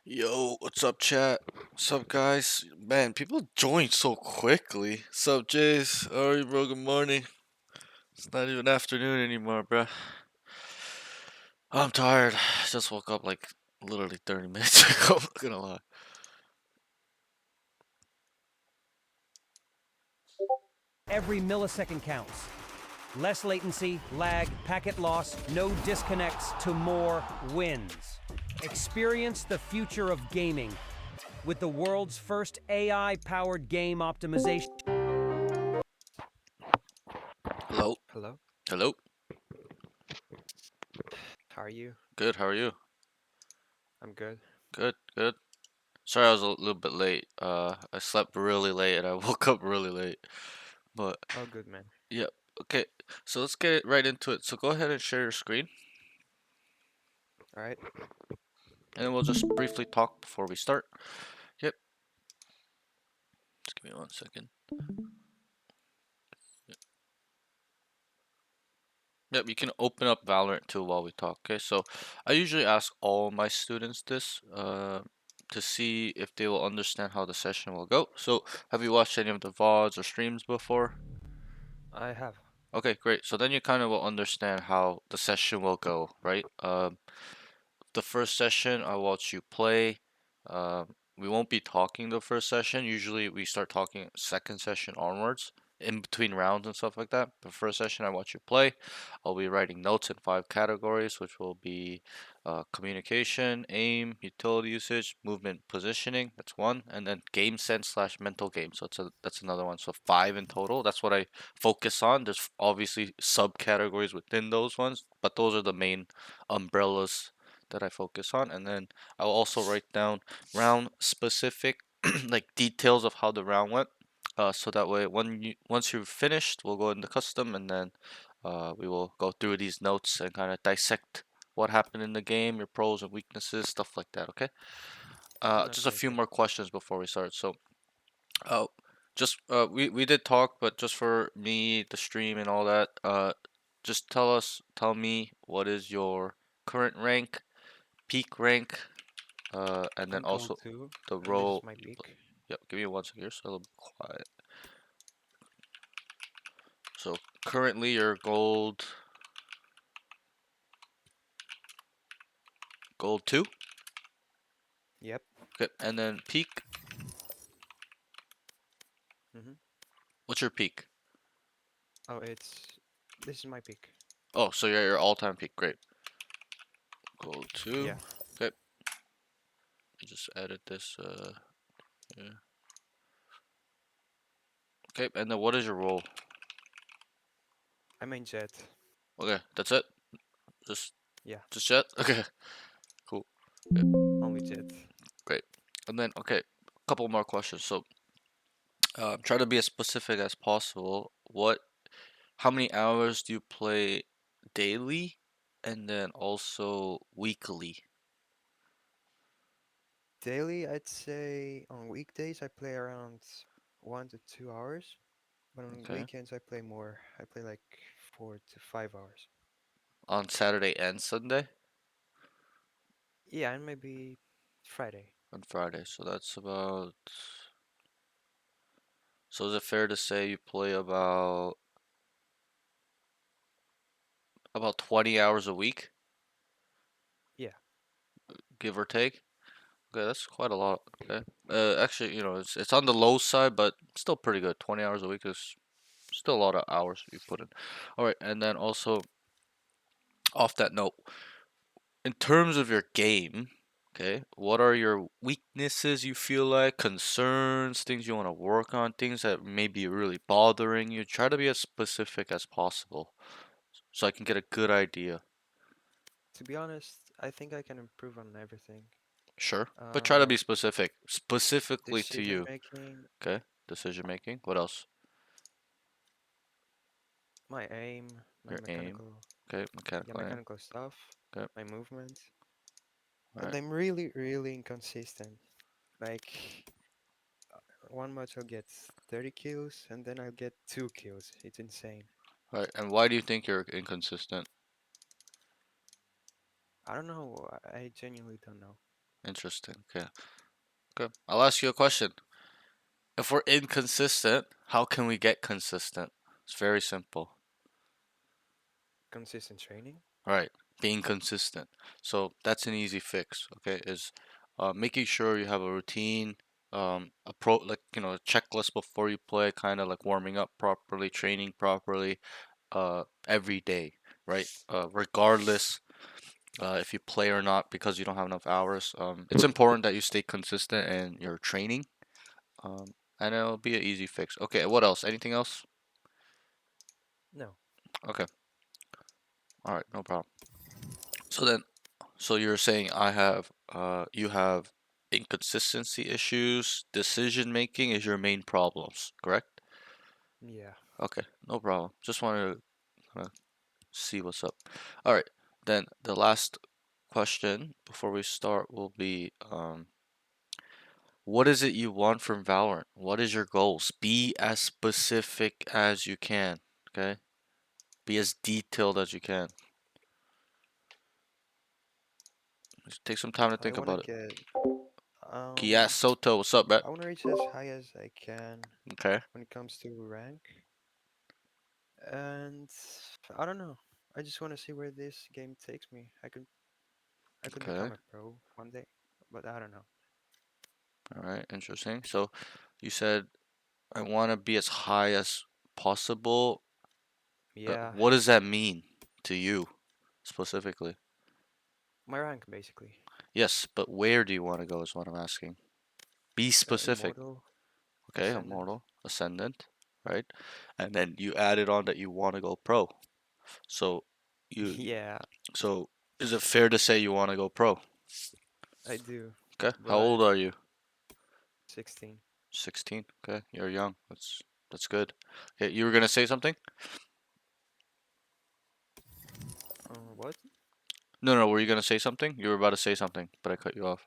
Yo, what's up, chat? What's up, guys? Man, people join so quickly. What's up, Jace? How are you, bro? Good morning. It's not even afternoon anymore, bruh. I'm tired. Just woke up like literally 30 minutes ago. I'm not gonna lie. Every millisecond counts. Less latency, lag, packet loss, no disconnects to more wins. Experience the future of gaming with the world's first AI-powered game optimization. Hello? Hello, Hello? how are you? Good, how are you? I'm good. Good, good. Sorry I was a little bit late. I slept really late and I woke up really late. But, Oh, good man. yeah, okay. So let's get right into it. So go ahead and share your screen. All right. And then we'll just briefly talk before we start. Yep. Just give me 1 second. Yep, you can open up Valorant too while we talk. Okay, so I usually ask all my students this to see if they will understand how the session will go. So, have you watched any of the VODs or streams before? I have. Okay, great. So then you kind of will understand how the session will go, right? The first session, I'll watch you play. We won't be talking the first session. Usually we start talking second session onwards, in between rounds and stuff like that. The first session, I watch you play. I'll be writing notes in 5 categories, which will be communication, aim, utility usage, movement, positioning. That's one, and then game sense slash mental game. So that's another one. So 5 in total. That's what I focus on. There's obviously subcategories within those ones, but those are the main umbrellas that I focus on, and then I'll also write down round specific like details of how the round went. So that way, once you've finished, we'll go into custom, and then we will go through these notes and kind of dissect what happened in the game, your pros and weaknesses, stuff like that. Okay. Just a Okay, few okay. more questions before we start. So, uh, we did talk, but just for me, the stream and all that, just tell me what is your current rank, peak rank, and then I'm gold also two, the and this is role. my peak. Yep, give me 1 second here, so a little bit quiet. So currently you're gold two. Yep. Okay, and then peak. Mm-hmm. What's your peak? Oh, this is my peak. Oh, so you're your all-time peak. Great. Gold two. Yeah. Okay, I just added this. Yeah. Okay, and then what is your role? I main Jet. Okay, that's it. Just Yeah, just yet. Okay, cool. Okay, only Jet. great. And then okay, a couple more questions. So try to be as specific as possible. How many hours do you play daily and then also weekly? Daily, I'd say on weekdays I play around 1 to 2 hours, but on Okay. weekends I play more. I play like 4 to 5 hours. On Saturday and Sunday Yeah, and maybe Friday. and Friday. So that's about. So is it fair to say you play about 20 hours a week, Yeah. give or take? Okay, that's quite a lot. Okay. Actually, it's on the low side, but still pretty good. 20 hours a week is still a lot of hours you put in. All right, and then also off that note, in terms of your game, okay, what are your weaknesses you feel like, concerns, things you want to work on, things that may be really bothering you? Try to be as specific as possible so I can get a good idea. To be honest, I think I can improve on everything. Sure, but try to Uh, be specific, specifically to Decision you. making, Okay, decision making. What else? my aim, my Your aim. mechanical, Okay, yeah, mechanical aim. mechanical stuff, Okay, my movement, all and right, I'm really, really inconsistent. Like one match I'll get 30 kills, and then I'll get 2 kills. It's insane. all right. And why do you think you're inconsistent? I don't know. I genuinely don't know. Interesting. Okay, okay. I'll ask you a question. If we're inconsistent, how can we get consistent? It's very simple. Consistent training? All right, being consistent. So that's an easy fix. Okay, is making sure you have a routine, a checklist before you play, kind of like warming up properly, training properly, every day, right? Regardless if you play or not, because you don't have enough hours. It's important that you stay consistent in your training, um, and it'll be an easy fix. Okay, what else? Anything else? No. Okay, all right, no problem. So then, so you're saying you have inconsistency issues, decision making is your main problems, correct? Yeah. Okay, no problem. Just wanted to kind of see what's up. All right, then the last question before we start will be, what is it you want from Valorant? What is your goals? Be as specific as you can, okay? Be as detailed as you can. Just take some time to I think want to about it. get Yes, Soto, what's up, man? I want to reach as high as I can Okay, when it comes to rank. And I don't know. I just want to see where this game takes me. I could okay, become a pro one day, but I don't know. all right, interesting. So you said I want to be as high as possible. Yeah, What does that mean to you specifically? my rank basically. Yes, but where do you want to go is what I'm asking. Be specific. Immortal, Okay, Ascendant. immortal, ascendant, right? And then you added on that you want to go pro. So you Yeah, so is it fair to say you want to go pro? I do. Okay. How old But are you? 16. 16. Okay, you're young. That's good. Okay, you were gonna say something? What? No, no, were you gonna say something? You were about to say something, but I cut you off.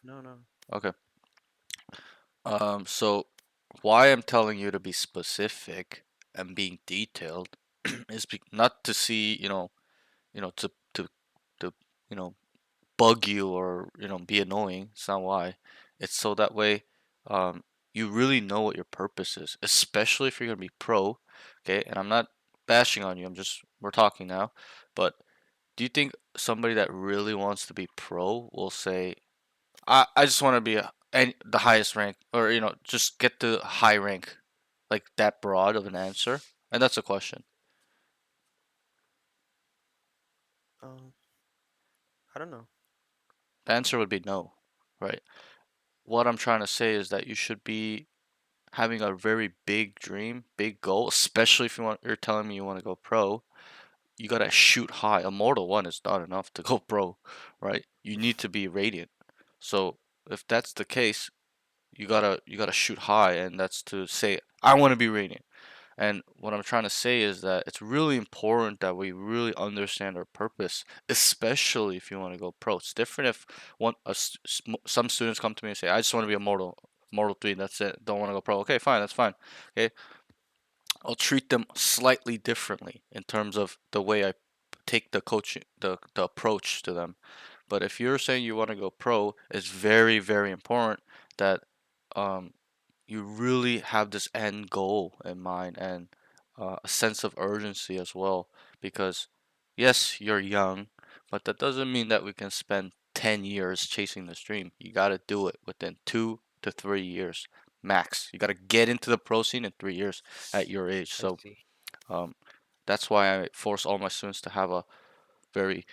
No, no. Okay. So why I'm telling you to be specific and being detailed is not to see, to you know, bug you or be annoying. It's not why. It's so that way um, you really know what your purpose is, especially if you're gonna be pro. Okay, and I'm not bashing on you. We're talking now. But do you think somebody that really wants to be pro will say, I just want to be the highest rank, or just get the high rank, like that broad of an answer? And that's a question. Um, I don't know. The answer would be no, right? What I'm trying to say is that you should be having a very big dream, big goal, especially if you're telling me you want to go pro. You gotta shoot high. A Mortal 1 is not enough to go pro, right? You need to be radiant. So if that's the case, you gotta shoot high, and that's to say I want to be radiant. And what I'm trying to say is that it's really important that we really understand our purpose, especially if you want to go pro. It's different if some students come to me and say, "I just want to be a Mortal 3, that's it. Don't want to go pro." Okay, fine, that's fine. Okay, I'll treat them slightly differently in terms of the way I take the coaching, the approach to them. But if you're saying you want to go pro, it's very, very important that um, you really have this end goal in mind and a sense of urgency as well. Because yes, you're young, but that doesn't mean that we can spend 10 years chasing this dream. You got to do it within 2 to 3 years max. You got to get into the pro scene in 3 years at your age. I So see. um, that's why I force all my students to have a very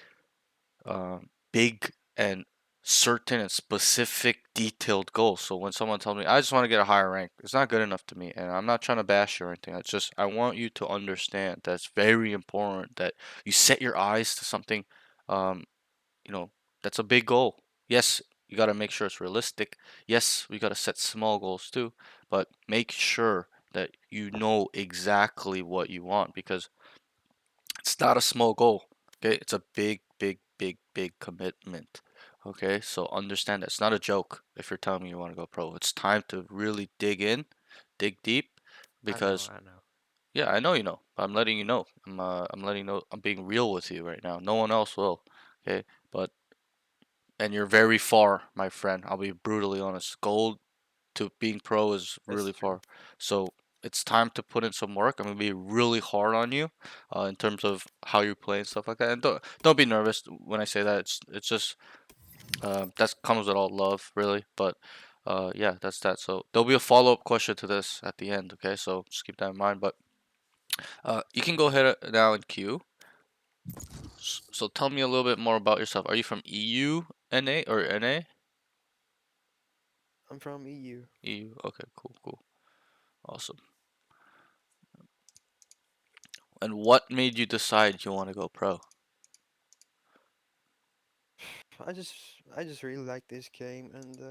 big and certain and specific detailed goals. So when someone tells me I just want to get a higher rank, it's not good enough to me. And I'm not trying to bash you or anything. It's just I want you to understand that it's very important that you set your eyes to something, um, you know, that's a big goal. Yes, you got to make sure it's realistic. Yes, we got to set small goals too, but make sure that you know exactly what you want because it's not a small goal. Okay, it's a big, big, big, big commitment. Okay, so understand that it's not a joke if you're telling me you want to go pro. It's time to really dig in, dig deep, I know, because I know. yeah, I know you know. I'm letting you know. I'm letting you know. I'm being real with you right now. No one else will. Okay, but and you're very far, my friend. I'll be brutally honest. Gold to being pro is That's really true. far. So it's time to put in some work. I'm gonna be really hard on you, in terms of how you play and stuff like that. And don't be nervous when I say that. It's just that comes with all love, really. But yeah, that's that. So there'll be a follow up question to this at the end. Okay, so just keep that in mind. But you can go ahead now and queue. So tell me a little bit more about yourself. Are you from EU, NA, or NA? I'm from EU. EU. Okay, cool, cool, awesome. And what made you decide you want to go pro? I just I just really like this game and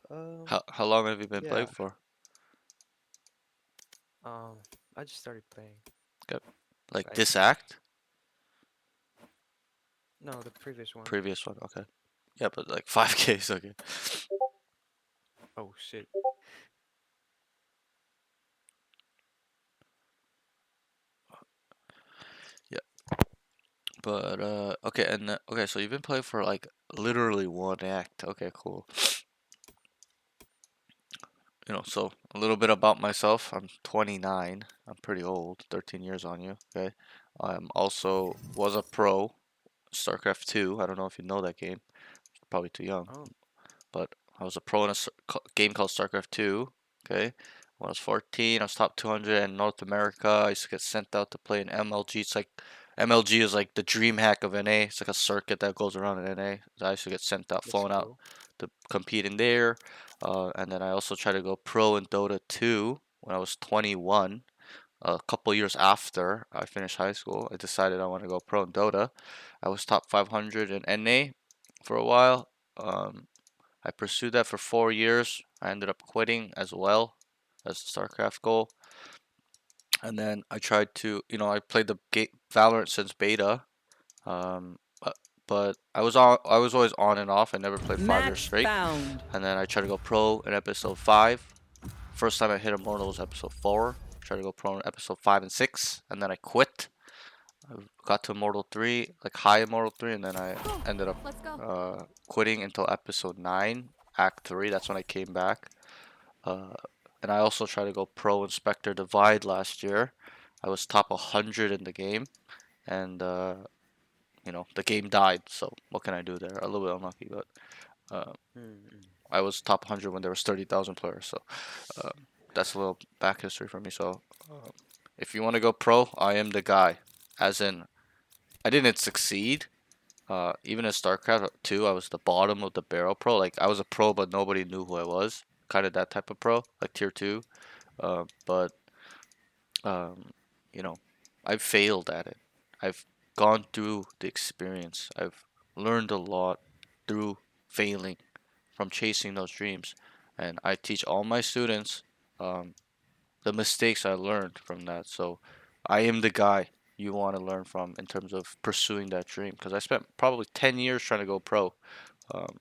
um How long have you been playing yeah. for? Um I just started playing Okay. Like like this act? no, the previous one. Previous one, okay. Yeah, but like 5Ks, okay. Oh shit. Yeah, but okay, and okay, so you've been playing for like literally one act. Okay, cool. So a little bit about myself. I'm 29. I'm pretty old, 13 years on you, okay? I'm also was a pro, StarCraft 2. I don't know if you know that game. Probably too young. Oh, But I was a pro in a game called StarCraft 2. Okay. When I was 14, I was top 200 in North America. I used to get sent out to play in MLG. It's like MLG is like the dream hack of NA. It's like a circuit that goes around in NA. So I used to get sent out, that's flown out cool. to compete in there. And then I also tried to go pro in Dota 2 when I was 21. A couple years after I finished high school, I decided I want to go pro in Dota. I was top 500 in NA for a while. I pursued that for 4 years. I ended up quitting as well as the StarCraft goal. And then I tried to, I played the Valorant since beta. But I was always on and off. I never played 5 years Match straight. found. And then I tried to go pro in episode 5. First time I hit Immortal was episode 4. Tried to go pro in episode 5 and 6, and then I quit. I got to Immortal 3, like high Immortal 3, and then I ended up Let's go. quitting until episode 9, Act 3. That's when I came back. Uh, and I also tried to go pro Inspector Divide last year. I was top 100 in the game, and the game died. So what can I do there? A little bit unlucky, but uh, Mm-mm. I was top 100 when there was 30,000 players. So that's a little back history for me. So if you want to go pro, I am the guy. As in, I didn't succeed. Even in StarCraft 2, I was the bottom of the barrel pro. Like I was a pro, but nobody knew who I was. Kind of that type of pro, like tier 2. But um, you know, I've failed at it. I've gone through the experience. I've learned a lot through failing from chasing those dreams, and I teach all my students um, the mistakes I learned from that. So I am the guy you want to learn from in terms of pursuing that dream because I spent probably 10 years trying to go pro. Um,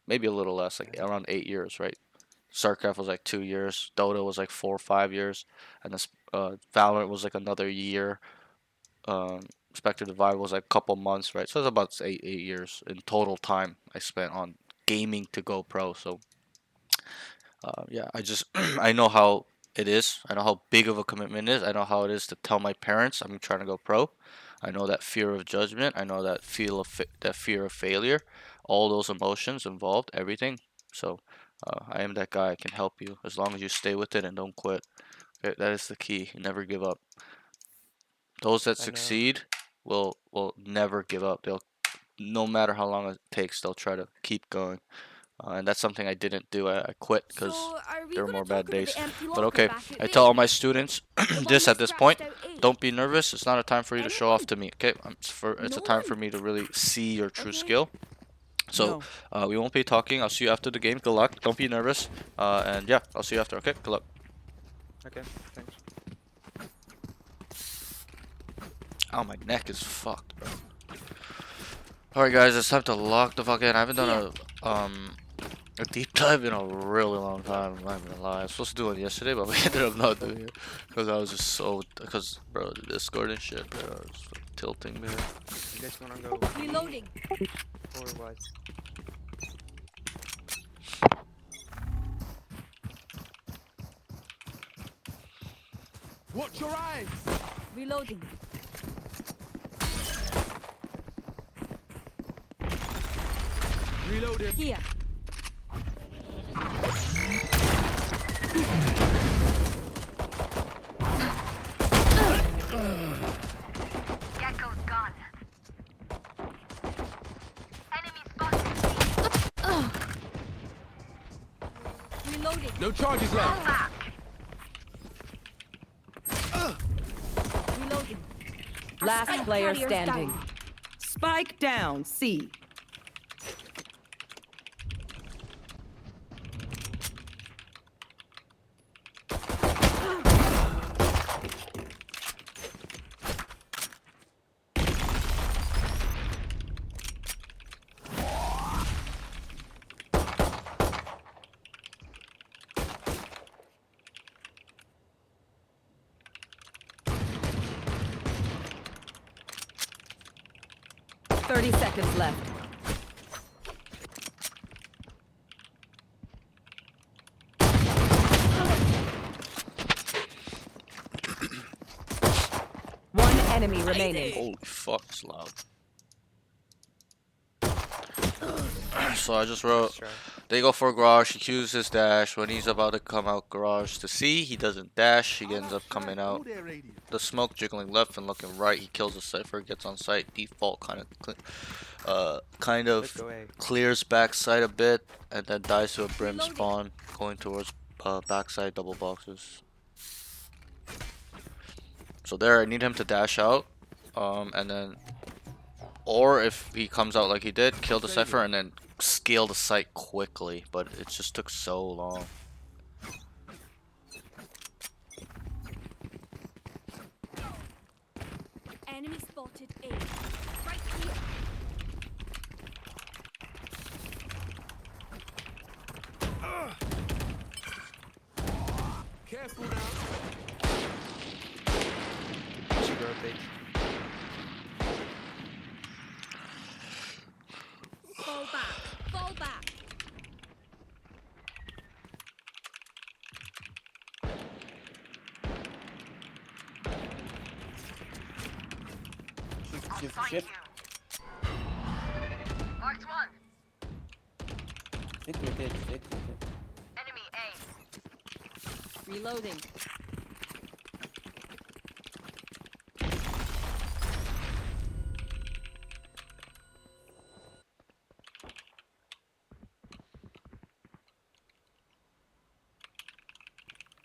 Maybe a little less, like Damn. around 8 years, right? StarCraft was like 2 years, Dota was like 4 or 5 years, and this Valorant was like another year. Spectre Divide was like a couple months, right? So it's about 8 years in total time I spent on gaming to go pro. So yeah, I just I know how it is. I know how big of a commitment it is. I know how it is to tell my parents I'm trying to go pro. I know that fear of judgment. I know that that fear of failure. All those emotions involved, everything. So I am that guy. I can help you as long as you stay with it and don't quit. Okay, that is the key. Never give up. Those that I know. succeed will never give up. They'll no matter how long it takes, they'll try to keep going. And that's something I didn't do. I quit because So, are we there were going more to talk bad about days. the empty But locker okay, back at I tell all B? my students The one this we at this point. scratched out A? Don't be nervous. It's not a time for you to show off Anyone? to me. Okay, it's No a time for one? me to really see your true Okay. skill. So No. we won't be talking. I'll see you after the game. Good luck. Don't be nervous. And yeah, I'll see you after. Okay, good luck. Okay, thanks. Oh, my neck is fucked, bro. Alright guys, it's time to lock the fuck in. I haven't done a deep dive in a really long time, I'm not gonna lie. I was supposed to do it yesterday, but we ended up not doing it. Because I was just so, because, bro, the Discord and shit, bro, I was like, tilting, man. You guys wanna go B Reloading. or what? Watch your eyes! Reloading. Reloading. Here. Gecko's gone. Enemy spotted. Reloading. No charges left. Back. Reloading. Last Spike player carrier's standing. down. Spike down, C. Thirty seconds left. One enemy remaining. Holy fuck, it's loud. So I just wrote, Let's try. they go for garage, he cues his dash. When he's about to come out garage to C, he doesn't dash, he ends up coming out. The smoke jiggling left and looking right, he kills the cipher, gets on site, default kind Let's of go A. clears backside a bit, and then dies to a brim Reloading. spawn, going towards backside double boxes. So there, I need him to dash out, and then, or if he comes out like he did, kill the cipher and then scale the site quickly, but it just took so long. Enemy spotted A. Right here. Careful now. Should go big. Fall back. Fall back. Find you. Marked one. Enemy A. Reloading.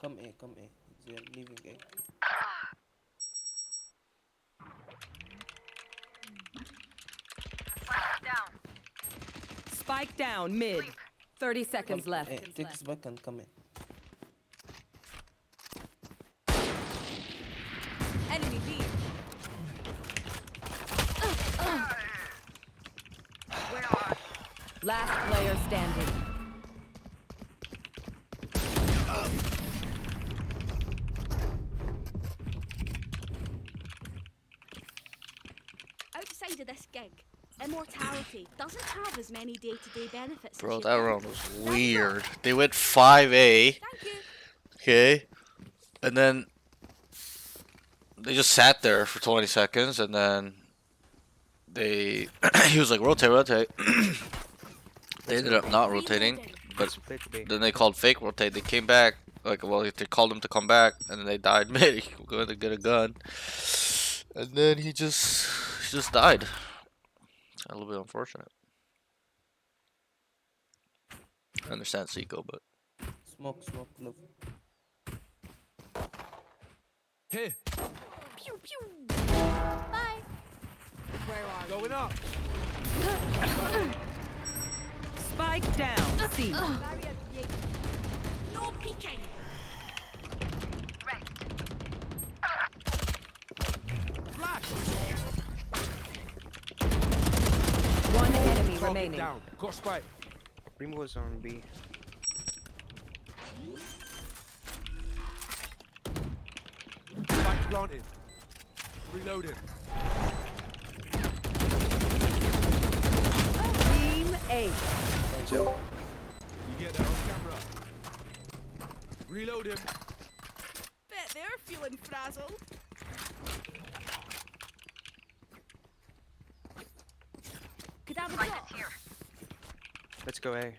Come A, come A. They are leaving A. Spike down. Spike down, mid. 30 seconds left. A, take this back and come in. Enemy B. Where are Last player standing. Outside of this gig, immortality doesn't have as many day-to-day benefits. Bro, as that you round think. was That's weird. all. They went 5A, Thank you. okay? And then they just sat there for 20 seconds and then they he was like rotate, rotate. They Let's ended go up B. not rotating, Reloading. but Split B. then they called fake rotate. They came back. Like, well, they called him to come back, and then they died mid. He was going to get a gun, and then he just died. It's a little bit unfortunate. I understand Seiko, but Smoke, smoke, love. Here, Pew pew. Bye. Where are going up. Spike down. C. we? No peeking. One enemy remaining. Down. Got spike. Primo was on B. Spike planted. Reloading. Team A. Jump. You get that on camera. Reload him. Bet they're feeling frazzled. Could have a drop. Here. Let's go A.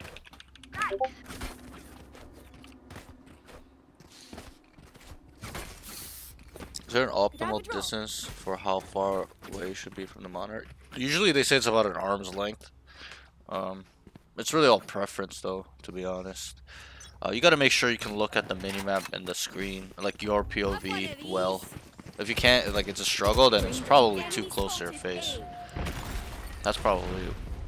is there an have a optimal drop. distance for how far away you should be from the monitor? Usually they say it's about an arm's length. It's really all preference though, to be honest. You gotta make sure you can look at the minimap and the screen, like your POV, well. If you can't, like it's a struggle, then it's probably too close to your face. That's probably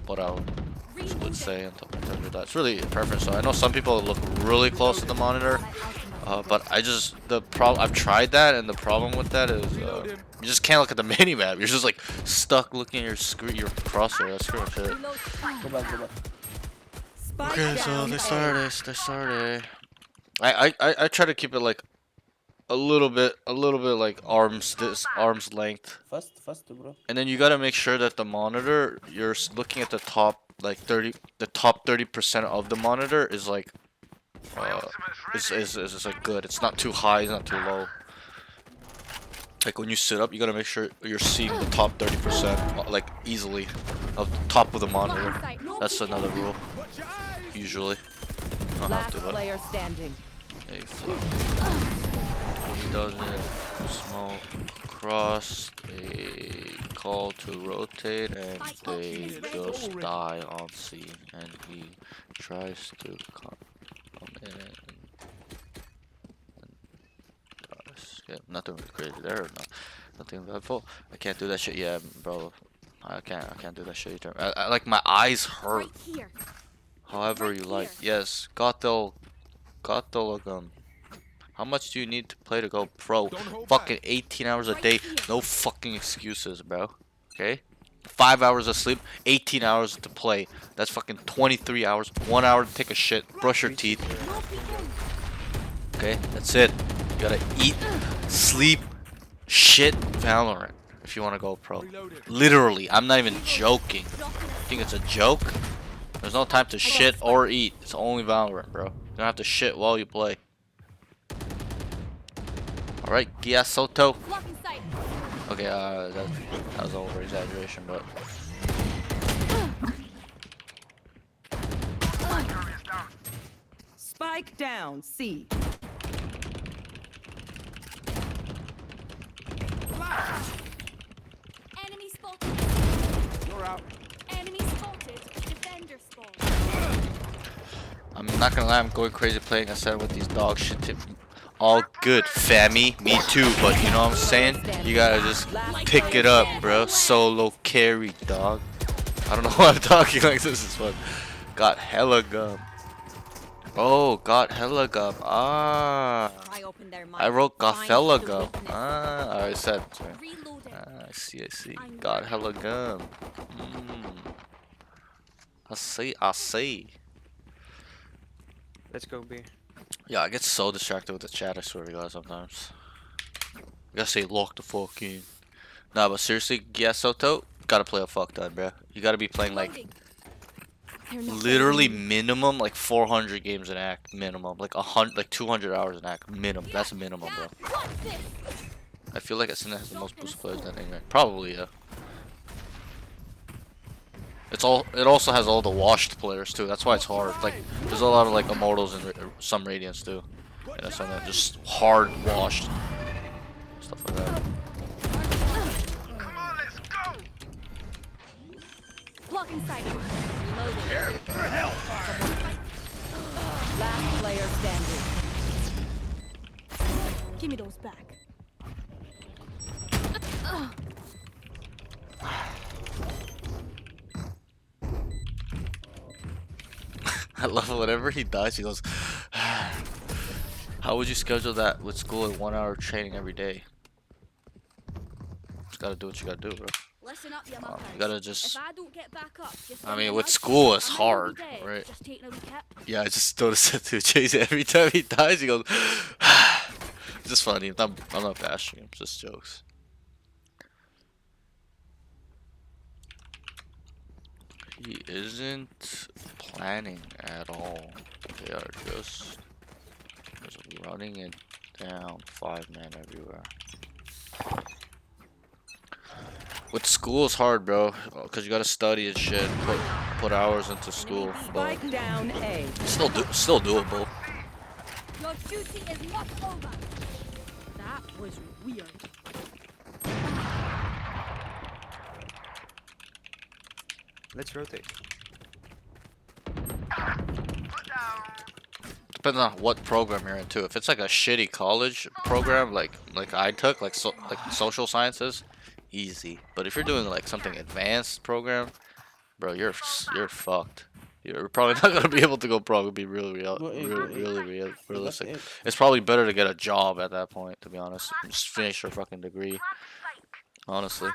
what I would say in terms of that. It's really a preference. So I know some people look really close to the monitor, but I've tried that, and the problem with that is you just can't look at the minimap. You're just like stuck looking at your screen, your crosshair. That's pretty much it. Go back, go back. Spike Okay, so down. they A. started. I try to keep it like a little bit like arm's length. Fast, bro. And then you gotta make sure that the monitor, you're looking at the top like 30% of the monitor is like is like good. It's not too high, it's not too low. Like when you sit up, you gotta make sure you're seeing the top 30% like easily of the top of the monitor. That's another rule. Usually. I don't have Last to, but player standing. a flip. He doesn't smoke cross, they call to rotate, and they just die on C, and he tries to come in and dies. Yeah, nothing really crazy there, nothing eventful. I can't do that shit, yeah, bro. I can't do that shit either. I like my eyes hurt. Right here. However Right you like. here. Yes, Gato Lagum. How much do you need to play to go pro? Fucking 18 hours a Right day. here. No fucking excuses, bro. Okay? 5 hours of sleep, 18 hours to play. That's fucking 23 hours. 1 hour to take a shit, brush your teeth. No peeking. Okay? That's it. You gotta eat, sleep, shit, Valorant if you want to go pro. Literally, I'm not even joking. Think it's a joke? There's no time to shit or eat. It's only Valorant, bro. You don't have to shit while you play. Alright, Gia Soto. Blocking sight. Okay, that was over exaggeration, but Spike down. C. Enemy spotted. You're out. Enemy spotted. Defender spawn. I'm not gonna lie, I'm going crazy playing aside with these dog shit tips. All good, fammy. Me too, but you know what I'm saying? You gotta just pick it up, bro. Solo carry, dog. I don't know why I'm talking like this. Is fun. Got hella gum. Oh, got hella gum. Ah. Pry open their I minds. wrote got Find hella the gum. weakness. Ah, I said. Sorry. Reloading. Ah, I see. Got hella gum. I see. Let's go B. Yeah, I get so distracted with the chat, I swear to God, sometimes. I gotta say, lock the fuck in. Nah, but seriously, yeah, Soto, gotta play a fuck ton, bro. You gotta be playing, like, Loading. They're not literally letting me. minimum, like, 400 games an act, minimum. Like, 200 hours an act, minimum. That's minimum, bro. What's this? I feel like Ascendant has the most boost players than Ignites. Probably, yeah. It's all. It also has all the washed players too. That's why it's hard. Like, there's a lot of like Immortals and some Radiants too. And Ascendant just hard washed stuff like that. Come on, let's go. Blocking sight. Reloading. Last player standing. Give me those back. I love whenever he dies, he goes, how would you schedule that with school and 1 hour training every day? Just gotta do what you gotta do, bro. Listen up, you muckers. You gotta If just, I don't get back up, just I give mean, me with a school, nudge. it's I might not hard, be dead, right? Just taking a wee kip. Yeah, I just noticed it too. Chase, every time he dies, he goes, it's just funny. I'm not bashing him, just jokes. He isn't planning at all. They are just running it down, 5-man everywhere. With school, it's hard, bro, because you gotta study and shit. Put hours into school, but Spike down A. still doable. Your duty is not over. That was weird. Let's rotate. Put down. Depends on what program you're into. If it's like a shitty college program, like I took, like social sciences, easy. But if you're doing like something advanced program, bro, you're fucked. You're probably not gonna be able to go pro. Be Go A, go A. realistic. A. It's probably better to get a job at that point, to be honest. Just finish your fucking degree, honestly.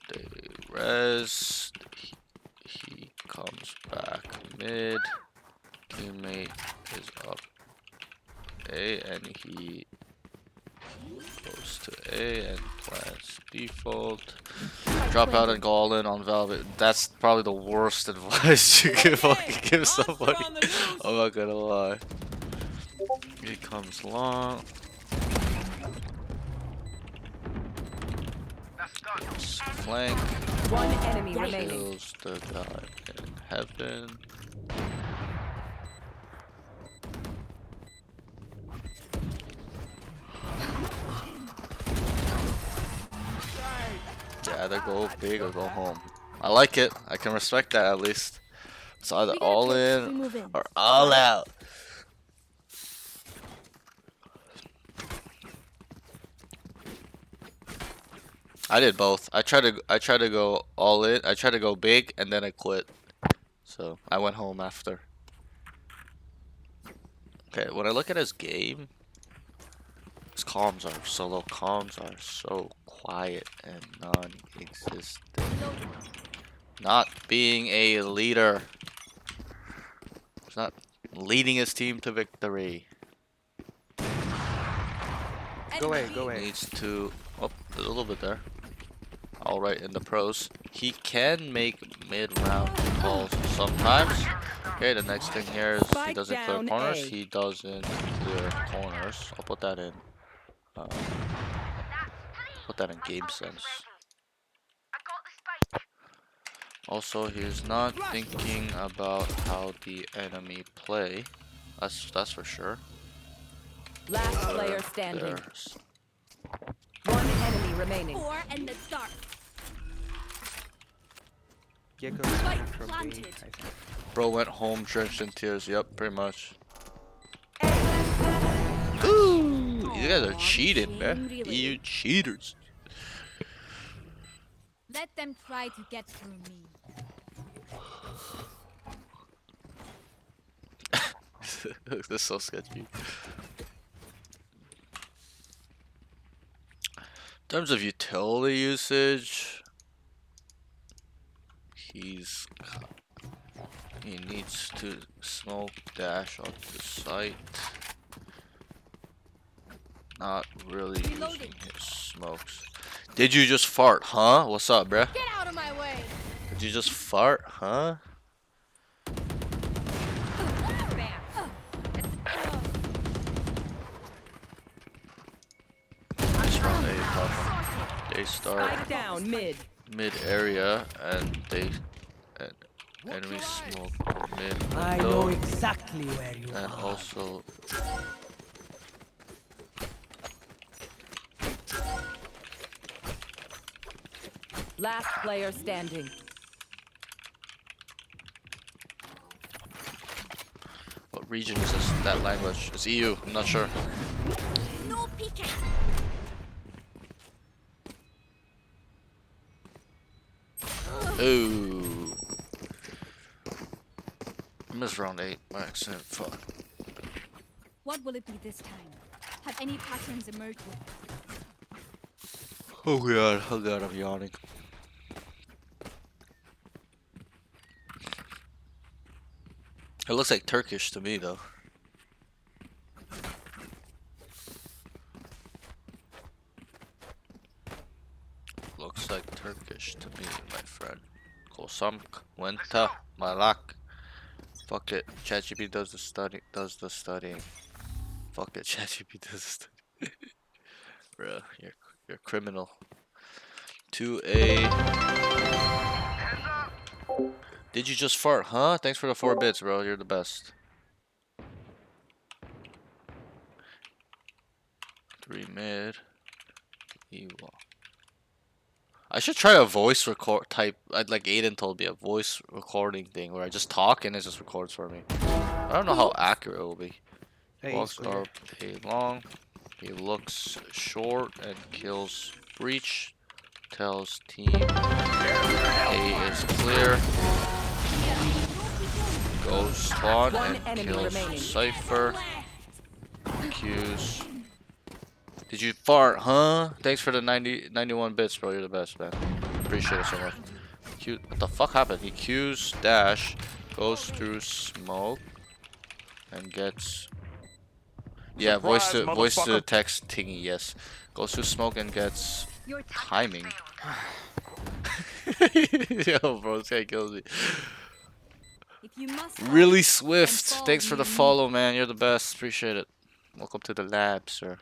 David Rez. He comes back mid. Teammate is up A and he goes to A and plants default. Drop out and go all in on Velvet. That's probably the worst advice you can fucking give somebody. I'm not gonna lie. He comes long. That's done. Flank. One enemy remaining. Kills the guy in heaven. Yeah, either go big or go home. I like it. I can respect that at least. It's either We get a all pitch, we in move in. or all out. I did both. I tried to go all in. I tried to go big and then I quit. So I went home after. Okay, when I look at his game, his comms are so low. Comms are so quiet and non-existent. Not being a leader. He's not leading his team to victory. Go away, go away. Needs to. Oh, there's a little bit there. All right, in the pros, he can make mid-round calls sometimes. Okay, the next thing here is he Spike doesn't clear down corners. A. He doesn't clear corners. I'll put that in. Put that in game sense. I got the spike. Also, he's not thinking about how the enemy play. That's for sure. Last player standing. There's One enemy remaining. 4 in the dark. Gecko Spike coming from B, I planted. think. bro went home drenched in tears. Yep, pretty much. Ooh, you guys are Aw, cheating, man. shame, really. You cheaters. Let them try to get through me. This is so sketchy. In terms of utility usage, he needs to smoke dash off the site. Not really using his smokes. Did you just fart, huh? What's up, bruh? Get out of my way! Did you just fart, huh? they start Spike down mid. mid area and enemy smoke mid I know window exactly where you and are. also Last player standing. what region is this? That language? It's EU. I'm not sure. No peeking. Ooh. I missed round 8 by accident. Fuck. What will it be this time? Have any patterns emerged yet? Oh god, I'm yawning. It looks like Turkish to me though. Looks like Turkish to me, my friend. Kosamk, Wenta, Malak. Fuck it. ChatGPT does the studying. Fuck it, ChatGPT does the studying. Bruh, you're a criminal. 2A. Hands up. Did you just fart, huh? Thanks for the 4 bits, bro. You're the best. 3 mid. Ewa. I should try a voice record type. Like Aiden told me, a voice recording thing where I just talk and it just records for me. I don't know how accurate it will be. Hey, it's Walks clear. up A long. He looks short and kills breach. Tells team A is clear. Goes spawn One and enemy kills remaining. Cypher. Q's. Did you fart, huh? Thanks for the 91 bits, bro. You're the best, man. Appreciate it so much. Q, what the fuck happened? He Q's dash, goes through smoke, and gets. Yeah, voice to text thingy. Yes, goes through smoke and gets Your timing. failed. Yo, bro, this guy kills me. If you must Really fight, swift. then Thanks for the follow me. follow, man. You're the best. Appreciate it. Welcome to the lab, sir.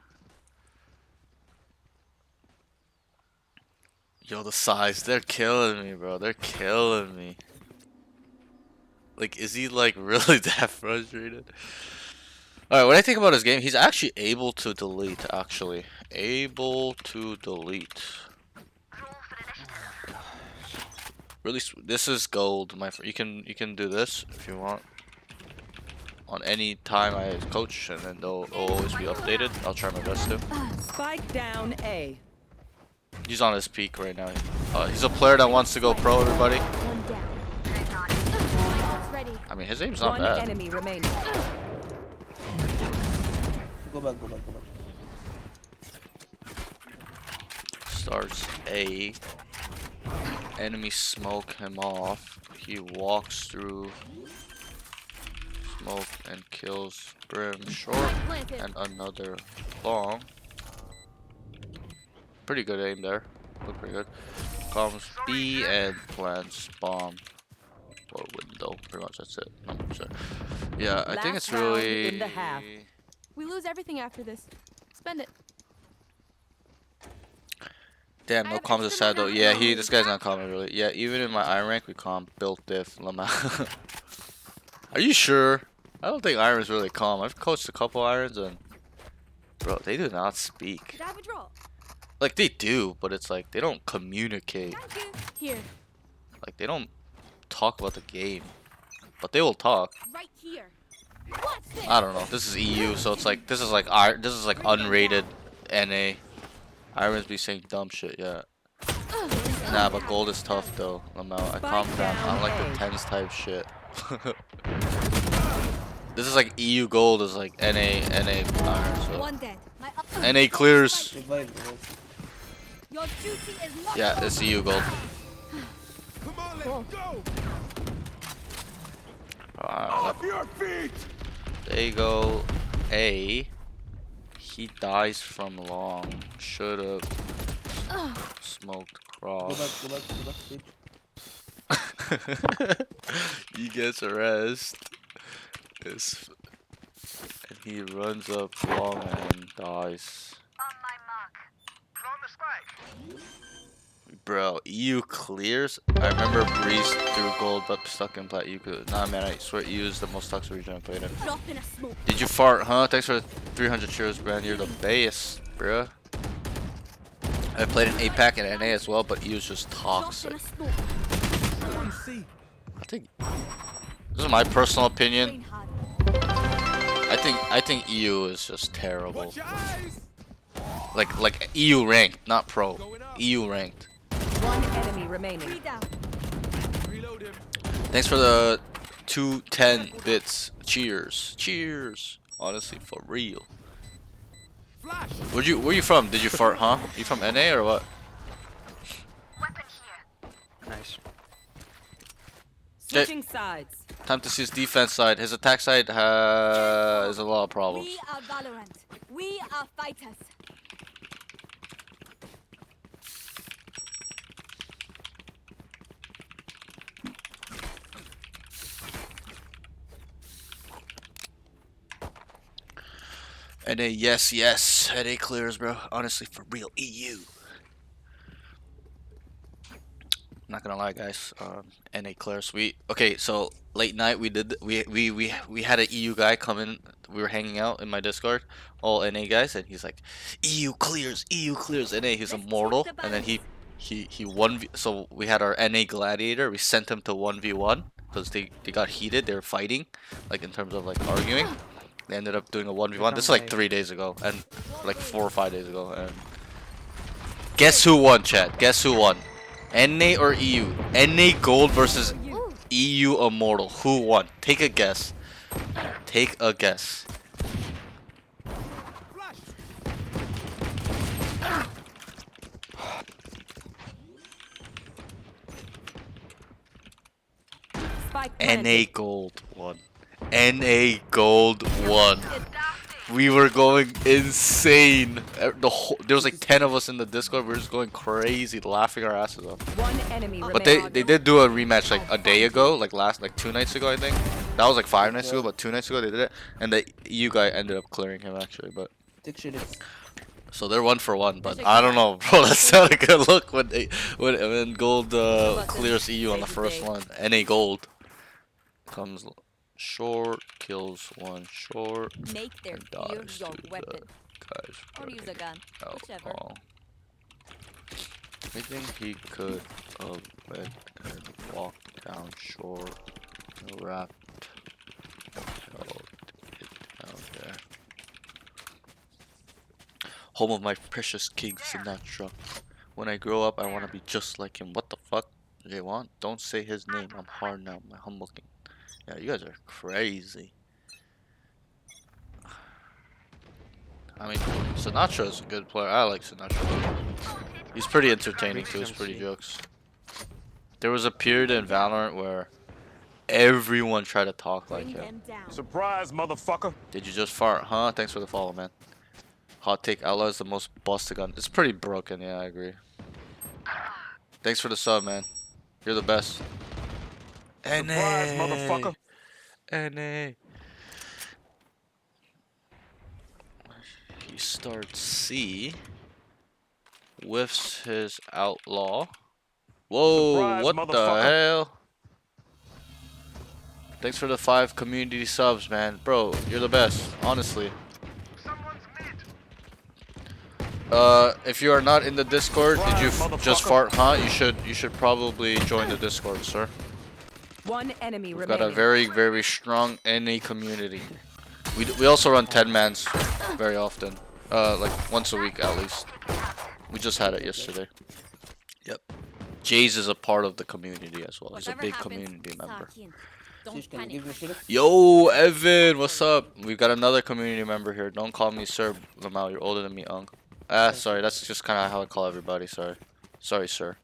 Yo, the size, they're killing me, bro. They're killing me. Like, is he, like, really that frustrated? Alright, when I think about his game, he's actually able to delete, actually. Able to delete. Really, this is gold, my friend. You can do this if you want. On any time I coach, and then they'll always be updated. I'll try my best to. Spike down A. He's on his peak right now. He's a player that wants to go pro, everybody. One down. It's ready. I mean, his aim's not One bad. enemy remaining. Go back, go back, go back. Starts A. Enemy smoke him off. He walks through smoke and kills Brim short Planted. and another long. Pretty good aim there. Look pretty good. Comes B and plants bomb or window. Pretty much that's it. Not much there. Yeah, I think Last it's round really. in the half. We lose everything after this. Spend it. Damn, I no have comms extra aside though. mana. Yeah, this guy's not common really. Yeah, even in my iron rank we calm built diff Lama. Are you sure? I don't think iron's really calm. I've coached a couple irons and bro, they do not speak. Did I have a draw? Like they do, but it's like they don't communicate. Thank you. Here. Like they don't talk about the game. But they will talk. Right here. What's this? I don't know. This is EU, so it's like this is like unrated NA. Irons be saying dumb shit, yeah. Nah, but gold is tough though. I calm down. I don't like the tens type shit. This is like EU gold is like NA iron, so One dead. My NA clears. Revive, revive. Your duty is not Yeah, it's EU gold. Cool. Your feet. They go A. He dies from long. Should've smoked Go cross. back, go back, go back, bitch. He gets arrested. And he runs up long and dies. On my mark. Plant the spike. Bro, EU clears. I remember Breeze threw gold but stuck in plat. EU could. Nah, man, I swear EU is the most toxic region I played in. Drop in a smoke. Did you fart, huh? Thanks for the 300 cheers, man. You're the best, bruh. I played in APAC and NA as well, but EU's just Drop toxic. in a smoke. I think this is my personal opinion. Train hard. I think EU is just terrible. Like EU ranked, not pro. EU ranked. One enemy remaining. Three down. Thanks for the 210 bits. Cheers. Cheers. Honestly, for real. Where you from? Did you fart, huh? You from NA or what? Nice. Switching sides. Time to see his defense side. His attack side has a lot of problems. We are Valorant. We are fighters. NA, yes, yes. NA clears, bro. Honestly, for real. EU. Not gonna lie, guys. NA clears. Okay. So late night we had an EU guy come in. We were hanging out in my Discord, all NA guys, and he's like, EU clears, NA. He's immortal, and then he so we had our NA gladiator. We sent him to 1v1 because they got heated. They were fighting, like in terms of like arguing. They ended up doing a 1v1. This is like 3 days ago, and like 4 or 5 days ago. And guess who won, chat? Guess who won? NA or EU? NA gold versus EU immortal. Who won? Take a guess. Take a guess. Spike NA planted. gold won. NA gold won. We were going insane. There was like 10 of us in the Discord. We were just going crazy, laughing our asses off. One enemy But remaining. they did do a rematch like a day ago, like 2 nights ago, I think. That was like 5 nights ago, but 2 nights ago they did it, and the EU guy ended up clearing him actually. But Take shit is. so they're 1 for 1. But I don't know, bro. That's not a good look when gold clears EU on the first one. NA gold comes short, kills one short, Make their and fear dies your to the weapon. guys Or use a gun. Whichever. alcohol. I think he could have went and walked down short, wrapped held it down there. Home of my precious king Sinatra. When I grow up, I want to be just like him. What the fuck? They want? Don't say his name. I'm hard now, my humble king. Yeah, you guys are crazy. I mean, Sinatra is a good player. I like Sinatra. He's pretty entertaining too. He's pretty jokes. There was a period in Valorant where everyone tried to talk like Bring him. them down. Surprise, motherfucker. Did you just fart, huh? Thanks for the follow, man. Hot take, Outlaw is the most busted gun. It's pretty broken, yeah, I agree. Thanks for the sub, man. You're the best. Surprise, motherfucker. NA. He starts C. Whiffs his Outlaw. Whoa, Surprise, what the motherfucker. hell? Thanks for the 5 community subs, man. Bro, you're the best, honestly. Someone's mid. If you are not in the Discord, did you Surprise, just motherfucker. fart, huh? You should probably join the Discord, sir. One enemy We've remaining. got a very, very strong NA community. We also run 10 mans very often. Like once a week at least. We just had it yesterday. Yep. Jays is a part of the community as well. He's a Whatever big happens, community member. suck in. Don't Sish, can you panic. give me shit? Yo, Evan, what's up? We've got another community member here. Don't call me Sir Lamau. You're older than me, Ung. Sorry. That's just kind of how I call everybody. Sorry. Sorry, sir.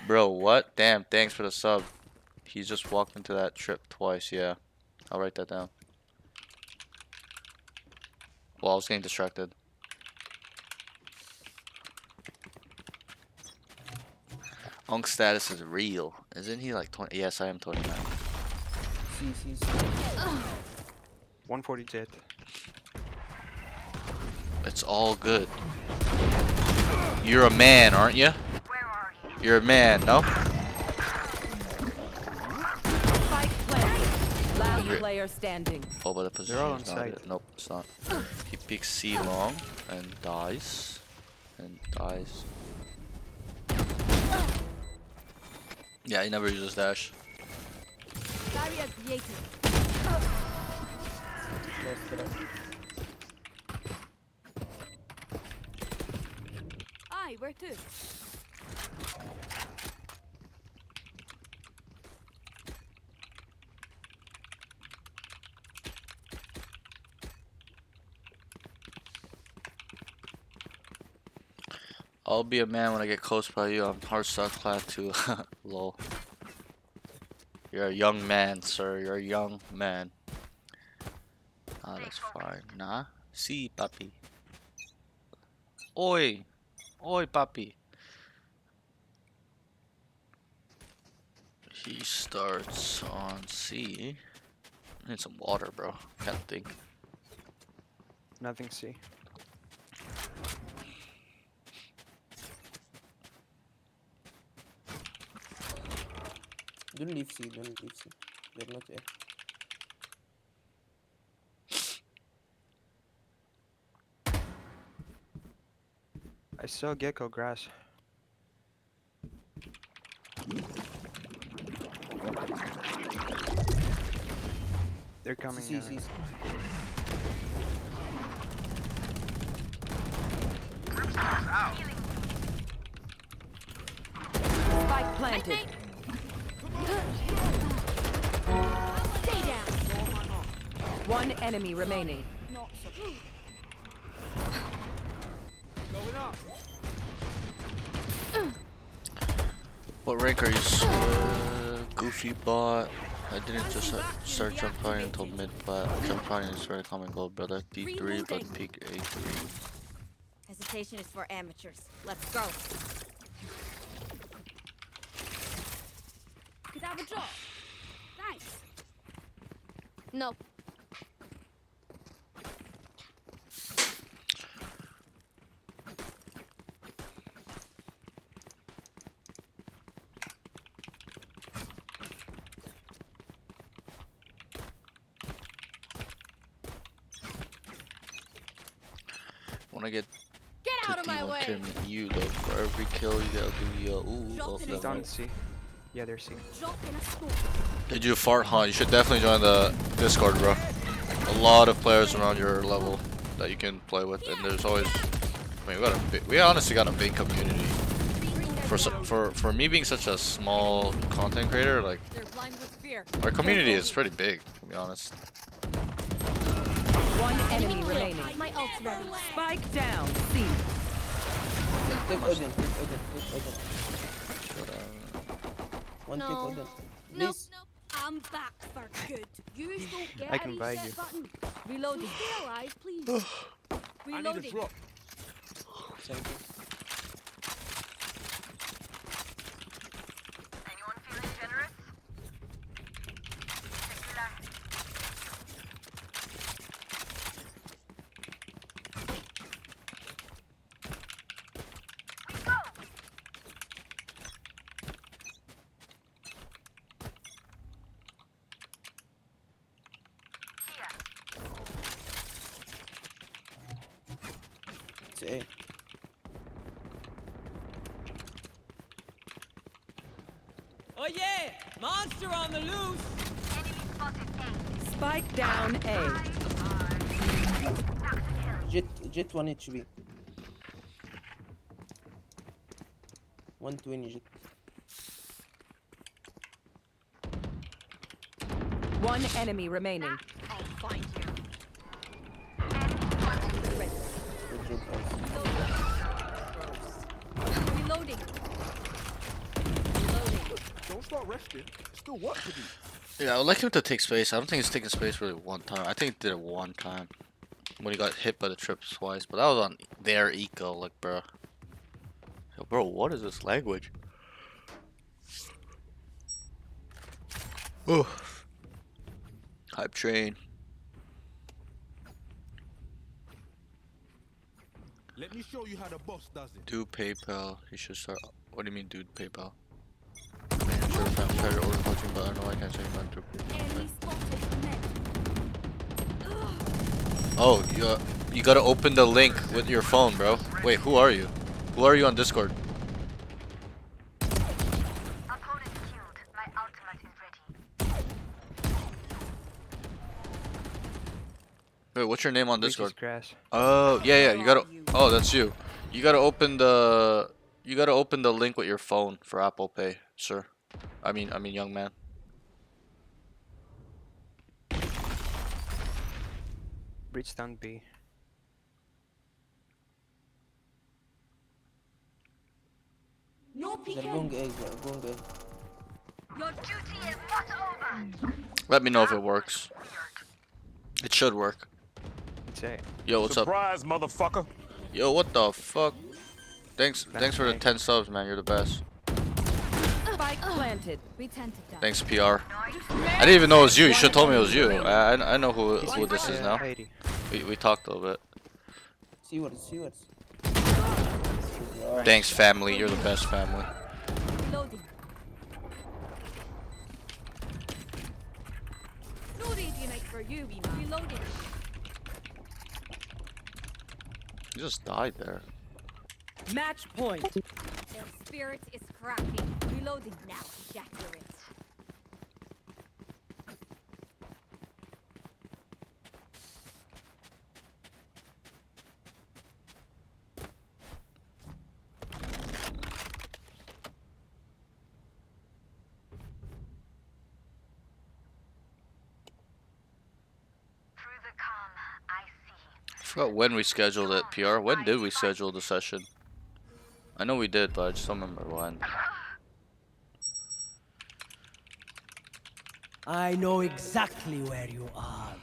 Bro, what? Damn, thanks for the sub. He just walked into that trip twice. Yeah. I'll write that down. Well, I was getting distracted. Unk's status is real. Isn't he like 20? Yes, I am 29. See. 140 jet. It's all good. You're a man, aren't you? You're a man, no? Spike planted. Last You're- player standing. Oh, but the position all is on not site. it. Nope, it's not. He peeks C long and dies. And dies. Yeah, he never uses dash. Barrier created. Close to that. Aye, where to? I'll be a man when I get close by you. I'm hard stuck clad too. Lol. You're a young man, sir. You're a young man. Ah, that's fine. Nah. See, papi. Oi. Oi, papi. He starts on C. I need some water, bro. Can't think. Nothing C. Don't leave C, don't leave C. They're not here. I saw Gecko grass. They're coming. C, C, C. Spike planted. Stay down. One enemy remaining. Not so. What rank are you? Goofy bot. I didn't just start jump fighting until mid plat. Jump fighting is very common goal, brother. D3, but peak A3. Hesitation is for amateurs. Let's go. Could have a drop. Thanks. No. When I get Get out of my 51 way. kill you though, for every kill you gotta do your ooh. Drop Oh, in a never Down mind. C. Yeah, they're C. Drop in a smoke. Did you fart hunt? You should definitely join the Discord, bro. A lot of players around your level that you can play with, and there's always. I mean, we honestly got a big community. For me being such a small content creator, like They're blind with fear. our community is pretty big, to be honest. One enemy remaining. My ult's ready. Spike down. C. Take Odin, take Odin, take Odin. But, One No. take Odin. Nope, Please. nope. I'm back for good. You don't get I can a buy reset you. button. Reloading. Stay alive, please. I need a Reloading. drop. Thank you. It's A. Oh yeah! Monster on the loose! Spike down A. Jet 1 HP. 120 Jet. One enemy remaining. I'll find you. Good job, guys. Reloading. Don't start resting. Still work to do. yeah, I would like him to take space. I don't think he's taken space really one time. I think he did it one time when he got hit by the trip twice, but that was on their eco, like, bro. Yo, bro, what is this language? Oh, hype train. Let me show you how the boss does it. Do PayPal. He should start. What do you mean, dude? PayPal. Manager, I'm trying to order coaching, but I don't know I can't say man through Enemy spotted. Mid. Oh, you gotta open the link with your phone, bro. Wait, who are you? Who are you on Discord? Wait, what's your name on Breach Discord? is grass. Oh, yeah, you gotta. Oh, that's you. You gotta open the. You gotta open the link with your phone for Apple Pay, sir. I mean, young man. Breach down B. No They're peeking. going A, they're going A. Your duty is not over. Let me know if it works. It should work. It's A. Yo, what's up? Surprise, motherfucker. Yo, what the fuck? Thanks for the A. 10 subs, man. You're the best. Spike planted. We tend to die. Thanks, PR. I didn't even know it was you. You should have told me it was you. I know who this is now. 80. We talked a little bit. See what it's. Thanks, family. You're the best family. Reloading. No radiant for you, wee man. Reloading. You just died there. Match point. Their spirit is cracking. Reloading. Now shatter it. I forgot when we scheduled it, PR. When did we schedule the session? I know we did, but I just don't remember when. I know exactly where you are.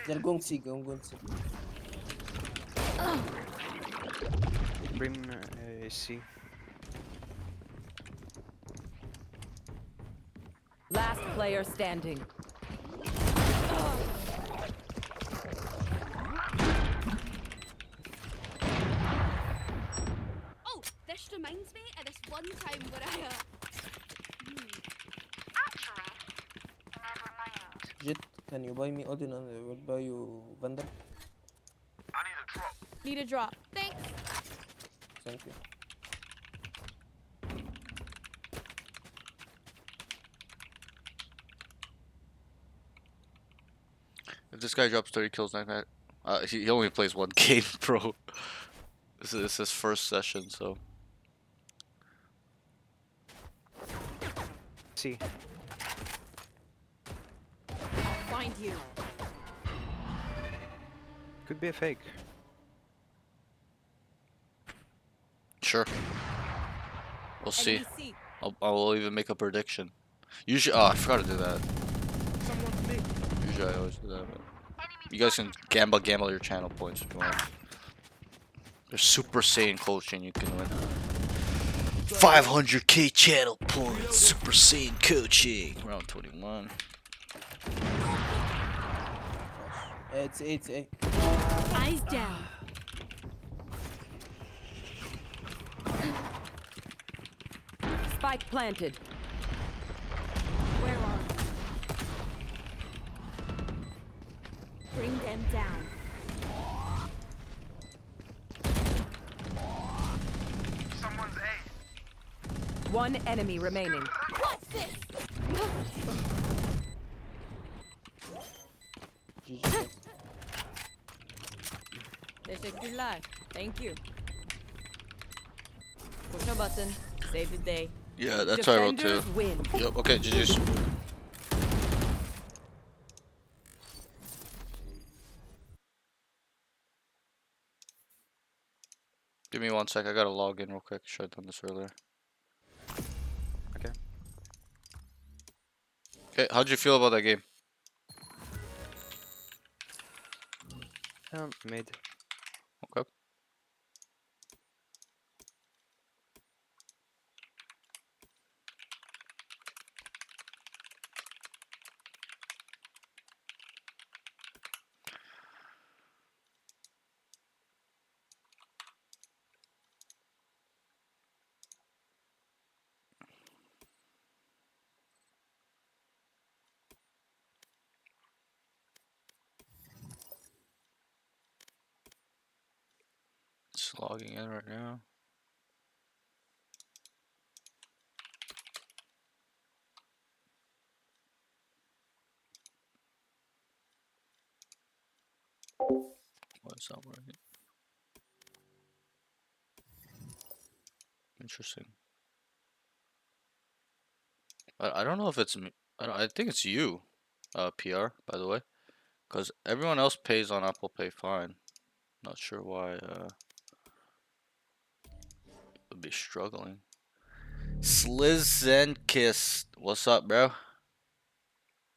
They're going C, going C. Brim C. Last player standing. Oh, this reminds me of this one time where I. Jet, can you buy me Odin and I will buy you Vandal? Need a drop. Thanks. Thank you. If this guy drops 30 kills like that, he only plays one game, bro. This is his first session, so. C. Find you. Could be a fake. Sure. We'll see. Enemy C. I'll even make a prediction. Usually, oh, I forgot to do that. Someone's mid. Usually I always do that, but you guys can gamble your channel points if you want. There's Super Saiyan coaching you can win. 500k channel points. Super Saiyan coaching. Round 21. It's A. Eyes down. Spike planted. Where are you? Bring them down. One enemy remaining. What's this? GG. Teşekkürler. Thank you. Push a button. Save the day. Yeah, that's what I wrote too. Defenders win. Yep, okay, GG's. Give me 1 sec, I gotta log in real quick. Should have done this earlier. Okay. Okay, how'd you feel about that game? Mid. Okay. Just logging in right now. Why is that working? Interesting. I don't know if it's me. I think it's you, PR, by the way. Because everyone else pays on Apple Pay fine. Not sure why would be struggling. Slizenkiss, what's up, bro?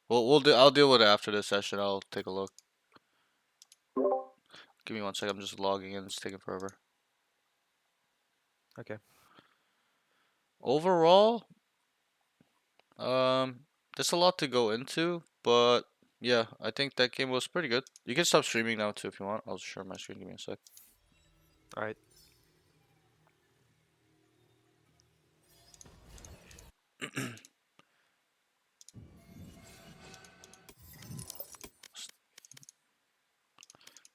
I'll deal with it after this session. I'll take a look. Give me 1 second. I'm just logging in. It's taking forever. Okay. Overall, there's a lot to go into, but yeah, I think that game was pretty good. You can stop streaming now too if you want. I'll share my screen. Give me a sec. All right.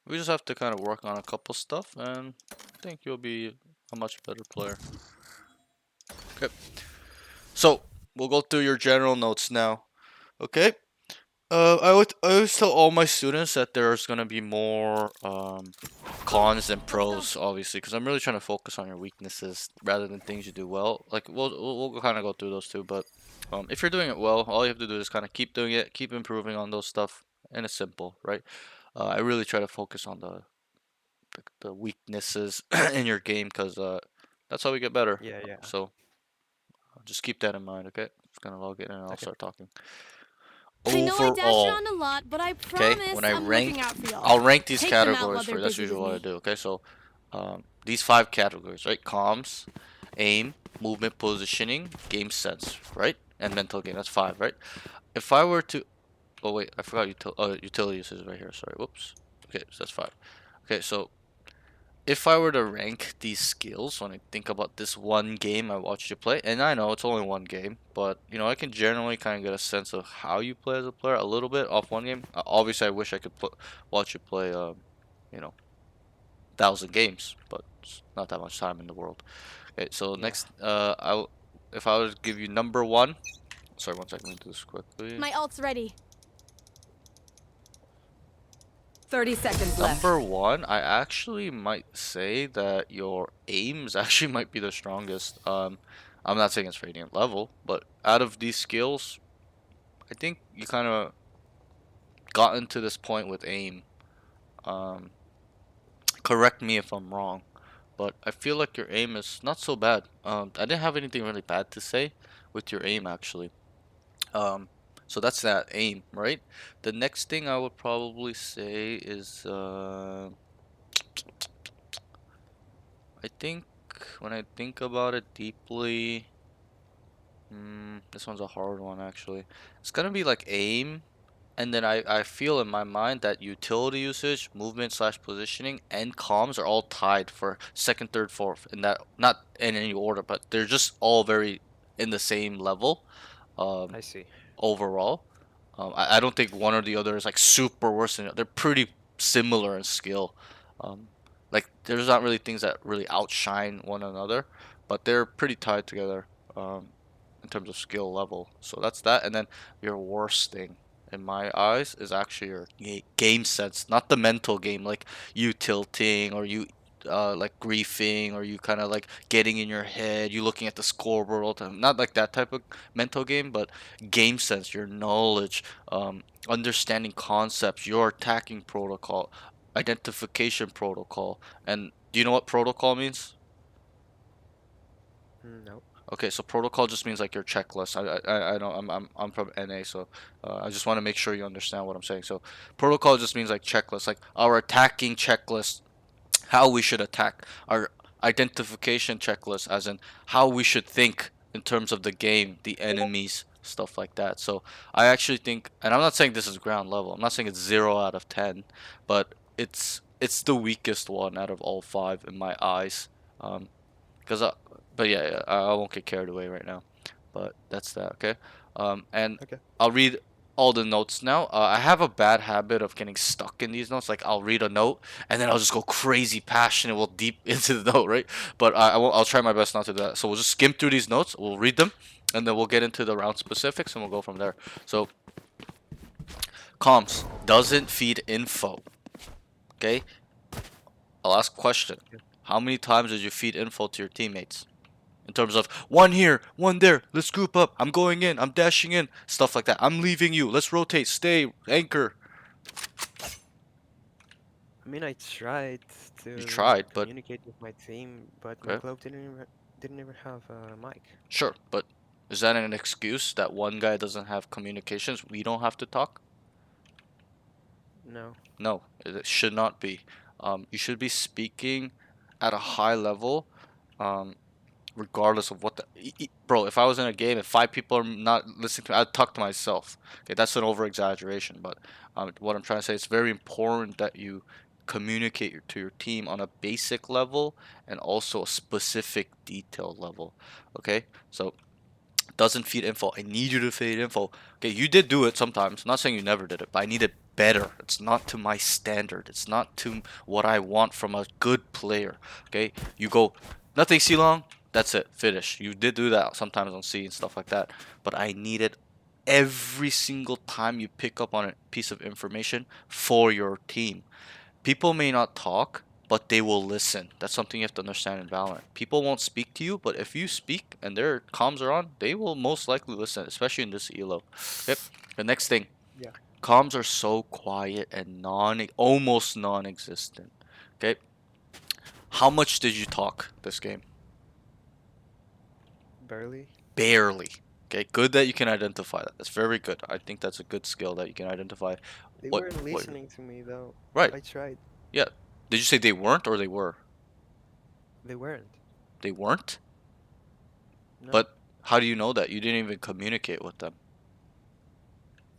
We just have to kind of work on a couple stuff, and I think you'll be a much better player. Okay, so we'll go through your general notes now. Okay. I always tell all my students that there's gonna be more cons than pros, obviously, because I'm really trying to focus on your weaknesses rather than things you do well. Like we'll kind of go through those too, but if you're doing it well, all you have to do is kind of keep doing it, keep improving on those stuff, and it's simple, right? I really try to focus on the weaknesses in your game because that's how we get better. Yeah, yeah. So just keep that in mind, okay? Just gonna log in and I'll Okay. start talking. I know I dash Overall, around a lot, but I okay, promise when I I'm rank, looking out for y'all. I'll rank these Take them out categories while for they're you. That's busy usually with what I me. do, okay? So these 5 categories, right? Comms, aim, movement, positioning, game sense, right? And mental game. That's 5, right? If I were to, oh wait, I forgot utility usage right here. Sorry, whoops. Okay, so that's 5. Okay, so if I were to rank these skills when I think about this one game I watched you play, and I know it's only one game, but you know I can generally kind of get a sense of how you play as a player a little bit off one game. Obviously, I wish I could watch you play, you know, 1,000 games, but it's not that much time in the world. Okay, so Yeah. next, if I was to give you number one, sorry, 1 second, let me do this quickly. My ult's ready. 30 seconds left. Number one, I actually might say that your aims actually might be the strongest. I'm not saying it's radiant level, but out of these skills, I think you kind of gotten to this point with aim. Um, Correct me if I'm wrong, but I feel like your aim is not so bad. I didn't have anything really bad to say with your aim actually. Um, so that's that aim, right? The next thing I would probably say is I think when I think about it deeply, this one's a hard one actually. It's gonna be like aim, and then I feel in my mind that utility usage, movement slash positioning, and comms are all tied for second, third, fourth, in that not in any order, but they're just all very in the same level. Um, I see. Overall. I don't think one or the other is like super worse than the other. They're pretty similar in skill. Um, like there's not really things that really outshine one another, but they're pretty tied together in terms of skill level. So that's that. And then your worst thing in my eyes is actually your game sense, not the mental game like you tilting or you like griefing or you kind of like getting in your head, you looking at the scoreboard all the time. Not like that type of mental game, but game sense, your knowledge, understanding concepts, your attacking protocol, identification protocol. And do you know what protocol means? No. Okay, so protocol just means like your checklist. I know I'm from NA, so I just want to make sure you understand what I'm saying. So protocol just means like checklist, like our attacking checklist, how we should attack, our identification checklist, as in how we should think in terms of the game, the enemies, stuff like that. So I actually think, and I'm not saying this is ground level. I'm not saying it's 0 out of 10, but it's the weakest one out of all 5 in my eyes. Because but yeah, I won't get carried away right now. But that's that, okay? And Okay. I'll read all the notes now. I have a bad habit of getting stuck in these notes. Like I'll read a note and then I'll just go crazy passionate, well deep into the note, right? But I'll try my best not to do that. So we'll just skim through these notes. We'll read them, and then we'll get into the round specifics, and we'll go from there. So comms doesn't feed info. Okay. I'll ask a question. How many times did you feed info to your teammates? In terms of one here, one there, let's group up, I'm going in, I'm dashing in, stuff like that. I'm leaving you, let's rotate, stay, anchor. I mean, I tried You to tried, but communicate with my team, but my okay, club didn't even have a mic. sure, but is that an excuse that one guy doesn't have communications? We don't have to talk? No, No, it should not be. You should be speaking at a high level. Um, Regardless of what bro, if I was in a game, if five people are not listening to me, I'd talk to myself. Okay, that's an over exaggeration, but what I'm trying to say, it's very important that you communicate to your team on a basic level and also a specific detailed level. Okay, so doesn't feed info. I need you to feed info. Okay, you did do it sometimes. I'm not saying you never did it, but I need it better. It's not to my standard. It's not to what I want from a good player. Okay, you go nothing C long. That's it. Finish. You did do that sometimes on C and stuff like that, but I need it every single time you pick up on a piece of information for your team. People may not talk, but they will listen. That's something you have to understand in Valorant. People won't speak to you, but if you speak and their comms are on, they will most likely listen, especially in this elo. Yep. The next thing, yeah, comms are so quiet and almost non-existent. Okay. How much did you talk this game? barely. Barely. Okay. Good that you can identify that. That's very good. I think that's a good skill that you can identify They what weren't what. listening to me though. Right. I tried. Yeah. Did you say they weren't or they were? They weren't. They weren't? No. But how do you know that? You didn't even communicate with them.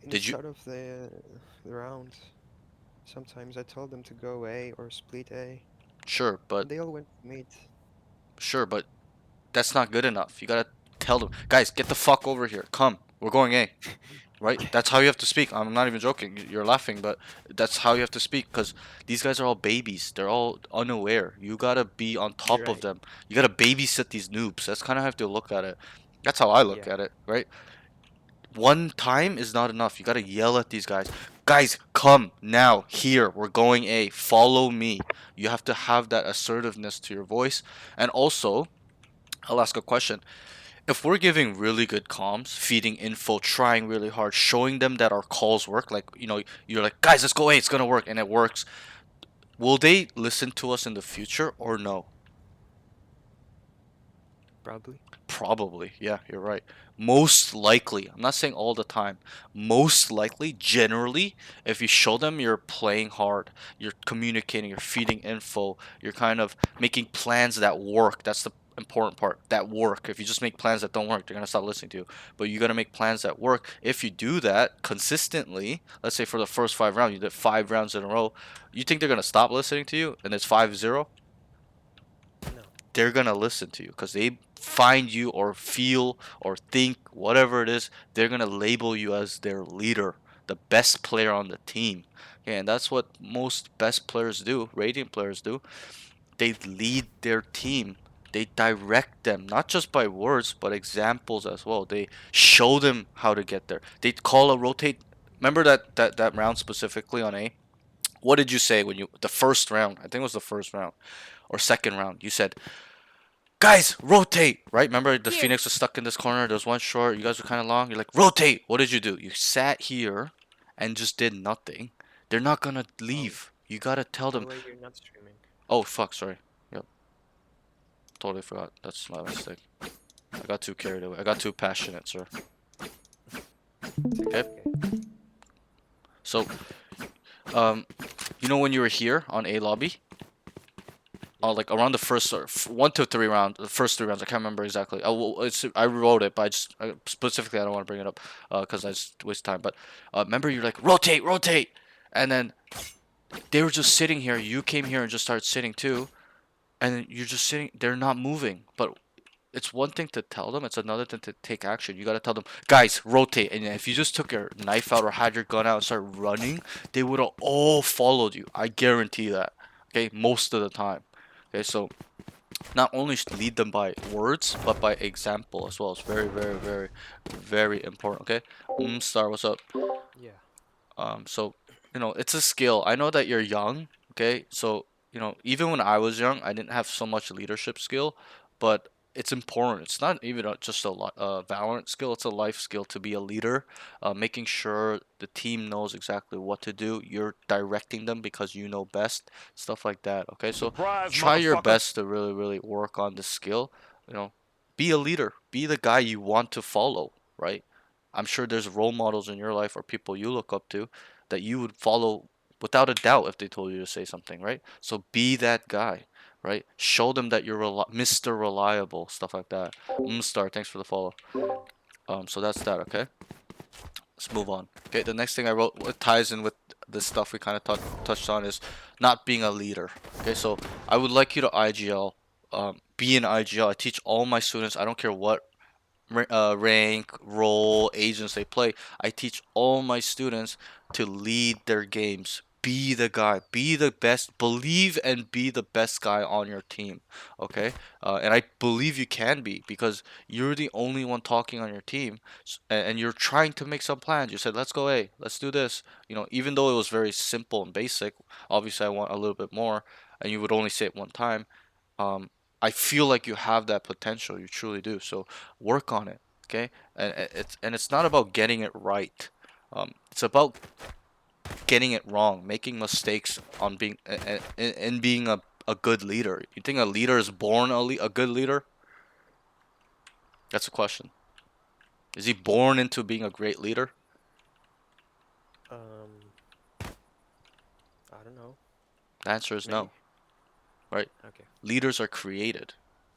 In the Did you? start of the round, sometimes I told them to go A or split A, Sure, but and they all went mid. sure, but that's not good enough. You gotta tell them, guys, get the fuck over here. Come, we're going A. Right? Okay. That's how you have to speak. I'm not even joking. You're laughing, but that's how you have to speak because these guys are all babies. They're all unaware. You gotta be on You're top of right. them. You gotta babysit these noobs. That's kind of how you have to look at it. That's how I look Yeah. at it, right? One time is not enough. You gotta yell at these guys. Guys, come now, here. We're going A. Follow me. You have to have that assertiveness to your voice. And also, I'll ask a question. If we're giving really good comms, feeding info, trying really hard, showing them that our calls work, like, you're like, guys, let's go A, it's gonna work, and it works, will they listen to us in the future or no? Probably. Probably. Yeah, you're right. Most likely. I'm not saying all the time. Most likely, generally, if you show them you're playing hard, you're communicating, you're feeding info, you're kind of making plans that work. That's the important part. That work. If you just make plans that don't work, they're going to stop listening to you. But you got to make plans that work. If you do that consistently, let's say for the first 5 rounds, you did 5 rounds in a row, you think they're going to stop listening to you and it's 5-0? No. They're gonna listen to you because they find you or feel or think whatever it is, they're gonna label you as their leader, the best player on the team. Okay, and that's what most best players do, radiant players do. They lead their team. They direct them not just by words but examples as well. They show them how to get there. They call a rotate. Remember that round specifically on A? What did you say when you the first round? I think it was the first round or second round. You said, guys, rotate, right? Remember the Here. Phoenix was stuck in this corner. There was one short. You guys were kind of long. You're like, rotate. What did you do? You sat here and just did nothing. They're not gonna Oh, leave. You gotta tell by them. the way, you're not streaming. Oh fuck, sorry. Yep, totally forgot. That's my mistake. I got too carried away. I got too passionate, sir. It's Okay. okay. So, um, when you were here on A lobby, Yeah. like around the first 1 to 3 rounds, the first 3 rounds, I can't remember exactly. I wrote it, but specifically I don't want to bring it up because I just waste time. But remember, you're like rotate, rotate, and then they were just sitting here. You came here and just started sitting too, and then you're just sitting. They're not moving. But it's one thing to tell them, it's another thing to take action. You got to tell them, guys, rotate. And if you just took your knife out or had your gun out and started running, they would have all followed you. I guarantee that. Okay, most of the time. Okay, so not only lead them by words, but by example as well. It's very, very, very, very important. Okay, Star, what's up? Yeah. So, it's a skill. I know that you're young, okay? So, even when I was young, I didn't have so much leadership skill, but it's important. It's not even just a Valorant skill, it's a life skill to be a leader, making sure the team knows exactly what to do. You're directing them because you know best, stuff like that, okay? So, Surprise, try your motherfucker. best to really, really work on this skill. You know, be a leader, be the guy you want to follow, right? I'm sure there's role models in your life or people you look up to that you would follow without a doubt if they told you to say something, right? So be that guy, right? Show them that you're Mr. Reliable, stuff like that. Star, thanks for the follow. So that's that, okay? Let's move on. Okay, the next thing I wrote, what ties in with the stuff we kind of touched on, is not being a leader. Okay, so I would like you to IGL, be an IGL. I teach all my students, I don't care what rank, role, agents they play. I teach all my students to lead their games. Be the guy. Be the best. Believe and be the best guy on your team. Okay? And I believe you can be because you're the only one talking on your team, and you're trying to make some plans. You said, "Let's go, A. Let's do this." Even though it was very simple and basic. Obviously, I want a little bit more, and you would only say it one time. Um, I feel like you have that potential. You truly do. So work on it, okay? And it's not about getting it right. It's about getting it wrong, making mistakes on being and being a good leader. You think a leader is born a good leader? That's a question. Is he born into being a great leader? Um, I don't know. The answer is Maybe. no, right? Okay. Leaders are created.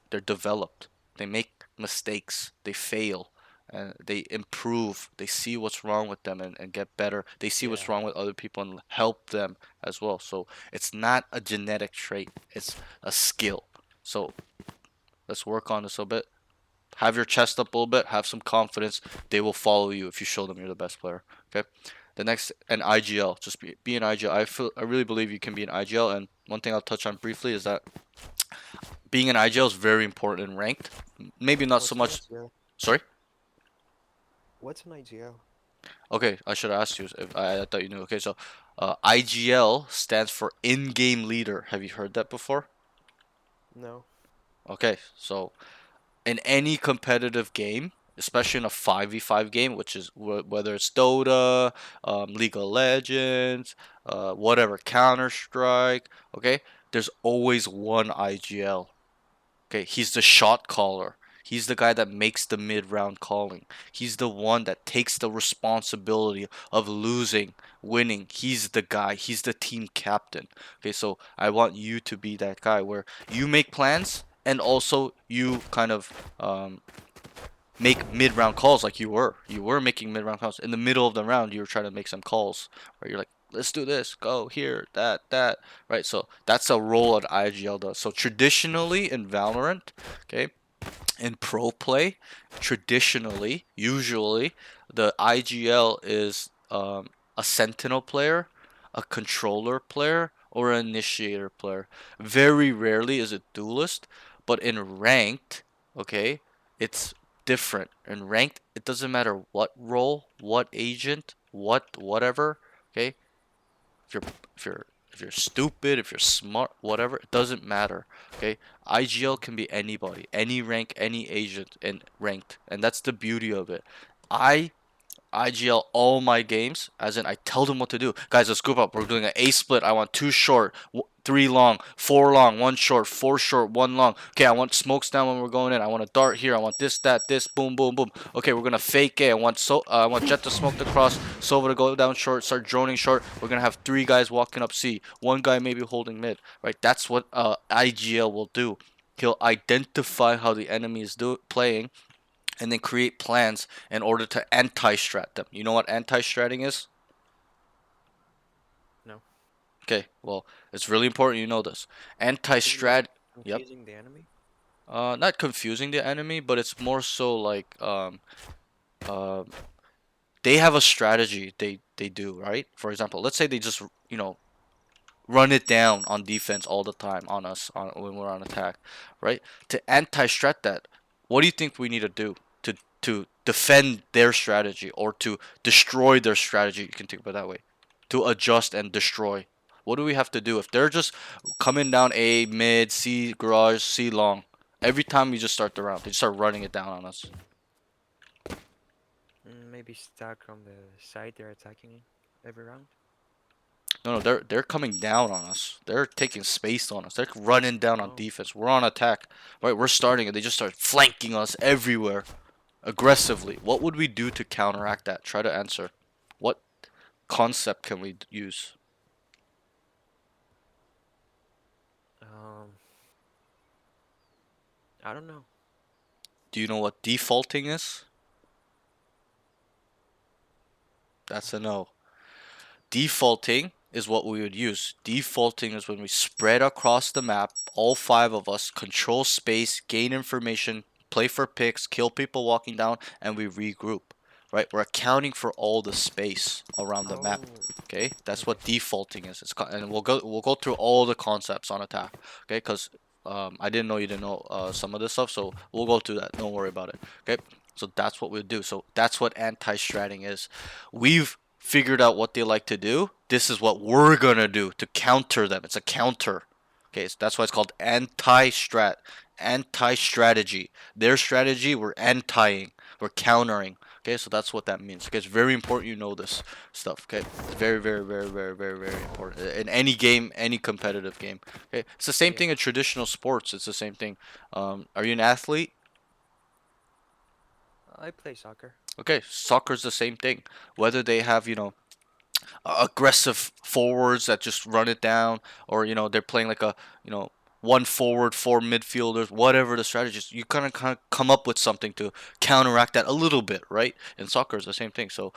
They're developed. They make mistakes. They fail. And they improve. They see what's wrong with them and get better. They see what's wrong Yeah. with other people and help them as well. So it's not a genetic trait, it's a skill. So let's work on this a bit. Have your chest up a little bit, have some confidence. They will follow you if you show them you're the best player. Okay? The next, an IGL. Just be an IGL. I really believe you can be an IGL. And one thing I'll touch on briefly is that being an IGL is very important in ranked. Maybe not so What's an much. IGL? Sorry. What's an IGL? Okay, I should have asked you. If I thought you knew. Okay, so IGL stands for in-game leader. Have you heard that before? No. Okay, so in any competitive game, especially in a 5v5 game, which is whether it's Dota, League of Legends, whatever, Counter Strike. Okay, there's always one IGL. Okay, he's the shot caller. He's the guy that makes the mid round calling. He's the one that takes the responsibility of losing, winning. He's the guy. He's the team captain. Okay, so I want you to be that guy where you make plans and also you kind of make mid round calls like you were. You were making mid round calls. In the middle of the round, you were trying to make some calls where you're like, let's do this, go here, that, right? So that's a role that IGL does. So traditionally in Valorant, okay, in pro play, traditionally, usually, the IGL is a sentinel player, a controller player, or an initiator player. Very rarely is it duelist, but in ranked, okay, it's different. In ranked, it doesn't matter what role, what agent, whatever, okay? If you're if you're if you're stupid, if you're smart, whatever, it doesn't matter. Okay, IGL can be anybody, any rank, any agent, and ranked, and that's the beauty of it. I IGL all my games, as in I tell them what to do. Guys, let's group up. We're doing an A split. I want two short, three long, four long, one short, four short, one long. Okay, I want smokes down when we're going in. I want a dart here. I want this, that, this, boom, boom, boom. Okay, we're gonna fake A. I want Jet to smoke the cross, Sova to go down short, start droning short. We're gonna have three guys walking up C. One guy maybe holding mid. Right? That's what IGL will do. He'll identify how the enemy is playing and then create plans in order to anti-strat them. You know what anti-stratting is? No. Okay, well, it's really important you know this. Isn't that Anti-strat, yep. confusing the enemy? Not confusing the enemy, but it's more so like uh, they have a strategy they do, right? For example, let's say they just, you know, run it down on defense all the time on us when we're on attack, right? To anti-strat that, what do you think we need to do to defend their strategy or to destroy their strategy? You can think about it that way. To adjust and destroy. What do we have to do if they're just coming down A, mid, C, garage, C, long? Every time we just start the round, they just start running it down on us. Maybe stuck on the side they're attacking every round. No, they're coming down on us. They're taking space on us. They're running down on Oh, defense. We're on attack, right? We're starting, and they just start flanking us everywhere, aggressively. What would we do to counteract that? Try to answer. What concept can we use? um, I don't know. Do you know what defaulting is? That's a no. Defaulting is what we would use. Defaulting is when we spread across the map, all five of us, control space, gain information, play for picks, kill people walking down, and we regroup. Right? We're accounting for all the space around the map. Oh, Okay, that's okay. what defaulting is. And we'll go through all the concepts on attack. Okay, because I didn't know you didn't know some of this stuff, so we'll go through that. Don't worry about it. Okay, so that's what we'll do. So that's what anti-stratting is. We've figured out what they like to do. This is what we're gonna do to counter them. It's a counter. Okay, so that's why it's called anti-strat, anti-strategy. Their strategy, we're antiing, we're countering. Okay, so that's what that means. Okay, it's very important you know this stuff. Okay, it's very, very, very, very, very, very important in any game, any competitive game. Okay, it's the same Yeah, thing in traditional sports. It's the same thing. Are you an athlete? I play soccer. Okay, soccer's the same thing. Whether they have, aggressive forwards that just run it down, or they're playing like a, one forward, four midfielders, whatever the strategy is, you kind of come up with something to counteract that a little bit, right? And soccer is the same thing. So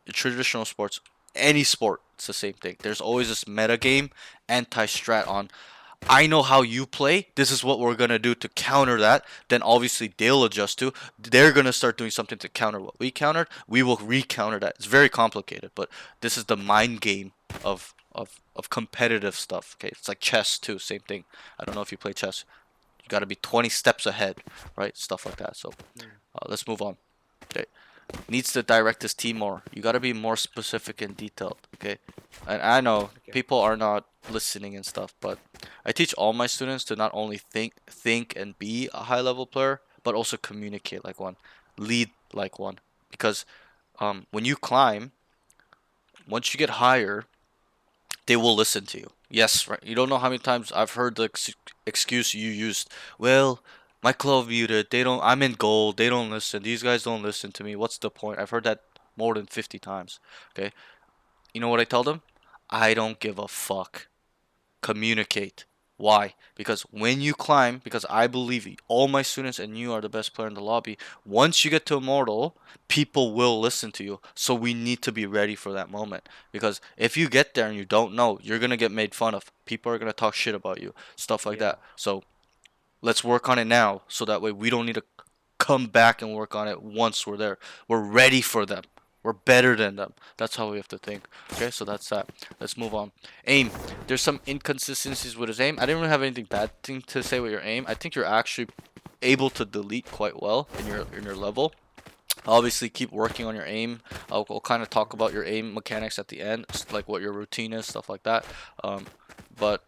in traditional sports, any sport, it's the same thing. There's always this meta game anti-strat on, I know how you play. This is what we're gonna do to counter that. Then obviously they'll adjust to. They're gonna start doing something to counter what we countered. We will re-counter that. It's very complicated, but this is the mind game of competitive stuff. Okay, it's like chess too. Same thing. I don't know if you play chess. You gotta be 20 steps ahead, right? Stuff like that. So Mm, let's move on. Okay, needs to direct his team more. You got to be more specific and detailed, okay? And I know okay. people are not listening and stuff, but I teach all my students to not only think and be a high level player, but also communicate like one, lead like one. Because when you climb, once you get higher, they will listen to you. Yes, right. You don't know how many times I've heard the excuse you used. Well, my club muted. They don't. I'm in gold. They don't listen. These guys don't listen to me. What's the point? I've heard that more than 50 times. Okay. You know what I tell them? I don't give a fuck. Communicate. Why? Because when you climb, because I believe all my students and you are the best player in the lobby, once you get to Immortal, people will listen to you. So we need to be ready for that moment. Because if you get there and you don't know, you're going to get made fun of. People are going to talk shit about you. Stuff like Yeah, that. So let's work on it now so that way we don't need to come back and work on it once we're there. We're ready for them. We're better than them. That's how we have to think. Okay, so that's that. Let's move on. Aim. There's some inconsistencies with his aim. I didn't really have anything bad thing to say with your aim. I think you're actually able to delete quite well in your level. Obviously, keep working on your aim. We'll kind of talk about your aim mechanics at the end, like what your routine is, stuff like that. But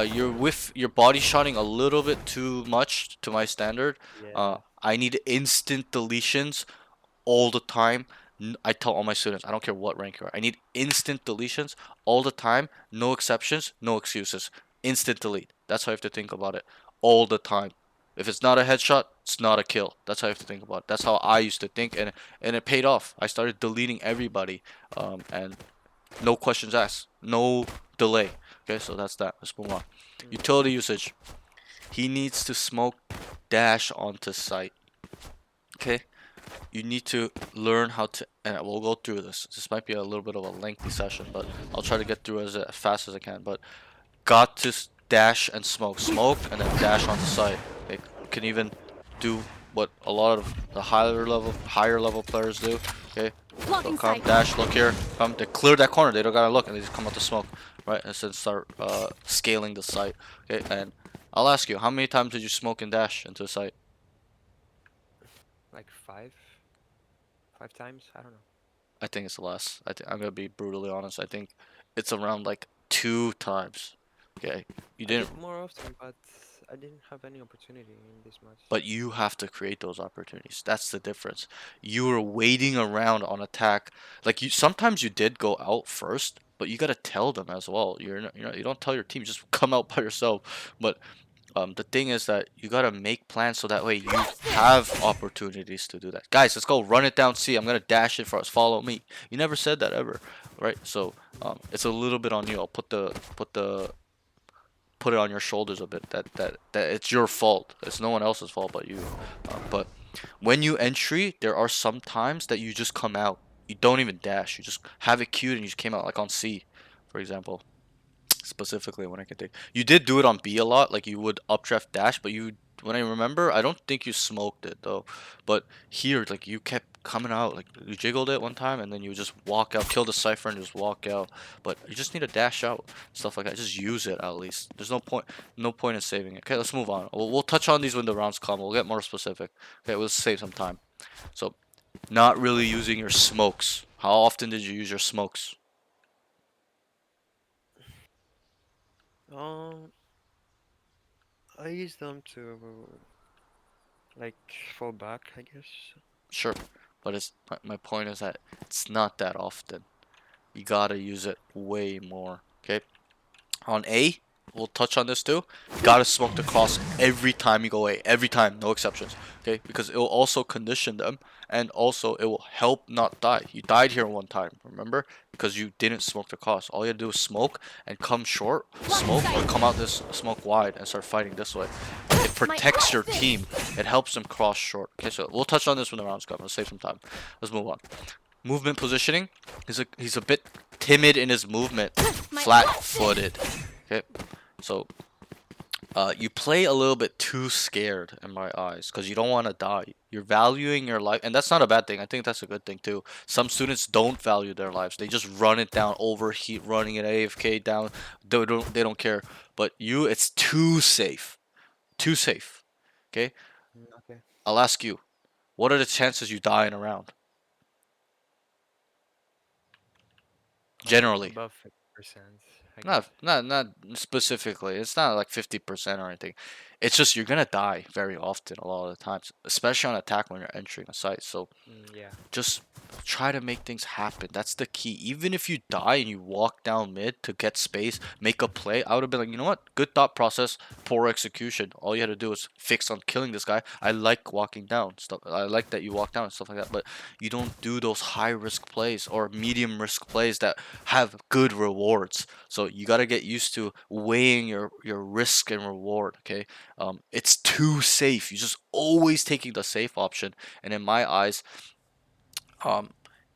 you're with your body shotting a little bit too much to my standard. yeah, I need instant deletions all the time. I tell all my students, I don't care what rank you are, I need instant deletions all the time, no exceptions, no excuses. Instant delete. That's how you have to think about it all the time. If it's not a headshot, it's not a kill. That's how you have to think about it. That's how I used to think, and it paid off. I started deleting everybody, and no questions asked, no delay. Okay, so that's that. Let's move on. mm, Utility usage. He needs to smoke dash onto site. Okay, you need to learn how to, and we'll go through this. This might be a little bit of a lengthy session, but I'll try to get through as fast as I can. But got to dash and smoke, and then dash onto site. Okay? can even do what a lot of the higher level players do. Okay, so Blocking come sight. dash, look here, come. They clear that corner. They don't gotta look, and they just come out the smoke, right? And then start scaling the site. Okay, and I'll ask you, how many times did you smoke and dash into a site? Like five times. I don't know. I think it's less. I'm gonna be brutally honest. I think it's around like 2 times. Okay, you I didn't, did more often, but I didn't have any opportunity in this match. but you have to create those opportunities. That's the difference. You were waiting around on attack. Like you, sometimes you did go out first, but you gotta tell them as well. You don't tell your team. Just come out by yourself. But the thing is that you gotta make plans so that way you have opportunities to do that. Guys, let's go run it down. See, I'm gonna dash it for us. Follow me. You never said that ever, right? So it's a little bit on you. I'll put it on your shoulders a bit. That it's your fault. It's no one else's fault but you. But when you entry, there are some times that you just come out. You don't even dash. You just have it queued and you just came out like on C, for example. Specifically when I can think. You did do it on B a lot, like you would updraft dash, but you when I remember, I don't think you smoked it though. But here, like you kept coming out, like you jiggled it one time and then you just walk out, kill the cipher and just walk out. But you just need to dash out, stuff like that. Just use it at least. There's no point in saving it. Okay, let's move on. We'll touch on these when the rounds come. We'll get more specific. Okay, we'll save some time. So, not really using your smokes. How often did you use your smokes? Um, I use them to like fall back, I guess. Sure, but my point is that it's not that often. You gotta use it way more. Okay. On A, we'll touch on this too. You gotta smoke the cross every time you go A. Every time, no exceptions. Okay, because it will also condition them, and also it will help not die. You died here one time, remember? Because you didn't smoke the cross. All you had to do is smoke and come short, smoke, or come out this smoke wide and start fighting this way. It protects your team. It helps them cross short. Okay, so we'll touch on this when the rounds come. Let's save some time. Let's move on. Movement positioning. He's a bit timid in his movement. Flat-footed. Okay, so you play a little bit too scared in my eyes because you don't want to die. You're valuing your life, and that's not a bad thing. I think that's a good thing too. Some students don't value their lives. They just run it down, overheat, running it AFK down. They don't care. But you, it's too safe. Too safe. Okay, Okay. I'll ask you. What are the chances you die in a round? Generally. Above 50%, I Not guess. not not specifically. It's not like 50% or anything. It's just you're gonna die very often a lot of the times, especially on attack when you're entering a site. So Yeah. just try to make things happen. That's the key. Even if you die and you walk down mid to get space, make a play, I would have been like, you know what? Good thought process, poor execution. All you had to do is fix on killing this guy. I like walking down stuff. I like that you walk down and stuff like that. But you don't do those high risk plays or medium risk plays that have good rewards. So you gotta get used to weighing your risk and reward. Okay, it's too safe. You're just always taking the safe option. And in my eyes, um,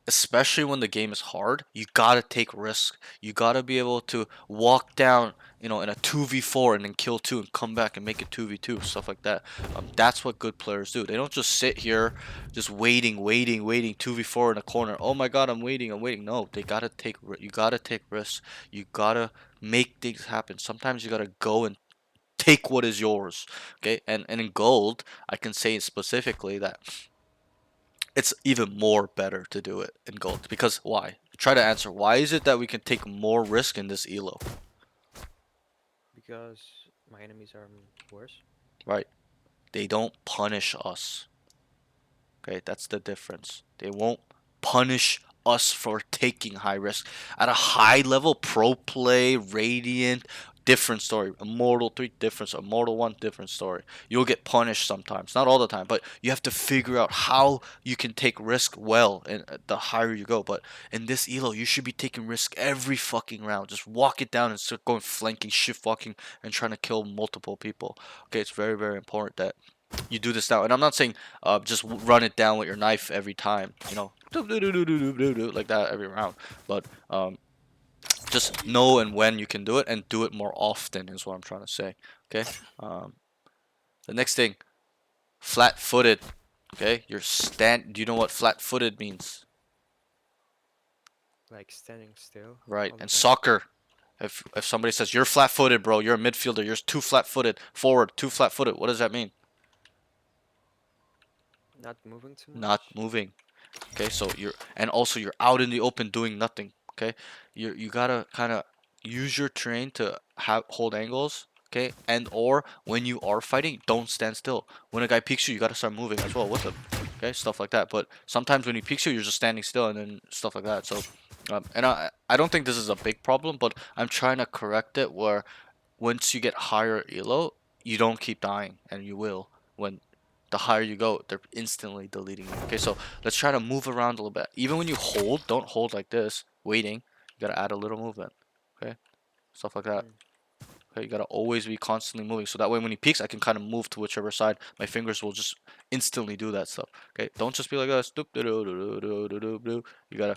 especially when the game is hard, you gotta take risk. You gotta be able to walk down, in a 2v4 and then kill two and come back and make it 2v2, stuff like that. That's what good players do. They don't just sit here just waiting 2v4 in a corner. Oh my god, I'm waiting. No, you gotta take risks. You gotta make things happen. Sometimes you gotta go and take what is yours. Okay, and in gold, I can say specifically that it's even more better to do it in gold. Because why? Try to answer. Why is it that we can take more risk in this elo? Because my enemies are worse. Right? They don't punish us. Okay, that's the difference. They won't punish us for taking high risk. At a high level, pro play, radiant, different story. Immortal 3, different story. Immortal 1, different story. You'll get punished sometimes. Not all the time, but you have to figure out how you can take risk well and the higher you go. But in this elo, you should be taking risk every fucking round. Just walk it down and start going flanking, shift walking, and trying to kill multiple people. Okay, it's very, very important that you do this now. And I'm not saying just run it down with your knife every time, like that every round. But just know and when you can do it and do it more often is what I'm trying to say. Okay. The next thing, Flat-footed. Okay, do you know what flat-footed means? Like standing still Right. all the And time. soccer, if somebody says you're flat-footed, bro, you're a midfielder, you're too flat-footed, forward, too flat-footed, what does that mean? Not moving too Not much. moving. Okay, so you're out in the open doing nothing. Okay, you gotta kind of use your terrain to hold angles. Okay, and or when you are fighting, don't stand still. When a guy peeks you, you gotta start moving as well with him. Okay, stuff like that. But sometimes when he peeks you, you're just standing still and then stuff like that. So, and I don't think this is a big problem, but I'm trying to correct it where once you get higher elo, you don't keep dying, and you will when the higher you go, they're instantly deleting you. Okay, so let's try to move around a little bit. Even when you hold, don't hold like this, waiting. You gotta add a little movement. Okay, stuff like that. Mm. Okay, you gotta always be constantly moving, so that way when he peeks, I can kind of move to whichever side. My fingers will just instantly do that stuff. Okay, don't just be like this. You gotta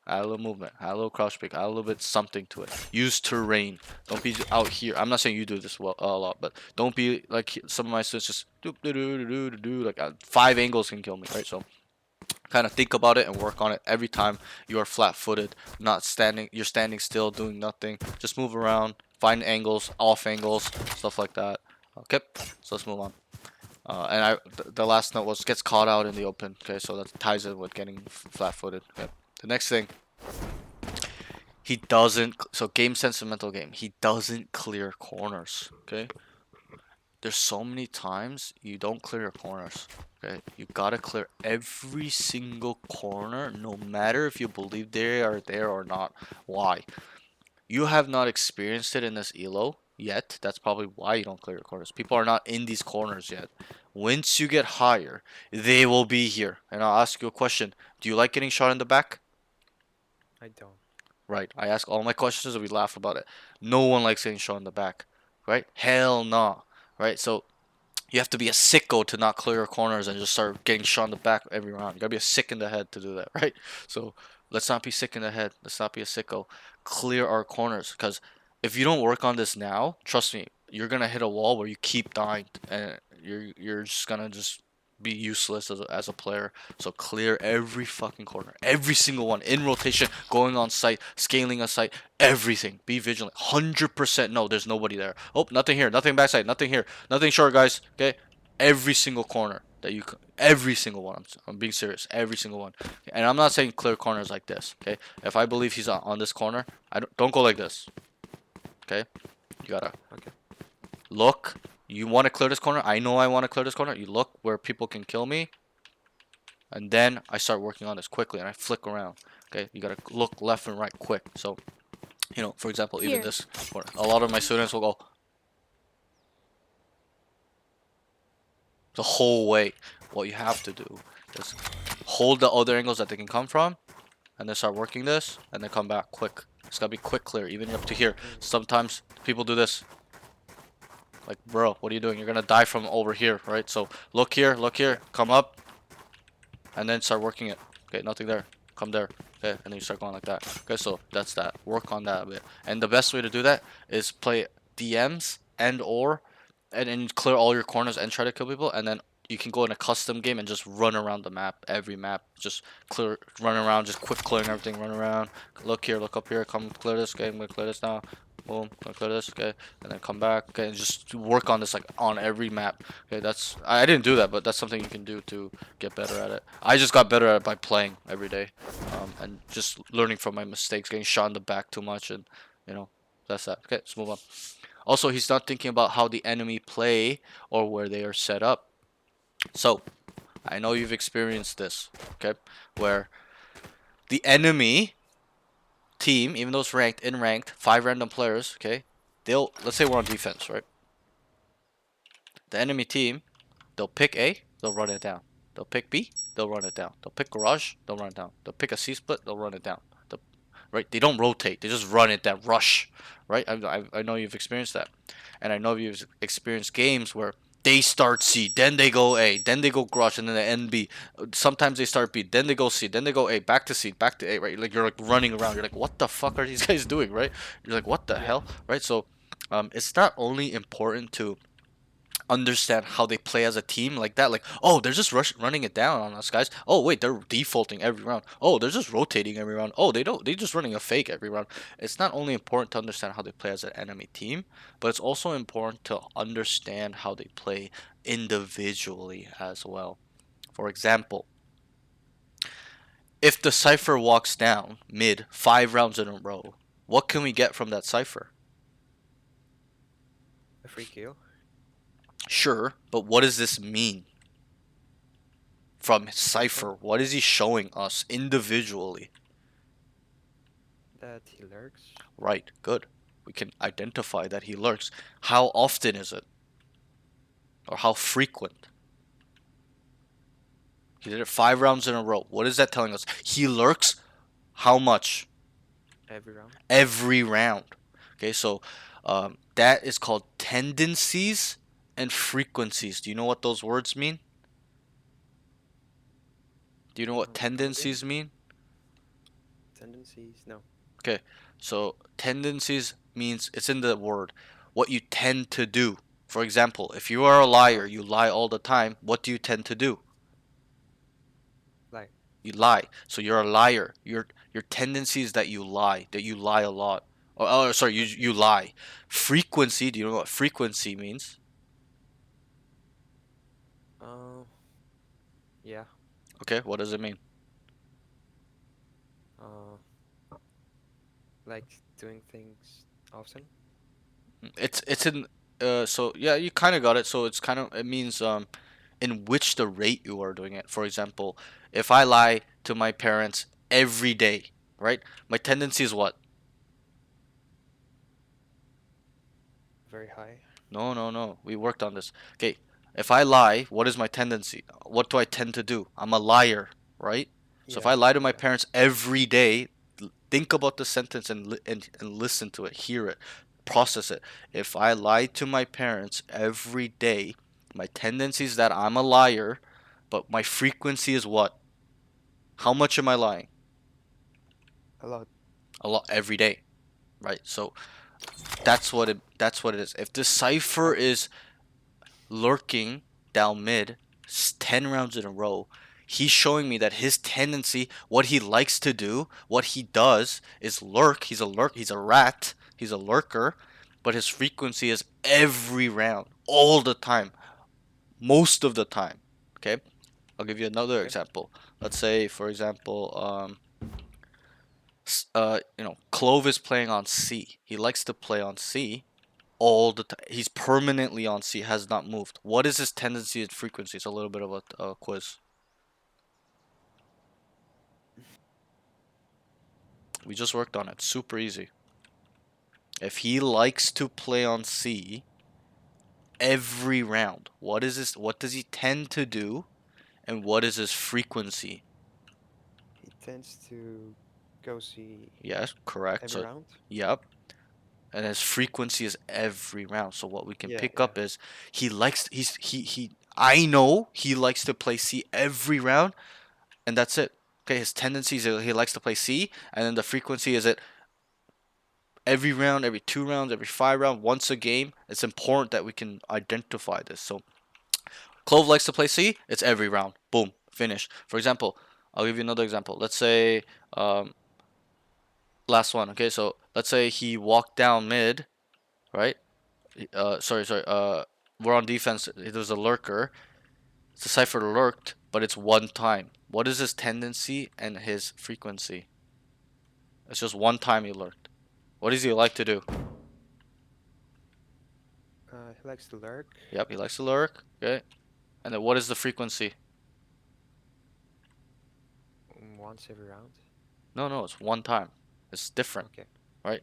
add a little movement, add a little crouch pick, add a little bit something to it. Use terrain. Don't be out here. I'm not saying you do this well a lot, but don't be like some of my students just like 5 angles can kill me, right? So kind of think about it and work on it every time you are flat-footed, not standing. You're standing still, doing nothing. Just move around, find angles, off angles, stuff like that. Okay, so let's move on. The last note was gets caught out in the open. Okay, so that ties in with getting flat-footed. Okay. The next thing, he doesn't. So game sense and mental game. He doesn't clear corners. Okay. There's so many times you don't clear your corners. Okay, you gotta clear every single corner, no matter if you believe they are there or not. Why? You have not experienced it in this elo yet. That's probably why you don't clear your corners. People are not in these corners yet. Once you get higher, they will be here. And I'll ask you a question. Do you like getting shot in the back? I don't. Right. I ask all my questions and we laugh about it. No one likes getting shot in the back. Right? Hell no. Right? So you have to be a sicko to not clear your corners and just start getting shot in the back every round. You gotta be a sick in the head to do that, right? So let's not be sick in the head. Let's not be a sicko. Clear our corners, because if you don't work on this now, trust me, you're gonna hit a wall where you keep dying, and you're just gonna just be useless as a player. So clear every fucking corner, every single one in rotation, going on site, scaling a site, everything. Be vigilant. 100% no, there's nobody there. Oh, nothing here, nothing backside, nothing here, nothing short, guys. Okay, every single corner that you, every single one. I'm being serious. Every single one. And I'm not saying clear corners like this. Okay, if I believe he's on this corner, I don't go like this. Okay, you gotta Okay. look. You want to clear this corner? I know I want to clear this corner. You look where people can kill me, and then I start working on this quickly, and I flick around. Okay, you gotta look left and right quick. So, for example, even Here. this corner. A lot of my students will go the whole way. What you have to do is hold the other angles that they can come from, and then start working this, and then come back quick. It's gotta be quick clear, even up to here. Sometimes people do this. Like, bro, what are you doing? You're gonna die from over here, right? So look here, come up, and then start working it. Okay, nothing there. Come there. Okay, and then you start going like that. Okay, so that's that. Work on that a bit. And the best way to do that is play DMs and then clear all your corners and try to kill people, and then you can go in a custom game and just run around the map, every map, just run around, just quick clearing everything, run around, look here, look up here, come clear this, okay, I'm gonna clear this now, boom, gonna clear this, okay, and then come back, okay, and just work on this like on every map, okay, I didn't do that, but that's something you can do to get better at it. I just got better at it by playing every day, and just learning from my mistakes, getting shot in the back too much, and that's that. Okay, let's move on. Also, he's not thinking about how the enemy play or where they are set up. So, I know you've experienced this, okay? Where the enemy team, even though it's ranked, 5 random players, okay? Let's say we're on defense, right? The enemy team, they'll pick A, they'll run it down. They'll pick B, they'll run it down. They'll pick garage, they'll run it down. They'll pick a C split, they'll run it down. Right? They don't rotate. They just run it down, rush. Right? I know you've experienced that. And I know you've experienced games where they start C, then they go A, then they go garage, and then they end B. Sometimes they start B, then they go C, then they go A, back to C, back to A, right? Like you're like running around. You're like, what the fuck are these guys doing, right? You're like, what the hell? Right? So it's not only important to understand how they play as a team like that. Like, oh, they're just running it down on us, guys. Oh, wait, they're defaulting every round. Oh, they're just rotating every round. Oh, they're just running a fake every round. It's not only important to understand how they play as an enemy team, but it's also important to understand how they play individually as well. For example, if the Cypher walks down mid 5 rounds in a row, what can we get from that Cypher? A free kill. Sure, but what does this mean? From Cypher, Info what is he showing us individually? that he lurks. Right, good. We can identify that he lurks. How often is it? Or how frequent? He did it 5 rounds in a row. What is that telling us? He lurks how much? Every round. Every round. Okay, so that is called tendencies and frequencies. Do you know what those words mean? Do you know what Come again? tendencies mean? Tendencies. No. Okay, so tendencies means it's in the word what you tend to do. For example, if you are a liar, Oh, you lie all the time, what do you tend to do? like You lie. So you're a liar. Your tendency is that you lie a lot. Oh, sorry, you okay. lie. Frequency, do you know what frequency means? Uh, yeah. Okay, what does it mean? Uh, like doing things often. It's in so yeah, you kind of got it. So it means in which the rate you are doing it. For example, if I lie to my parents every day, right? My tendency is what? Very high. No, no, no. We worked on this. Okay, if I lie, what is my tendency? What do I tend to do? I'm a liar, right? So if I Yeah. lie to my Yeah. parents every day, think about the sentence and listen to it, hear it, process it. If I lie to my parents every day, my tendency is that I'm a liar, but my frequency is what? How much am I lying? A lot. A lot every day, right? So that's what it is. If the cipher But is lurking down mid 10 rounds in a row, he's showing me that his tendency, what he likes to do, what he does is lurk. He's a rat, he's a lurker, but his frequency is every round, all the time, most of the time. Okay? I'll give you another okay. example. Let's say, for example, Clove is playing on C. He likes to play on C all the time. He's permanently on C, has not moved. What is his tendency and frequency? It's a little bit of a quiz. We just worked on it. Super easy. If he likes to play on C every round, what does he tend to do and what is his frequency? He tends to go see Yes, correct. every So, round. yep. And his frequency is every round. So what we can Yeah. pick Yeah. up is he I know he likes to play C every round and that's it. Okay, his tendencies he likes to play C, and then the frequency is it every round, every 2 rounds, every 5 round, once a game. It's important that we can identify this. So Clove likes to play C. It's every round. Boom, finish. For example, I'll give you another example. Let's say last one. Okay, so let's say he walked down mid, right? Sorry. We're on defense. There's a lurker. It's a cipher lurked, but it's one time. What is his tendency and his frequency? It's just one time he lurked. What does he like to do? He likes to lurk Yep, he likes to lurk. Okay. And then what is the frequency? once every round. No, no, it's one time. It's different, Okay. right?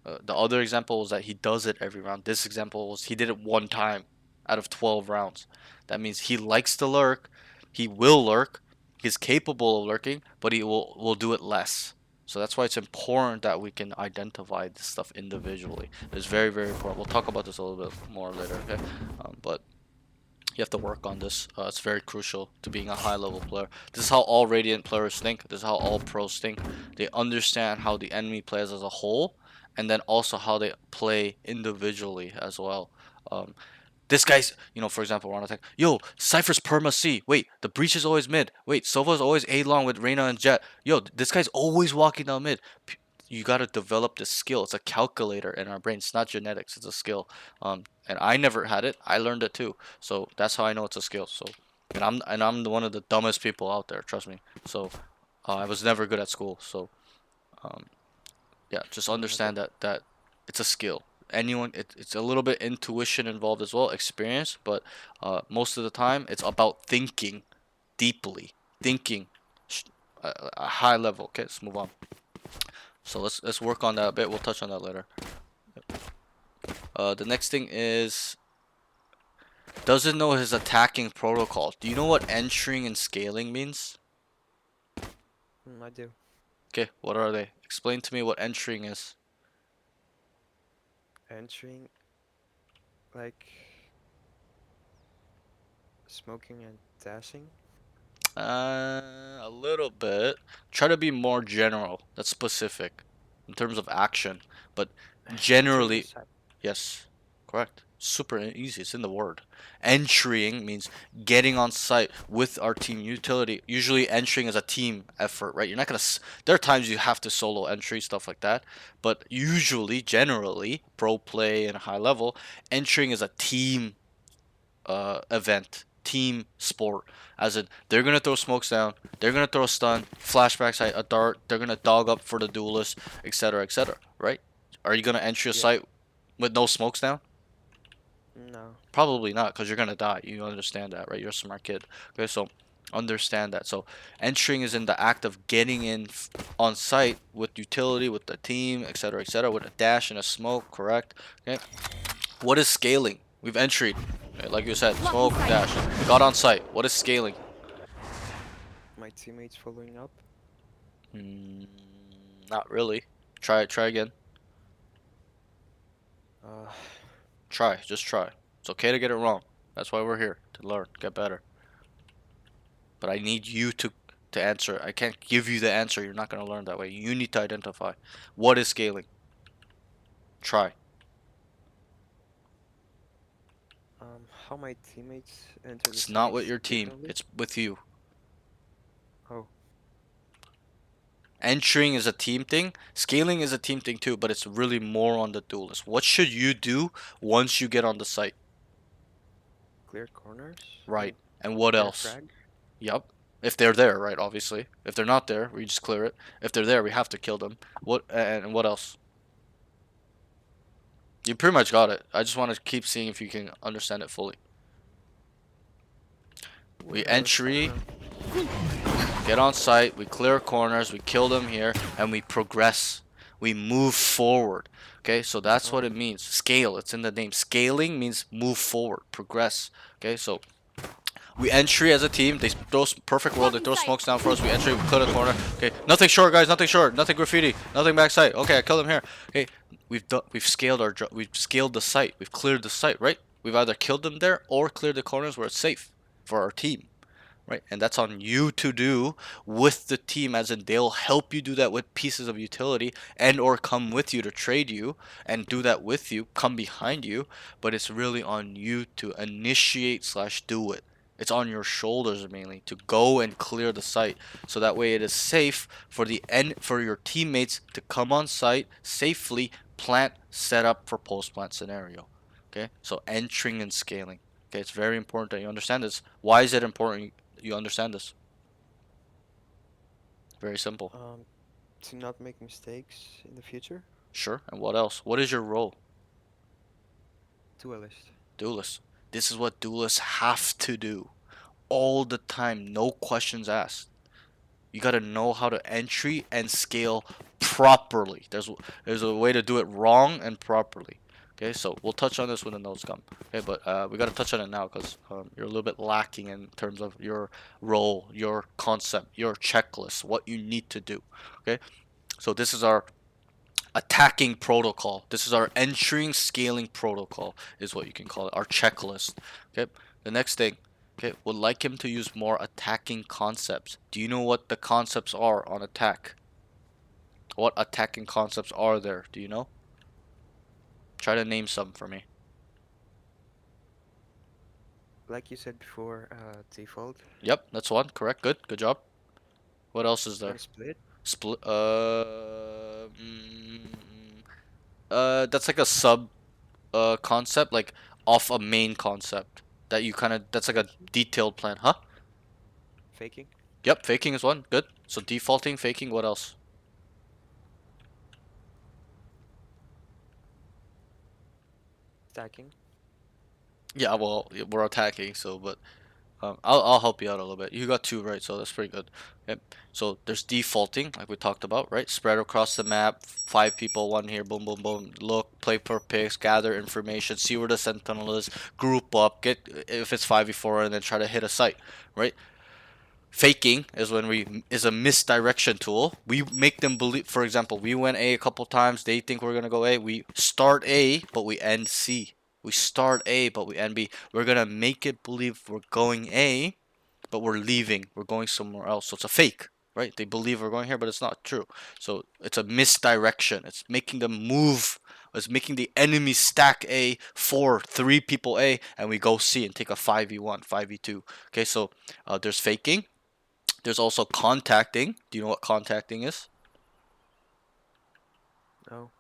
The other example was that he does it every round. This example was he did it one time out of 12 rounds. That means he likes to lurk. He will lurk. He's capable of lurking, but he will do it less. So that's why it's important that we can identify this stuff individually. It's very, very important. We'll talk about this a little bit more later, okay? But you have to work on this. It's very crucial to being a high level player. This is how all Radiant players think. This is how all pros think. They understand how the enemy plays as a whole, and then also how they play individually as well. Um, This guy's, for example, we're on attack. Yo, Cypher's perma C. Wait, the breach is always mid. Wait, Sova's always A long with Reyna and Jet. Yo, this guy's always walking down mid. You gotta develop this skill. It's a calculator in our brain. It's not genetics. It's a skill. And I never had it. I learned it too. So that's how I know it's a skill. So, and I'm one of the dumbest people out there. Trust me. So, I was never good at school. So, um, yeah, just Okay. understand that it's a skill. It's a little bit intuition involved as well, experience, but most of the time it's about thinking deeply, thinking a high level. Okay, let's move on. So let's work on that a bit. We'll touch on that later. The next thing is doesn't know his attacking protocol. Do you know what entering and scaling means? I do. Okay, what are they? Explain to me what entering is. Entering, like smoking and dashing. A little bit. Try to be more general. That's specific in terms of action. But Entering the generally, site. yes, correct. Super easy. It's in the word. Entering means getting on site with our team utility. Usually, entering is a team effort, right? You're not gonna. There are times you have to solo entry stuff like that, but usually, generally, pro play and high level, entering is a team event, team sport. As in, they're gonna throw smokes down, they're gonna throw a stun, flashback site, a dart, they're gonna dog up for the duelist, etc., etc. Right? Are you gonna enter a Yeah. site with no smokes down? No. Probably not, because you're gonna die. You understand that, right? You're a smart kid. Okay, so understand that. So entering is in the act of getting in on site with utility, with the team, etc., with a dash and a smoke. Correct? Okay. What is scaling? We've entered. Okay, like you said, Blocking smoke, sight. dash. Got on site. What is scaling? My teammates following up. Mm, not really. Try it. Try again. Uh, Try. Just try. It's okay to get it wrong. That's why we're here, to learn, get better. But I need you to answer. I can't give you the answer. You're not gonna learn that way. You need to identify what is scaling. Try. how my teammates enter the It's not with sites your team. differently. It's with you. Oh, Entering is a team thing. Scaling is a team thing too, but it's really more on the duelist. What should you do once you get on the site? clear corners Right. and And what clear else? frag. Yep. If they're there, right, obviously. If they're not there, we just clear it. If they're there, we have to kill them. What and what else? You pretty much got it. I just want to keep seeing if you can understand it fully. We What else? I don't entry, know. get on site, we clear corners, we kill them here, and we progress. We move forward. Okay, so that's what Oh, it means. Scale, it's in the name. Scaling means move forward, progress. Okay, so we entry as a team. They throw perfect world. They Blocking throw sight. smokes down for us. We entry. We clear the corner. Okay, nothing short, guys. Nothing short. Nothing graffiti. Nothing backside. Okay, I killed him here. Okay, we've scaled we've scaled the site. We've cleared the site. Right. We've either killed them there or cleared the corners where it's safe for our team. Right, and that's on you to do with the team, as in they'll help you do that with pieces of utility and or come with you to trade you and do that with you, come behind you, but it's really on you to initiate slash do it. It's on your shoulders mainly to go and clear the site, so that way it is safe for the end for your teammates to come on site safely, plant, set up for post plant scenario. Okay, so entering and scaling. Okay, it's very important that you understand this. Why is it important you understand this? Very simple. to not make mistakes in the future. Sure. And what else? What is your role? Duelist. Duelist. This is what duelists have to do all the time, no questions asked. You gotta know how to entry and scale properly. There's a way to do it wrong and properly. Okay, so we'll touch on this when the notes come. Okay, but we gotta touch on it now because you're a little bit lacking in terms of your role, your concept, your checklist, what you need to do. Okay, so this is our attacking protocol. This is our entering scaling protocol, is what you can call it. Our checklist. Okay, the next thing. Okay, would like him to use more attacking concepts. Do you know what the concepts are on attack? What attacking concepts are there? Do you know? Try to name some for me. like you said before, default. Yep, that's one. Correct. Good. Good job. What else is Gonna there? split. Split. That's like a sub concept, like off a main concept that you kind of. That's like a Faking. detailed plan, huh? Faking. Yep. Faking is one. Good. So defaulting, faking. What else? Stacking. Yeah. Well, we're attacking, so but I'll help you out a little bit. You got two right, so that's pretty good. Okay. So there's defaulting, like we talked about, right? Spread across the map, five people, one here, boom, boom, boom. Look, play per picks, gather information, see where the sentinel is, group up, get if it's 5v4, and then try to hit a site, right? Faking is when we is a misdirection tool. We make them believe. For example, we went A a couple times. They think we're gonna go A. We start A, but we end C. We start A, but we end B. We're gonna make it believe we're going A, but we're leaving. We're going somewhere else. So it's a fake, right? They believe we're going here, but it's not true. So it's a misdirection. It's making them move. It's making the enemy stack A for three people A, and we go C and take a 5v1, 5v2. Okay, so there's faking. There's also contacting. Do you know what contacting is? No.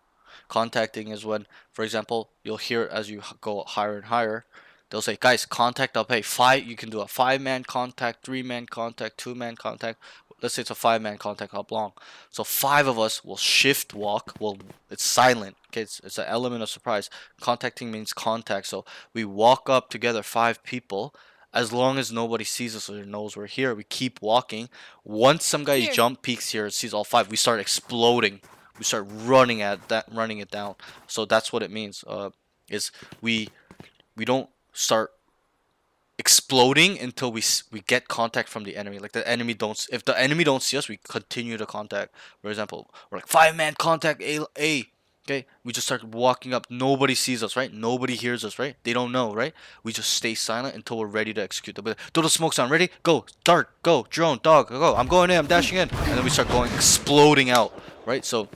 Contacting is when, for example, you'll hear as you go higher and higher, they'll say, guys, contact up. Hey, five. You can do a 5-man contact, 3-man contact, 2-man contact. Let's say it's a 5-man contact up long. So five of us will shift walk. Well, it's silent. Okay, it's an element of surprise. Contacting means contact. So we walk up together, five people. As long as nobody sees us or knows we're here, we keep walking. Once some guy Here. jump peeks here and sees all five, we start exploding. We start running at that, running it down. So that's what it means. Is we don't start exploding until we get contact from the enemy. Like the enemy don't. If the enemy don't see us, we continue to contact. For example, we're like 5-man contact A. Okay, we just start walking up. Nobody sees us, right? Nobody hears us, right? They don't know, right? We just stay silent until we're ready to execute. Throw the smokes on. Ready? Go. Dart. Go. Drone. Dog. Go. I'm going in. I'm dashing in. And then we start going, exploding out, right? So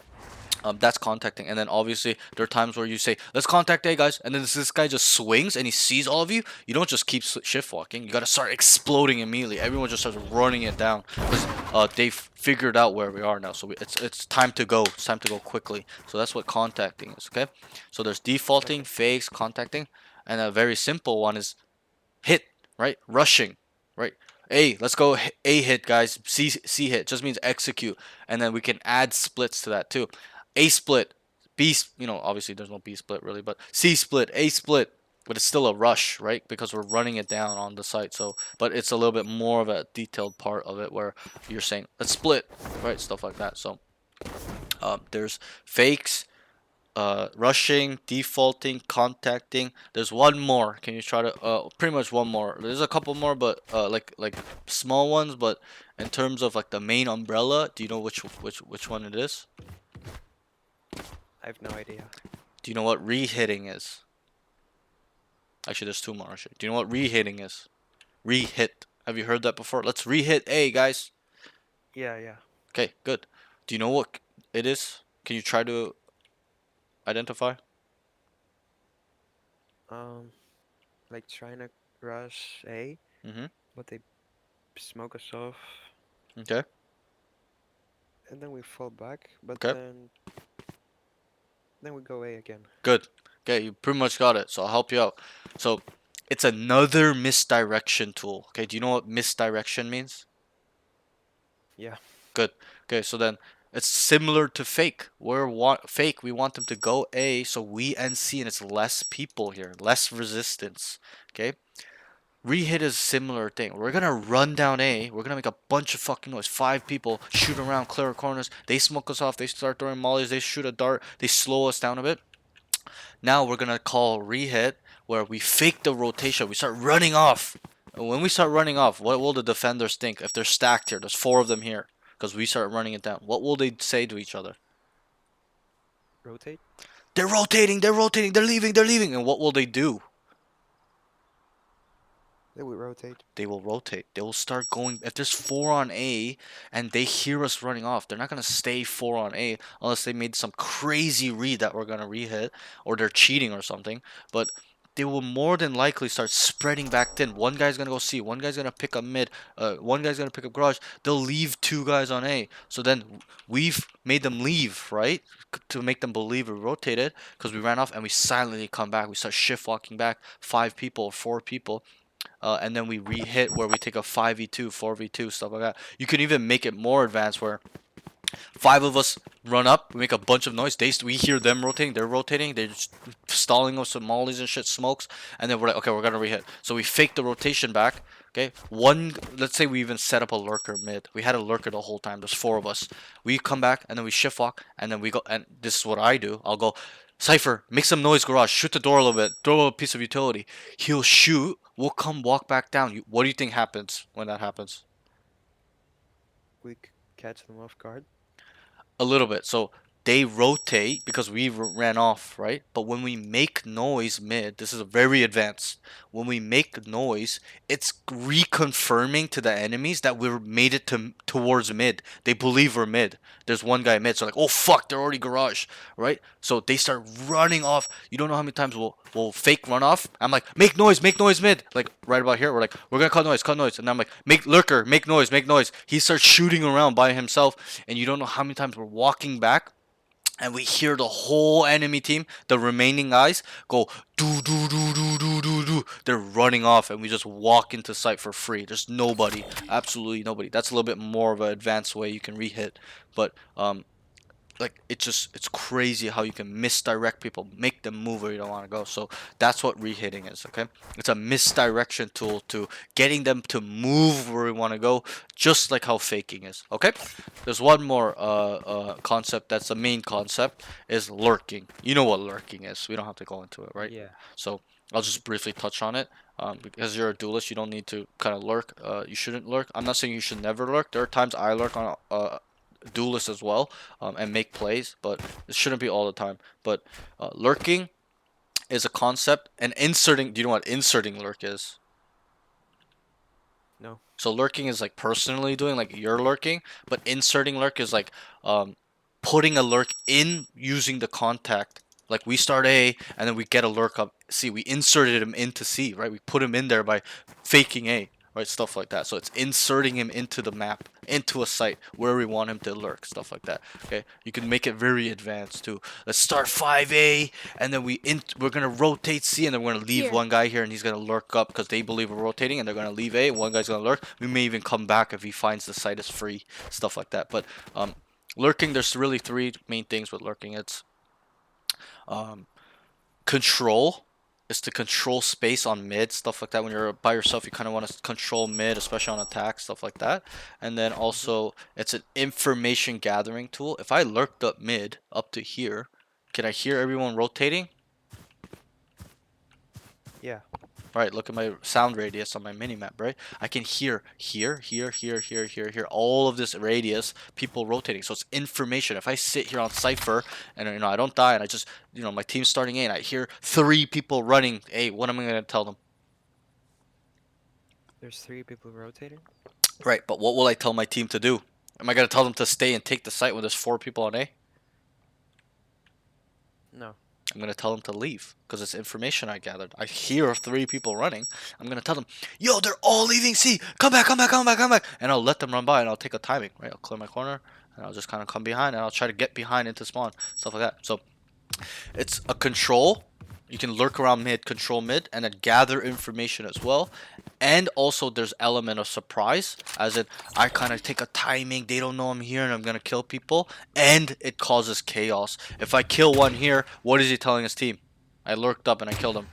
that's contacting. And then obviously there are times where you say, let's contact A, guys, and then this guy just swings and he sees all of you. You don't just keep shift walking. You gotta start exploding immediately. Everyone just starts running it down because they've figured out where we are now. So it's time to go. It's time to go quickly. So that's what contacting is. Okay, so there's defaulting, Okay. fakes, contacting, and a very simple one is hit, right? Rushing, right? A, let's go A hit, guys. C hit just means execute, and then we can add splits to that too. A split, B, obviously there's no B split really, but C split, A split, but it's still a rush, right? Because we're running it down on the site. So, but it's a little bit more of a detailed part of it where you're saying let's split, right? Stuff like that. So, there's fakes, rushing, defaulting, contacting. There's one more. Can you try to pretty much one more. There's a couple more, but like small ones. But in terms of like the main umbrella, do you know which one it is? I have no idea. Do you know what re-hitting is? Actually, there's two more. Actually, do you know what re-hitting is? Re-hit. Have you heard that before? Let's re-hit A, guys. Yeah, yeah. Okay, good. Do you know what it is? Can you try to identify? Um, like trying to rush A, Mhm. but they smoke us off, Okay. and then we fall back. But Okay. then we go A again. Good. Okay, you pretty much got it. So I'll help you out. So it's another misdirection tool. Okay, do you know what misdirection means? Yeah. Good. Okay, so then it's similar to fake. Fake, we want them to go A, so we end C, and it's less people here, less resistance. Okay. Rehit is a similar thing. We're gonna run down A. We're gonna make a bunch of fucking noise. Five people shoot around, clear corners. They smoke us off. They start throwing mollies. They shoot a dart. They slow us down a bit. Now we're gonna call rehit, where we fake the rotation. We start running off. And when we start running off, what will the defenders think if they're stacked here? There's four of them here because we start running it down. What will they say to each other? Rotate. They're rotating. They're rotating. They're leaving. They're leaving. And what will they do? They will rotate. They will rotate. They will start going. If there's four on A and they hear us running off, they're not gonna stay four on A unless they made some crazy read that we're gonna rehit or they're cheating or something. But they will more than likely start spreading back thin. One guy's gonna go C, one guy's gonna pick up mid, one guy's gonna pick up garage. They'll leave 2 guys on A. So then we've made them leave, right? To make them believe we rotated because we ran off and we silently come back. We start shift walking back, 5 people, 4 people. And then we re-hit where we take a 5v2, 4v2, stuff like that. You can even make it more advanced where 5 of us run up, we make a bunch of noise. We hear them rotating, they're just stalling us with mollies and shit, smokes, and then we're like, okay, we're gonna re-hit. So we fake the rotation back. Okay, let's say we even set up a lurker mid. We had a lurker the whole time. There's 4 of us. We come back and then we shift walk and then we go. And this is what I do. I'll go, Cypher, make some noise, garage. Shoot the door a little bit. Throw a piece of utility. He'll shoot. We'll come walk back down. What do you think happens when that happens? We catch them off guard. A little bit. So they rotate because we ran off, right? But when we make noise mid, this is very advanced. When we make noise, it's reconfirming to the enemies that we're made it towards mid. They believe we're mid. There's one guy mid, so like, oh fuck, they're already garage, right? So they start running off. You don't know how many times we'll fake run off. I'm like, make noise mid. Like right about here, we're like, we're gonna cut noise, and I'm like, make lurker, make noise. He starts shooting around by himself, and you don't know how many times we're walking back. And we hear the whole enemy team, the remaining guys, go do do do do do do do. They're running off, and we just walk into sight for free. There's nobody, absolutely nobody. That's a little bit more of an advanced way you can re-hit, but like it's crazy how you can misdirect people, make them move where you don't want to go. So that's what re-hitting is. Okay, it's a misdirection tool to getting them to move where we want to go, just like how faking is. Okay, there's one more concept that's the main concept, is lurking. You know what lurking is. We don't have to go into it, right? Yeah. So I'll just briefly touch on it. Because you're a duelist, you don't need to kind of lurk. You shouldn't lurk. I'm not saying you should never lurk. There are times I lurk on duelist as well, and make plays, but it shouldn't be all the time. But lurking is a concept, and inserting. Do you know what inserting lurk is? No. So lurking is like personally doing, like you're lurking, but inserting lurk is like putting a lurk in using the contact. Like we start A and then we get a lurk up C. We inserted him into C, right? We put him in there by faking A, right? Stuff like that. So it's inserting him into the map, into a site where we want him to lurk, stuff like that. Okay, you can make it very advanced too. Let's start 5A and then we're gonna rotate C and then we're gonna leave Here. one guy here and he's gonna lurk up because they believe we're rotating and they're gonna leave A. One guy's gonna lurk. We may even come back if he finds the site is free, stuff like that. But lurking, there's really 3 main things with lurking. It's control is to control space on mid, stuff like that. When you're by yourself, you kind of want to control mid, especially on attack, stuff like that. And then also it's an information gathering tool. If I lurked up mid up to here, can I hear everyone rotating? Yeah. Right, look at my sound radius on my minimap, right? I can hear here, all of this radius, people rotating. So it's information. If I sit here on Cypher and I don't die and I just my team's starting A and I hear 3 people running A, what am I gonna tell them? There's 3 people rotating. Right, but what will I tell my team to do? Am I gonna tell them to stay and take the site when there's 4 people on A? No. I'm gonna tell them to leave because it's information I gathered. I hear 3 people running. I'm gonna tell them, yo, they're all leaving C. Come back. And I'll let them run by and I'll take a timing, right? I'll clear my corner and I'll just kind of come behind and I'll try to get behind into spawn, stuff like that. So it's a control. You can lurk around mid, control mid, and then gather information as well. And also there's element of surprise, as in I kind of take a timing, they don't know I'm here and I'm gonna kill people, and it causes chaos. If I kill one here, what is he telling his team? I lurked up and I killed him.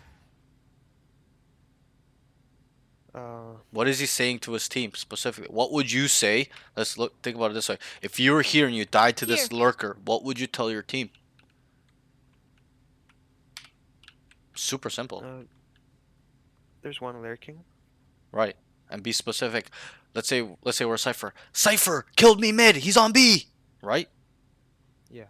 What is he saying to his team specifically? What would you say? Think about it this way. If you were here and you died to this lurker, what would you tell your team? Super simple. There's one lurking. Right. And be specific. Let's say we're Cypher. Cypher killed me mid. He's on B. Right? Yeah.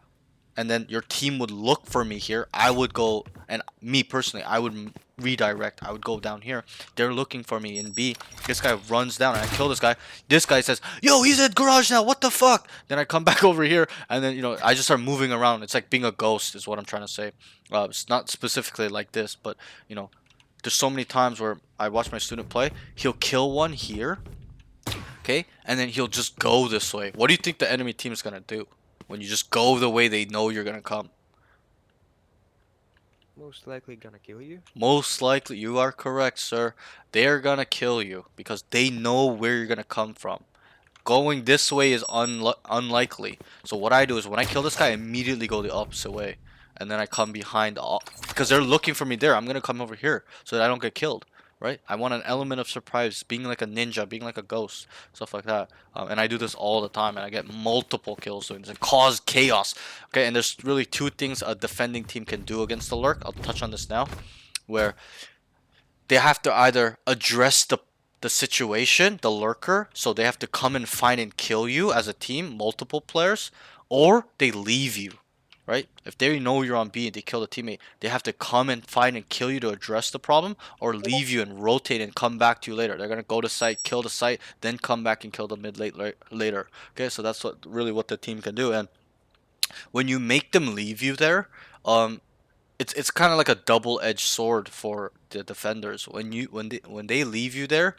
And then your team would look for me here. I would go, and me personally, I would redirect. I would go down here. They're looking for me in B. This guy runs down and I kill this guy. This guy says, yo, he's at garage now. What the fuck? Then I come back over here and then, I just start moving around. It's like being a ghost is what I'm trying to say. It's not specifically like this, but, there's so many times where I watch my student play. He'll kill one here, okay, and then he'll just go this way. What do you think the enemy team is gonna do when you just go the way they know you're gonna come? Most likely gonna kill you. Most likely, you are correct, sir. They're gonna kill you because they know where you're gonna come from. Going this way is unlikely. So what I do is when I kill this guy, I immediately go the opposite way. And then I come behind because they're looking for me there. I'm gonna come over here so that I don't get killed. Right? I want an element of surprise, being like a ninja, being like a ghost, stuff like that. And I do this all the time, and I get multiple kills doing this and cause chaos. Okay, and there's really two things a defending team can do against the lurk. I'll touch on this now, where they have to either address the situation, the lurker, so they have to come and find and kill you as a team, multiple players, or they leave you, right? If they know you're on B and they kill the teammate, they have to come and find and kill you to address the problem, or leave you and rotate and come back to you later. They're gonna go to site, kill the site, then come back and kill the mid late later. Okay, so that's what the team can do. And when you make them leave you there, um, it's kind of like a double-edged sword for the defenders. When they leave you there,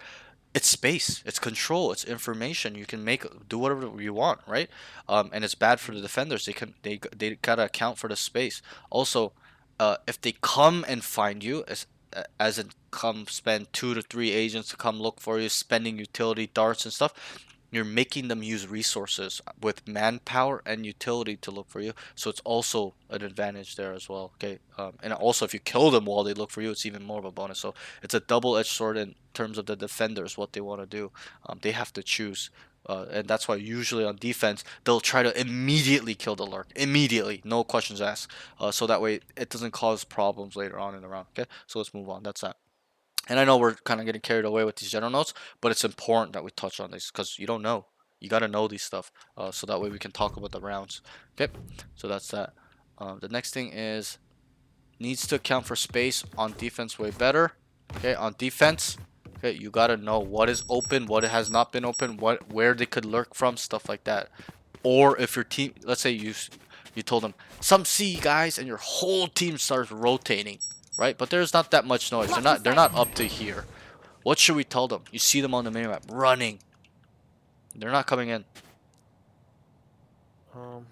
it's space, it's control, it's information. You can do whatever you want, right? And it's bad for the defenders. They gotta account for the space. Also, if they come and find you, as in come spend 2 to 3 agents to come look for you, spending utility darts and stuff, you're making them use resources with manpower and utility to look for you. So it's also an advantage there as well. Okay, and also if you kill them while they look for you, it's even more of a bonus. So it's a double-edged sword in terms of the defenders, what they want to do. They have to choose. And that's why usually on defense they'll try to immediately kill the lurk, immediately, no questions asked, so that way it doesn't cause problems later on in the round. Okay, so let's move on. That's that. And I know we're kind of getting carried away with these general notes, but it's important that we touch on these because you don't know. You got to know these stuff, so that way we can talk about the rounds. Okay, so that's that. The next thing is needs to account for space on defense way better. Okay, on defense, okay, you got to know what is open, what has not been open, where they could lurk from, stuff like that. Or if your team, let's say you told them some C guys, and your whole team starts rotating, right? But there's not that much noise. They're not up to here. What should we tell them? You see them on the minimap running. They're not coming in. Um,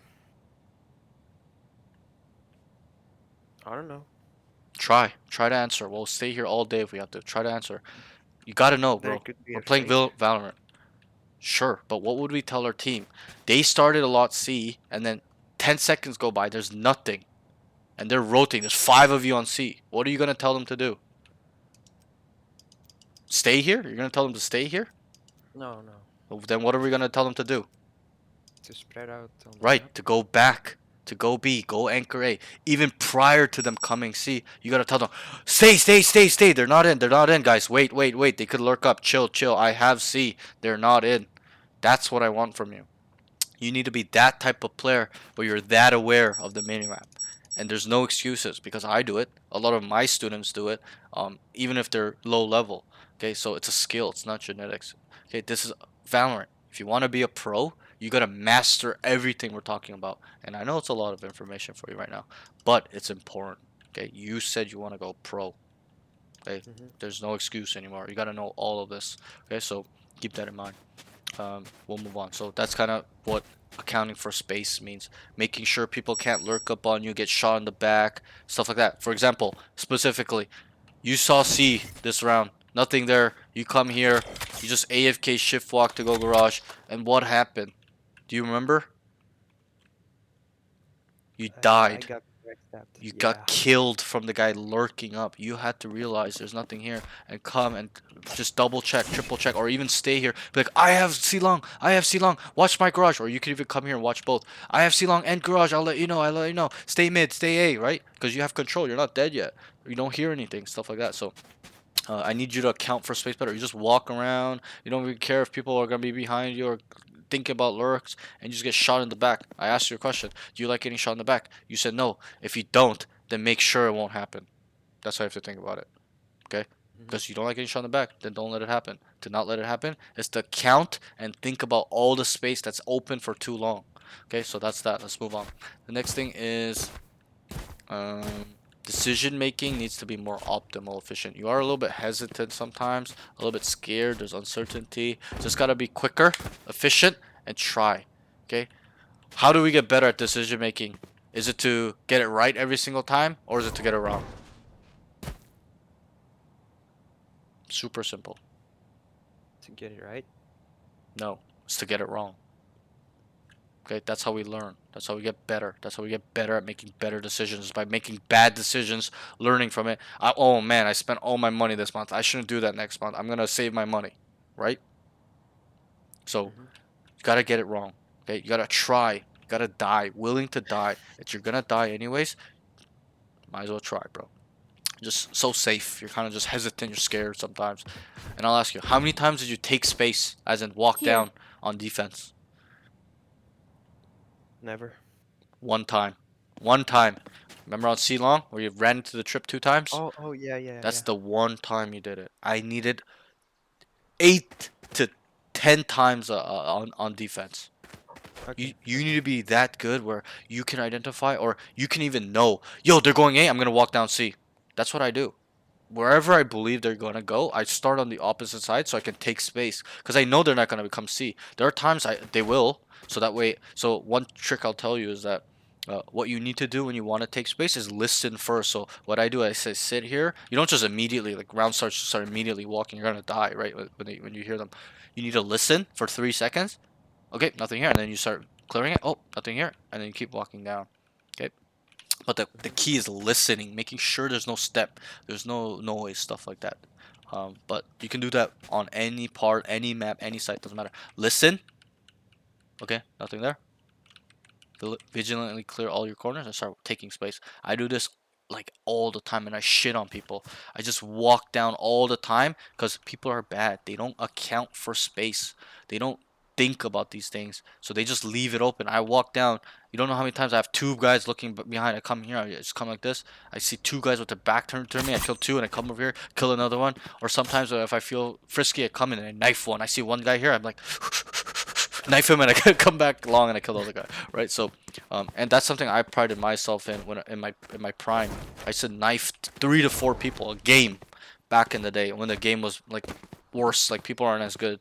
I don't know. Try to answer. We'll stay here all day if we have to. Try to answer. You gotta know, There bro. could be We're a playing fake. Valorant. Sure, but what would we tell our team? They started a lot C, and then 10 seconds go by, there's nothing. And they're rotating. There's 5 of you on C. What are you gonna tell them to do? Stay here? You're gonna tell them to stay here? No, no. Well, then what are we gonna tell them to do? To spread out on the Right, map. to go back, to go B, go anchor A. Even prior to them coming C, you gotta tell them, stay, stay, stay, stay. They're not in, guys. Wait, wait, wait. They could lurk up. Chill, chill. I have C. They're not in. That's what I want from you. You need to be that type of player where you're that aware of the minimap. And there's no excuses because I do it. A lot of my students do it, even if they're low level. Okay, so it's a skill. It's not genetics. Okay, this is Valorant. If you want to be a pro, you gotta master everything we're talking about. And I know it's a lot of information for you right now, but it's important. Okay, you said you want to go pro. Okay, there's no excuse anymore. You gotta know all of this. Okay, so keep that in mind. We'll move on. So that's kind of what accounting for space means. Making sure people can't lurk up on you, get shot in the back, stuff like that. For example, specifically, you saw C this round. Nothing there. You come here. You just AFK shift walk to go garage. And what happened? Do you remember? You I died. got backstabbed. You Yeah. got killed from the guy lurking up. You had to realize there's nothing here and come and just double check, triple check, or even stay here. Be like, I have C long, I have C long, watch my garage. Or you could even come here and watch both. I have C long and garage, I'll let you know, I'll let you know. Stay mid, stay A, right? Because you have control, you're not dead yet. You don't hear anything, stuff like that. So I need you to account for space better. You just walk around. You don't even care if people are going to be behind you or thinking about lurks, and you just get shot in the back. I asked you a question. Do you like getting shot in the back? You said no. If you don't, then make sure it won't happen. That's how you have to think about it. Okay? Because you don't like getting shot in the back, then don't let it happen. To not let it happen is to count and think about all the space that's open for too long. Okay, so that's that. Let's move on. The next thing is decision making needs to be more optimal, efficient. You are a little bit hesitant sometimes, a little bit scared. There's uncertainty. Just gotta be quicker, efficient, and try. Okay. How do we get better at decision making? Is it to get it right every single time, or is it to get it wrong? Super simple. To get it right. No, it's to get it wrong. Okay, that's how we learn. That's how we get better. That's how we get better at making better decisions, by making bad decisions, learning from it. Oh man, I spent all my money this month. I shouldn't do that next month. I'm gonna save my money, right? So Hmm. you gotta get it wrong. Okay, you gotta try. You gotta die, willing to die. If you're gonna die anyways, might as well try, bro. Just so safe. You're kind of just hesitant. You're scared sometimes. And I'll ask you, how many times did you take space, as in walk Here. down on defense? Never. One time. One time. Remember on C long where you ran into the trip 2 times? Oh, yeah, yeah, That's yeah. the one time you did it. I needed 8 to 10 times on defense. You Okay, you need okay. to be that good where you can identify, or you can even know, yo, they're going A, I'm gonna walk down C. That's what I do. Wherever I believe they're gonna go, I start on the opposite side so I can take space because I know they're not gonna become C. There are times they will, so that way. So one trick I'll tell you is that what you need to do when you want to take space is listen first. So what I do, I say sit here. You don't just immediately, like, round starts, start immediately walking. You're gonna die, right? When you hear them, you need to listen for 3 seconds. Okay, nothing here, and then you start clearing it. Oh, nothing here, and then you keep walking down. Okay, but the Hmm. key is listening, making sure there's no step, there's no noise, stuff like that. But you can do that on any part, any map, any site, doesn't matter. Listen. Okay, nothing there. Vigilantly clear all your corners and start taking space. I do this like all the time, and I shit on people. I just walk down all the time because people are bad. They don't account for space. They don't think about these things, so they just leave it open. I walk down. You don't know how many times I have two guys looking behind. I come here, I just come like this. I see two guys with their back turned to me. I kill two, and I come over here, kill another one. Or sometimes if I feel frisky, I come in and I knife one. I see one guy here, I'm like, knife him, and I come back long and I kill the other guy. Right? So, and that's something I prided myself in when in my prime. I said knifed 3 to 4 people a game back in the day when the game was like worse. Like, people aren't as good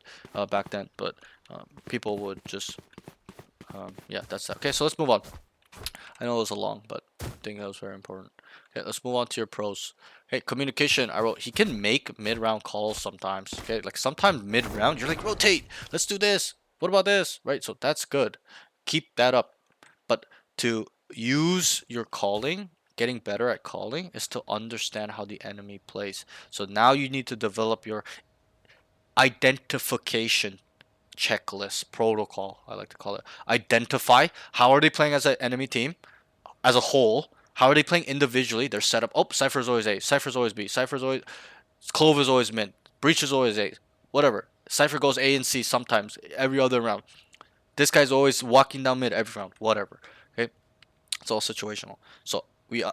back then, but people would just yeah, that's that. Okay, so let's move on. I know it was a long, but I think that was very important. Okay, let's move on to your pros. Hey, communication. I wrote he can make mid-round calls sometimes. Okay, like sometimes mid-round you're like, rotate. Let's do this. What about this? Right. So that's good. Keep that up. But to use your calling, getting better at calling, is to understand how the enemy plays. So now you need to develop your identification checklist protocol. I like to call it. Identify how are they playing as an enemy team as a whole. How are they playing individually? Their setup. Oh, Cypher's always A. Cypher's always B. Cypher's always. Clove is always mid. Breach is always A. Whatever. Cypher goes A and C sometimes. Every other round. This guy's always walking down mid every round. Whatever. Okay. It's all situational. So we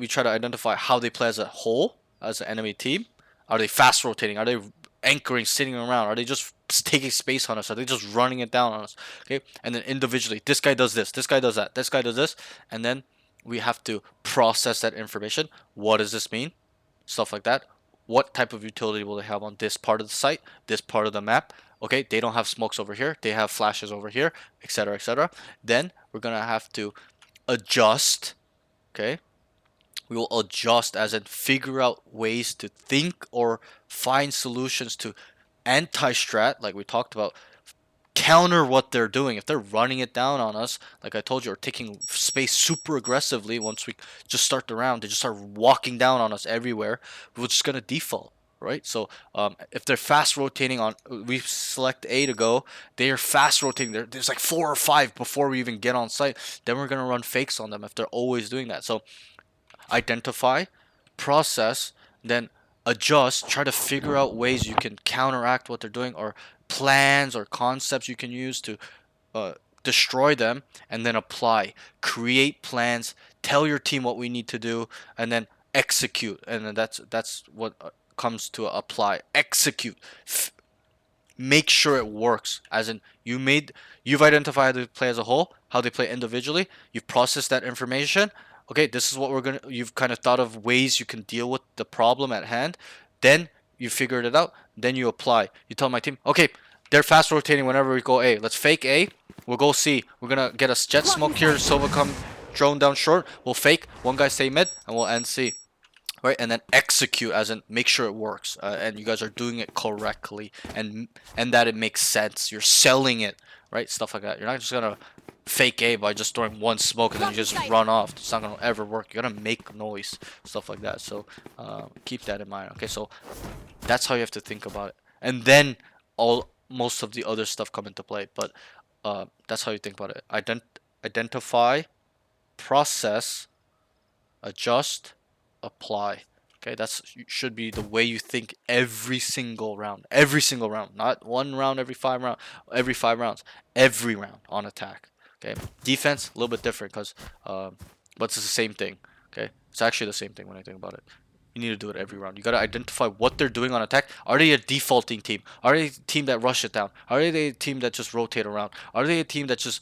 try to identify how they play as a whole, as an enemy team. Are they fast rotating? Are they anchoring, sitting around? Are they just taking space on us? Are they just running it down on us? Okay, and then individually, this guy does this, this guy does that, this guy does this, and then we have to process that information. What does this mean? Stuff like that. What type of utility will they have on this part of the site, this part of the map? Okay, they don't have smokes over here, they have flashes over here, etc., etc. Then we're gonna have to adjust. Okay, we will adjust, as in figure out ways to think or find solutions to anti-strat, like we talked about, counter what they're doing. If they're running it down on us, like I told you, or taking space super aggressively, once we just start the round, they just start walking down on us everywhere, we're just gonna default. Right, so if they're fast rotating on, we select A to go. They are fast rotating. There's like 4 or 5 before we even get on site. Then we're gonna run fakes on them if they're always doing that. So identify, process, then adjust, try to figure out ways you can counteract what they're doing, or plans or concepts you can use to uh, destroy them, and then apply. Create plans, tell your team what we need to do, and then execute. And then that's what comes to apply. Execute. Make sure it works, as in you've identified how they play as a whole, how they play individually, you've processed that information. Okay, this is what you've kind of thought of ways you can deal with the problem at hand. Then you figured it out. Then you apply. You tell my team, okay, they're fast rotating whenever we go A. Let's fake A. We'll go C. We're gonna get a jet smoke here. Silva come drone down short. We'll fake. One guy stay mid, and we'll end C. Right, and then execute, as in make sure it works, and you guys are doing it correctly, and that it makes sense. You're selling it, right? Stuff like that. You're not just gonna fake A by just throwing one smoke and then you just run off. It's not gonna ever work. You gotta make noise, stuff like that. So keep that in mind. Okay, so that's how you have to think about it, and then most of the other stuff come into play. But that's how you think about it. Identify, process, adjust, apply. Okay, that's should be the way you think every single round. Every single round, not one round every 5 rounds, every round on attack. Okay, defense a little bit different because, but it's the same thing. Okay, it's actually the same thing when I think about it. You need to do it every round. You gotta identify what they're doing on attack. Are they a defaulting team? Are they a team that rush it down? Are they a team that just rotate around? Are they a team that just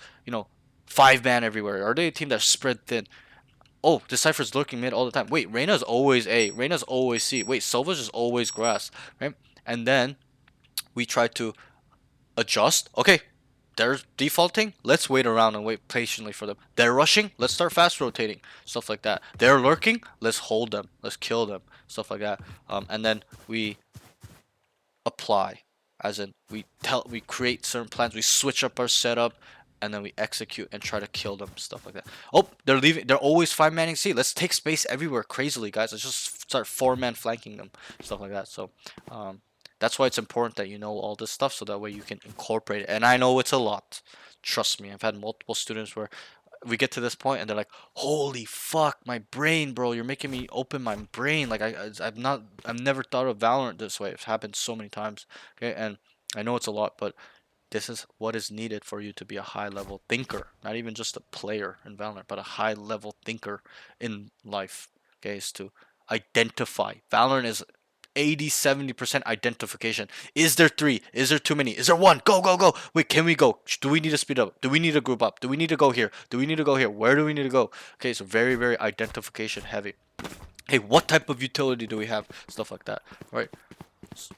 5 man everywhere? Are they a team that's spread thin? Oh, this Cypher's lurking mid all the time. Wait, Reyna's always A. Reyna's always C. Wait, Silva's just always grass, right? And then we try to adjust. Okay, they're defaulting. Let's wait around and wait patiently for them. They're rushing. Let's start fast rotating. Stuff like that. They're lurking. Let's hold them. Let's kill them. Stuff like that. And then we apply, as in we create certain plans. We switch up our setup, and then we execute and try to kill them, stuff like that. Oh, they're leaving. They're always 5-manning C. Let's take space everywhere crazily, guys. Let's just start 4-man flanking them, stuff like that. So that's why it's important that you know all this stuff, so that way you can incorporate it. And I know it's a lot. Trust me, I've had multiple students where we get to this point and they're like, holy fuck, my brain, bro, you're making me open my brain. Like I've never thought of Valorant this way. It's happened so many times. Okay, and I know it's a lot, but this is what is needed for you to be a high level thinker. Not even just a player in Valorant, but a high level thinker in life. Okay, is to identify. Valorant is 80-70% identification. Is there 3? Is there too many? Is there 1? Go, go, go. Wait, can we go? Do we need to speed up? Do we need to group up? Do we need to go here? Do we need to go here? Where do we need to go? Okay, so very, very identification heavy. Hey, what type of utility do we have? Stuff like that, right?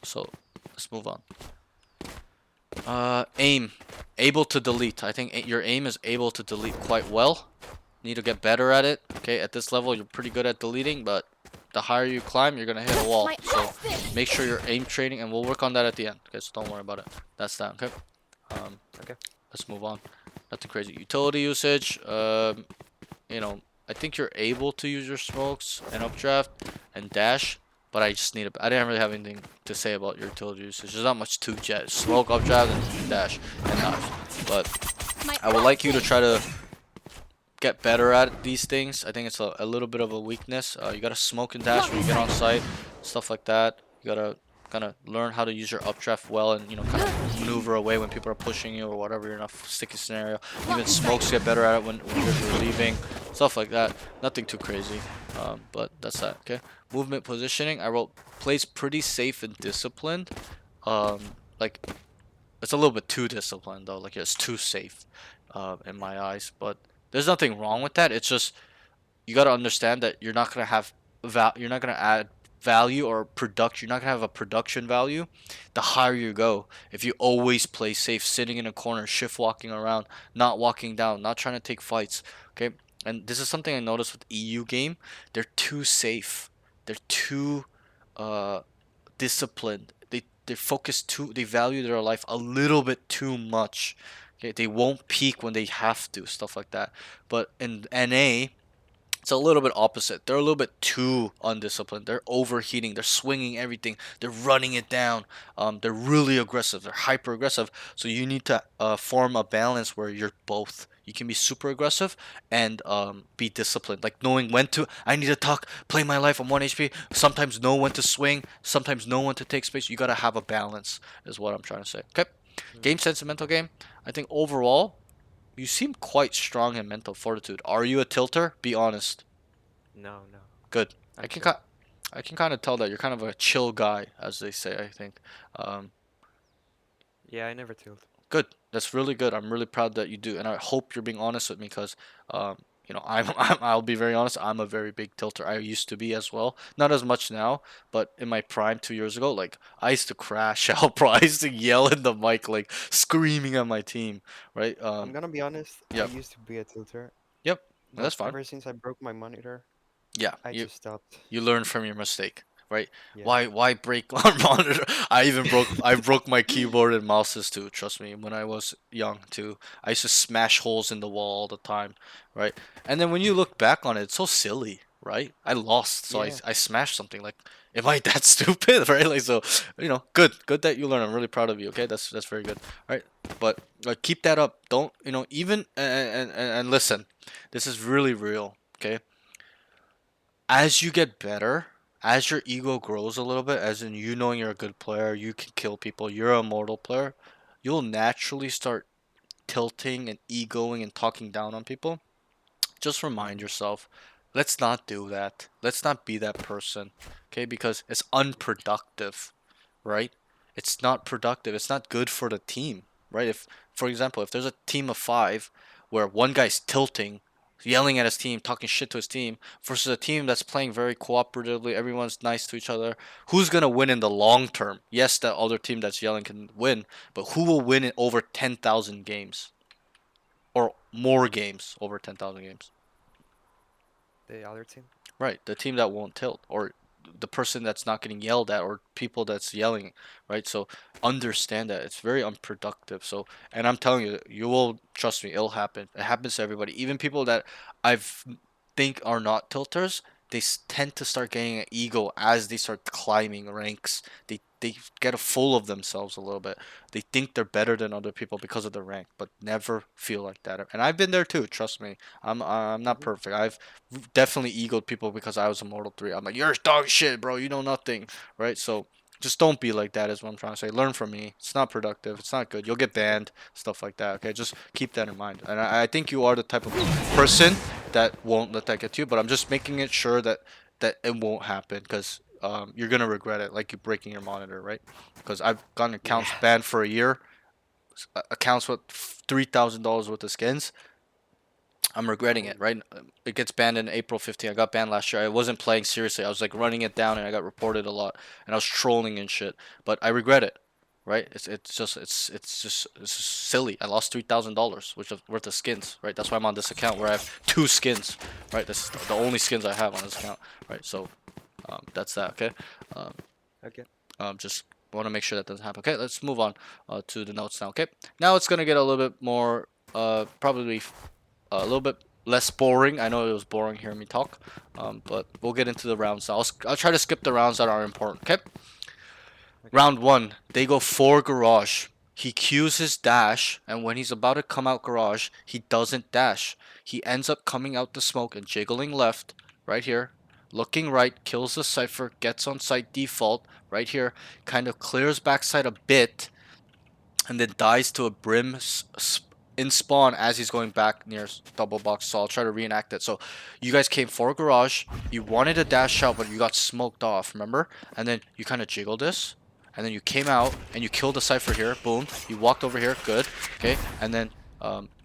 So let's move on. Aim. Able to delete. I think your aim is able to delete quite well. Need to get better at it. Okay, at this level, you're pretty good at deleting, but the higher you climb, you're gonna hit a wall. So make sure you're aim training, and we'll work on that at the end. Okay, so don't worry about it. That's that. Okay. Okay. Let's move on. Nothing crazy. Utility usage. I think you're able to use your smokes and updraft and dash, but I just need I didn't really have anything to say about your utility usage. There's not much to jet. Smoke, updraft, and dash, and knife. But I would like you to try to get better at these things. I think it's a little bit of a weakness. You gotta smoke and dash when you get on site, stuff like that. You gotta kind of learn how to use your updraft well, and kind of maneuver away when people are pushing you or whatever. You're in a sticky scenario. Even smokes get better at it when you're leaving, stuff like that. Nothing too crazy, but that's that. Okay. Movement positioning. I wrote plays pretty safe and disciplined. Like it's a little bit too disciplined though. Like it's too safe, in my eyes. But there's nothing wrong with that. It's just you got to understand that you're not gonna have you're not gonna add value or production. You're not gonna have a production value the higher you go. If you always play safe, sitting in a corner, shift walking around, not walking down, not trying to take fights. Okay, and this is something I noticed with EU game. They're too safe. They're too disciplined. They focus too. They value their life a little bit too much. Okay, they won't peak when they have to. Stuff like that. But in NA, it's a little bit opposite. They're a little bit too undisciplined. They're overheating. They're swinging everything. They're running it down. They're really aggressive. They're hyper aggressive. So you need to form a balance where you're both. You can be super aggressive and be disciplined. Like knowing when to. I need to talk. Play my life. I'm 1 HP. Sometimes know when to swing. Sometimes know when to take space. You gotta have a balance. Is what I'm trying to say. Okay. Game sense and mental game. I think overall you seem quite strong in mental fortitude. Are you a tilter? Be honest. No, no. Good. I'm I can chill. I can kind of tell that you're kind of a chill guy, as they say. I think. Um, Yeah, I never tilt. Good. That's really good. I'm really proud that you do, and I hope you're being honest with me because, I'll be very honest. I'm a very big tilter. I used to be as well. Not as much now, but in my prime 2 years ago, like I used to crash out, bro. I used to yell in the mic, like screaming at my team, right? I'm gonna be honest, I Yep, used to be a tilter, yep. but That's fine. ever since I broke my monitor, Yeah, I just stopped. you learn from your mistake, right? Yeah. Why break our monitor? I broke my keyboard and mouses too, trust me, when I was young too. I used to smash holes in the wall all the time, right? And then when you look back on it, it's so silly, right? I lost, so Yeah. I smashed something. Like, am I that stupid, right? Like, so, good that you learn. I'm really proud of you, okay? That's very good. Right? But like keep that up. Don't, even and listen. This is really real, okay? As you get better, as your ego grows a little bit, as in you knowing you're a good player, you can kill people, you're a mortal player, you'll naturally start tilting and egoing and talking down on people. Just remind Hmm. yourself, let's not do that. Let's not be that person, okay? Because it's unproductive, right? It's not productive. It's not good for the team, right? If, for example, if there's a team of five where one guy's tilting, yelling at his team, talking shit to his team, versus a team that's playing very cooperatively, everyone's nice to each other, who's gonna win in the long term? Yes, that other team that's yelling can win, but who will win in over 10,000 games or more games over 10,000 games? The other team. Right, the team that won't tilt, or the person that's not getting yelled at, or people that's yelling, right? So understand that it's very unproductive. So, and I'm telling you, you will trust me, it'll happen. It happens to everybody, even people that I've think are not tilters. They tend to start getting an ego as they start climbing ranks. They get a full of themselves a little bit. They think they're better than other people because of the rank, but never feel like that. And I've been there too. Trust me, I'm not Hmm. perfect. I've definitely egoed people because I was a Mortal 3. I'm like, you're dog shit, bro. You know nothing, right? So just don't be like that, is what I'm trying to say. Learn from me. It's not productive. It's not good. You'll get Okay. banned, stuff like that. Okay, just keep that in mind. And I think you are the type of person that won't let that get to you. But I'm just making it sure that it won't happen because you're gonna regret it, like you breaking your monitor, right? Because I've gotten Yeah. accounts banned for a year, accounts with $3,000 worth of skins. I'm regretting Oh. it, right? It gets banned in April 15th. I got banned last year. I wasn't playing seriously. I was like running it down and I got reported a lot and I was trolling and shit. But I regret it, right? It's just silly. I lost $3,000 which is worth of skins, right? That's why I'm on this account where I have two skins, right? This is the only skins I have on this account, right? So that's that, okay? Um, Okay. just want to make sure that doesn't happen. Okay, let's move on to the notes now. Okay, now it's gonna get a little bit more, probably a little bit less boring. I know it was boring hearing me talk, but we'll get into the rounds now. I'll try to skip the rounds that are important. Okay, Okay. round one, they go for garage. He cues his dash, and when he's about to come out garage, he doesn't dash. He ends up coming out the smoke and jiggling left, right here. Looking right, kills the cipher, gets on site default, right here. Kind of clears backside a bit, and then dies to a brim in spawn as he's going back near double box. So I'll try to reenact it. So you guys came for garage. You wanted to dash out, but you got smoked off, remember? And then you kind of jiggled this. And then you came out and you killed the cipher here. Boom. You walked over here. Good. Okay. And then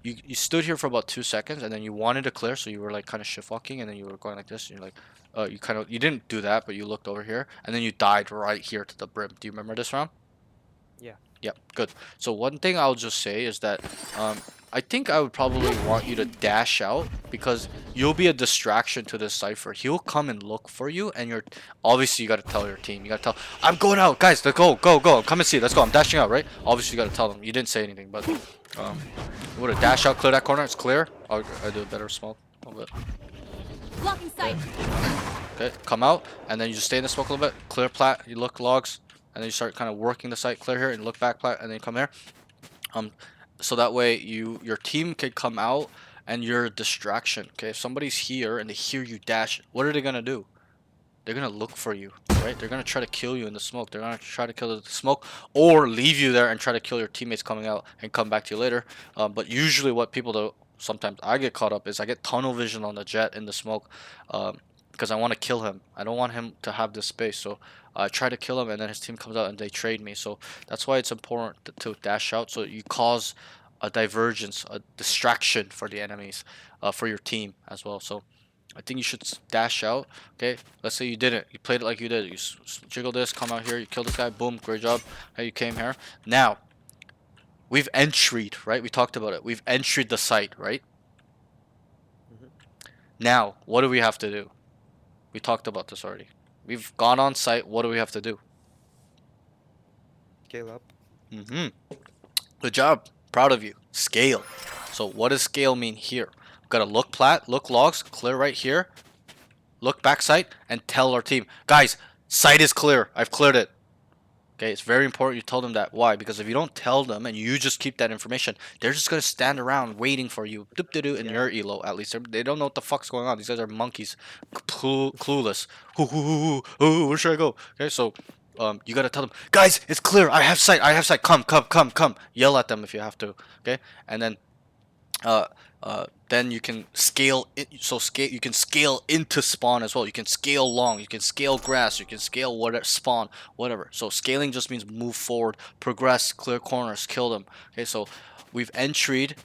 you stood here for about 2 seconds and then you wanted to clear. So you were like kind of shift walking and then you were going like this. And you're like, you didn't do that, but you looked over here. And then you died right here to the brim. Do you remember this round? Yeah. Yep, good. So one thing I'll just say is that I think I would probably want you to dash out because you'll be a distraction to this cipher. He'll come and look for you, and you're obviously you gotta tell your team. You gotta tell, I'm going out, guys. Let's go, go, go. Come and see. Let's go. I'm dashing out, right? Obviously you gotta tell them. You didn't say anything, but you wanna dash out, clear that corner. It's clear. I do a better smoke. A little bit. Blocking sight. Okay, come out, and then you just stay in the smoke a little bit. Clear plat. You look logs, and then you start kind of working the site. Clear here and look back plat, and then you come here. Um, so that way your team can come out and you're a distraction. Okay, if somebody's here and they hear you dash, what are they gonna do? They're gonna look for you, right? They're gonna try to kill you in the smoke. They're gonna try to kill the smoke or leave you there and try to kill your teammates coming out and come back to you later. But usually what people do, sometimes I get caught up, is I get tunnel vision on the jet in the smoke, because I want to kill him. I don't want him to have this space. So I try to kill him and then his team comes out and they trade me. So that's why it's important to dash out so you cause a divergence, a distraction for the enemies, for your team as well. So I think you should dash out. Okay, let's say you didn't. You played it like you did. You jiggle this, come out here, you kill this guy. Boom, great job. Hey, you came here. Now we've entried, right? We talked about it. We've entried the site, right? Mhm. Now what do we have to do? We talked about this already. We've gone on site. What do we have to do? Scale up. Mm-hmm. Good job. Proud of you. Scale. So what does scale mean here? We've got to look plat, look logs, clear right here, look back site, and tell our team, guys, site is clear. I've cleared it. Okay, it's very important you tell them that. Why? Because if you don't tell them and you just keep that information, they're just gonna stand around waiting for you. Doop doo doo in Yeah. your elo. At least they don't know what the fuck's going on. These guys are monkeys, clueless. Where should I go? Okay, so you gotta tell them, guys, it's clear. I have sight. I have sight. Come, come, come, come. Yell at them if you have to. Okay, and uh, then you can scale it. So scale, you can scale into spawn as well. You can scale long. You can scale grass. You can scale whatever spawn, whatever. So scaling just means move forward, progress, clear corners, kill them. Okay, so we've entried.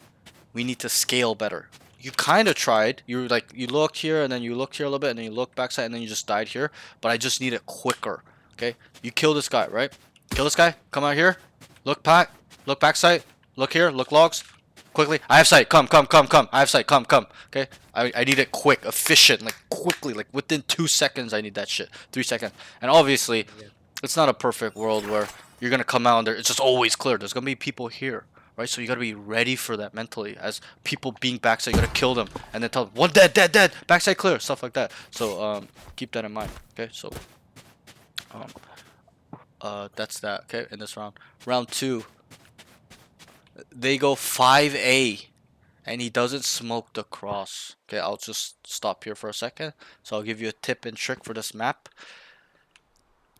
We need to scale better. You kind of tried. You like you looked here and then you looked here a little bit and then you look backside and then you just died here. But I just need it quicker. Okay, you kill this guy, right? Kill this guy. Come out here. Look back. Look backside. Look here. Look logs. Quickly. I have sight. Come, come, come, come. I have sight. Come, come. Okay. I need it quick, efficient, like quickly, like within 2 seconds. I need that shit. 3 seconds. And obviously, Yeah. it's not a perfect world where you're gonna come out and it's just always clear. There's gonna be people here, right? So you gotta be ready for that mentally. As people being backside, you gotta kill them and then tell them one dead, dead, dead, backside clear, stuff like that. So keep that in mind. Okay. So um, that's that. Okay. In this round, round two, they go 5A. And he doesn't smoke the cross. Okay, I'll just stop here for a second. So I'll give you a tip and trick for this map.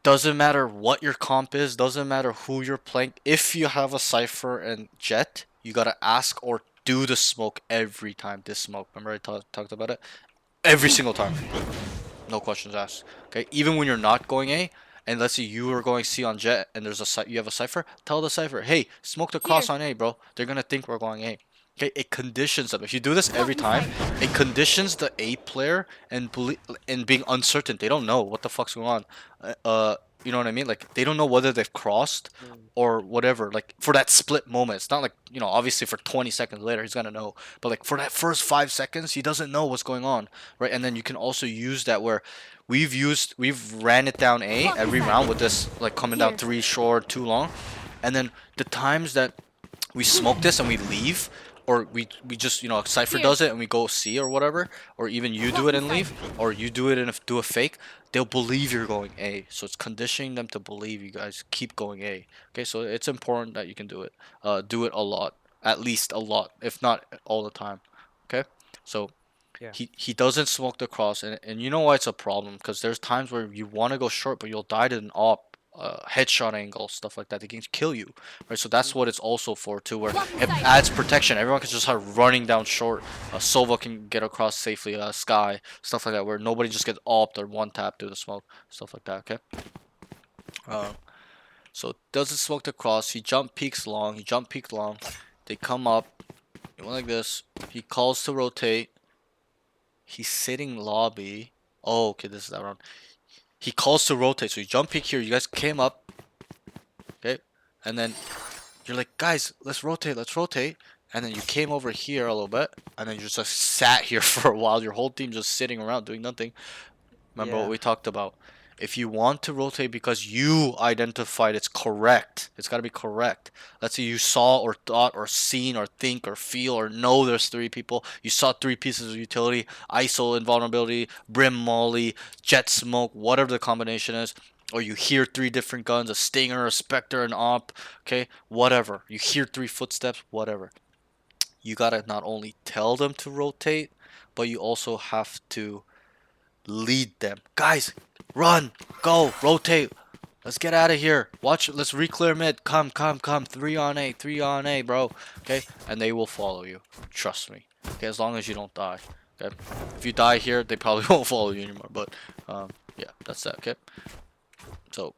Doesn't matter what your comp is, doesn't matter who you're playing. If you have a Cypher and Jet, you gotta ask or do the smoke every time. This smoke, remember I talked about it? Every single time. No questions asked. Okay, even when you're not going A, and let's say you are going C on Jet and there's you have a Cypher, tell the Cypher, hey, smoke the cross Here. on A, bro. They're gonna think we're going A. Okay, it conditions them. If you do this every Blocking time, sight. it conditions the A player and being uncertain. They don't know what the fuck's going on. You know what I mean? Like they don't know whether they've crossed Mm. or whatever. Like for that split moment, it's not like obviously for 20 seconds later he's gonna know. But like for that first 5 seconds, he doesn't know what's going on, right? And then you can also use that where we've ran it down A Blocking every sight. round with this like coming down Here. 3 short, too long, and then the times that we smoke this and we leave or we just Cypher Here. does it and we go C or whatever, or even you do it and leave, or you do it and do a fake, they'll believe you're going A. So it's conditioning them to believe you guys keep going A. Okay, so it's important that you can do it. Do it a lot, at least a lot, if not all the time. Okay, so Yeah. he doesn't smoke the cross, and you know why it's a problem? Because there's times where you want to go short, but you'll die to an op, headshot angle, stuff like that. They can kill you, right? So that's what it's also for too, where it adds protection. Everyone can just start running down short. Sova can get across safely. Sky, stuff like that, where nobody just gets opt or one tap through the smoke, stuff like that. Okay. Uh, so doesn't smoke the cross. He jump peaks long. He jump peak long. They come up. He went like this. He calls to rotate. He's sitting lobby. Oh, okay, this is that round. He calls to rotate, so you jump peek here. You guys came up, okay, and then you're like, guys, let's rotate, let's rotate. And then you came over here a little bit, and then you just sat here for a while. Your whole team just sitting around doing nothing. Remember what Yeah. we talked about? If you want to rotate because you identified it's correct, it's got to be correct. Let's say you saw or thought or seen or think or feel or know there's 3 people. You saw 3 pieces of utility, ISO invulnerability, Brim Molly, Jet Smoke, whatever the combination is. Or you hear 3 different guns, a Stinger, a Spectre, an Op, okay? Whatever. You hear 3 footsteps, whatever. You gotta not only tell them to rotate, but you also have to lead them. Guys, run, go, rotate. Let's get out of here. Watch, let's re-clear mid. Come, come, come. 3 on A, 3 on A, bro. Okay, and they will follow you. Trust me. Okay, as long as you don't die. Okay, if you die here, they probably won't follow you anymore. But yeah, that's that. Okay, so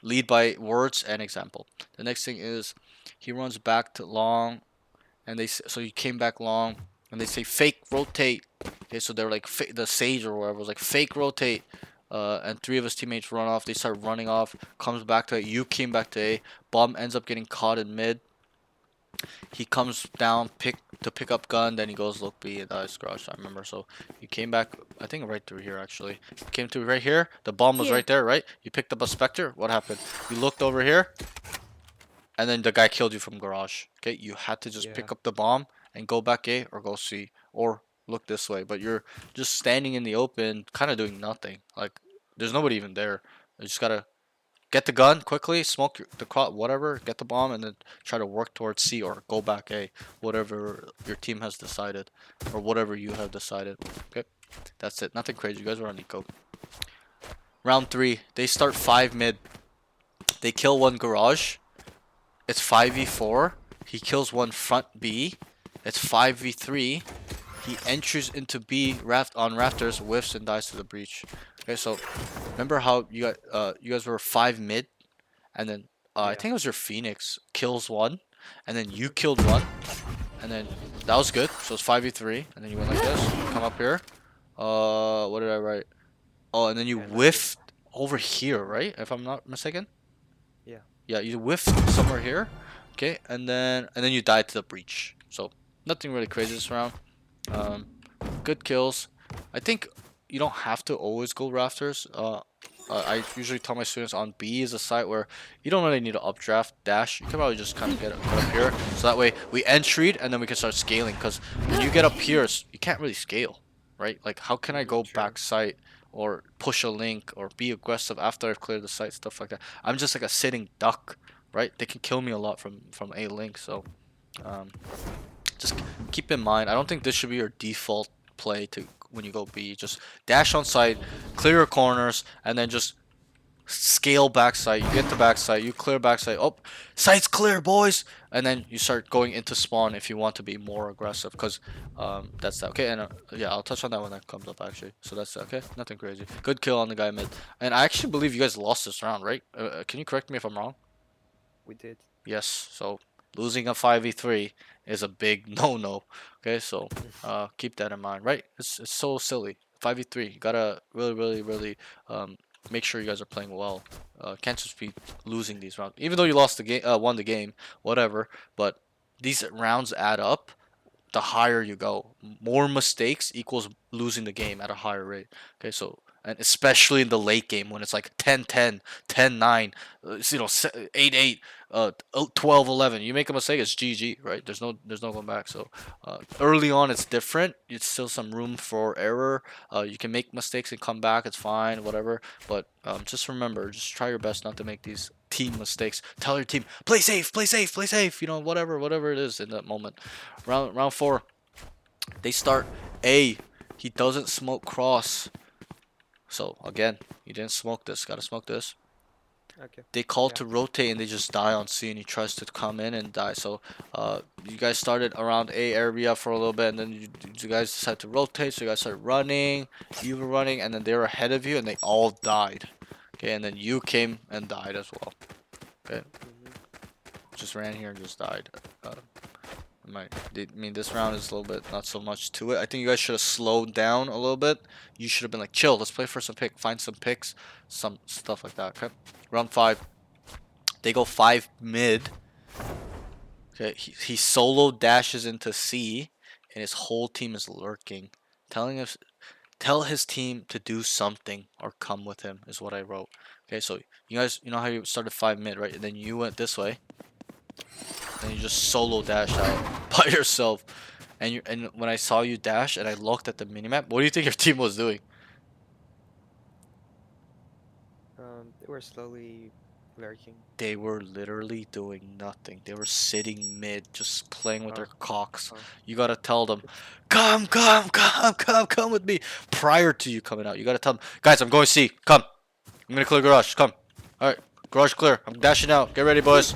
lead by words and example. The next thing is He runs back to long, and so he came back long, and they say fake rotate. Okay, so they're like the sage or whatever was like fake rotate. And three of his teammates run off. They start running off. Comes back to A. You came back to A. Bomb ends up getting caught in mid. He comes down, pick up gun, then he goes look B and dies garage. I remember. So you came back, I think right through here actually. You came through right here. The bomb was Here. right there, right? You picked up a Spectre. What happened? You looked over here, and then the guy killed you from garage. Okay, you had to just Yeah. pick up the bomb and go back A or go C or look this way. But you're just standing in the open, kind of doing nothing. Like there's nobody even there. You just gotta get the gun quickly, smoke the crowd, whatever, get the bomb, and then try to work towards C or go back A, whatever your team has decided, or whatever you have decided. Okay, that's it. Nothing crazy. You guys are on eco. Round 3, they start 5 mid. They kill one garage. It's 5v4. He kills one front B. It's 5v3. He enters into B on rafters, whiffs, and dies to the breach. Okay, so remember how you guys were 5 mid, and then I Yeah. think it was your Phoenix kills one, and then you killed one, and then that was good. So it's 5v3, and then you went like this, come up here. What did I write? Oh, and then you Yeah, no, whiffed over here, right? If I'm not mistaken. Yeah. Yeah, you whiffed somewhere here. Okay, and then you died to the breach. So nothing really crazy this round. Um, good kills. I think you don't have to always go rafters. I usually tell my students on B is a site where you don't really need to updraft dash. You can probably just kind of get up here. So that way we entry and then we can start scaling. Because when you get up here, you can't really scale, right? Like how can I go True. back site or push a link or be aggressive after I've cleared the site, stuff like that. I'm just like a sitting duck, right? They can kill me a lot from A link. So just keep in mind, I don't think this should be your default play to when you go B. Just dash on site, clear your corners, and then just scale backside. You get the backside, you clear backside. Oh, site's clear, boys! And then you start going into spawn if you want to be more aggressive, because that's that. Okay, and yeah, I'll touch on that when that comes up actually. So that's that. Okay, nothing crazy. Good kill on the guy mid. And I actually believe you guys lost this round, right? Can you correct me if I'm wrong? We did. Yes, so losing a 5v3 is a big no-no. Okay, so keep that in mind, right? It's so silly. 5v3, you gotta really make sure you guys are playing well. Can't just be losing these rounds. Even though you lost the game, won the game, whatever. But these rounds add up the higher you go. More mistakes equals losing the game at a higher rate. Okay, so and especially in the late game when it's like 10-10, 10-9, 8-8, 12-11. You make a mistake, it's GG, right? There's no going back. So early on it's different. It's still some room for error. You can make mistakes and come back. It's fine, whatever. But just remember, just try your best not to make these team mistakes. Tell your team, play safe, play safe, play safe. You know, whatever it is in that moment. Round 4, they start A. He doesn't smoke cross. So again, you didn't smoke this. Gotta smoke this. Okay. They call Yeah. to rotate and they just die on C, and he tries to come in and die. So you guys started around A area for a little bit, and then you guys decided to rotate. So you guys started running. You were running, and then they were ahead of you, and they all died. Okay, and then you came and died as well. Okay, just ran here and just died. I mean, this round is a little bit not so much to it. I think you guys should have slowed down a little bit. You should have been like, chill, let's play for some pick, find some picks, some stuff like that. Okay, round 5, they go 5 mid. Okay, he solo dashes into C, and his whole team is lurking, tell his team to do something or come with him is what I wrote. Okay, so you guys, you know how you started 5 mid, right? And then you went this way. And you just solo dash out by yourself. And when I saw you dash and I looked at the minimap, what do you think your team was doing? They were slowly lurking. They were literally doing nothing. They were sitting mid, just playing with their Oh. cocks. Oh. You gotta tell them, come with me. Prior to you coming out, you gotta tell them, guys, I'm going to C. Come. I'm gonna clear garage. Come. All right, garage clear. I'm dashing out. Get ready, boys.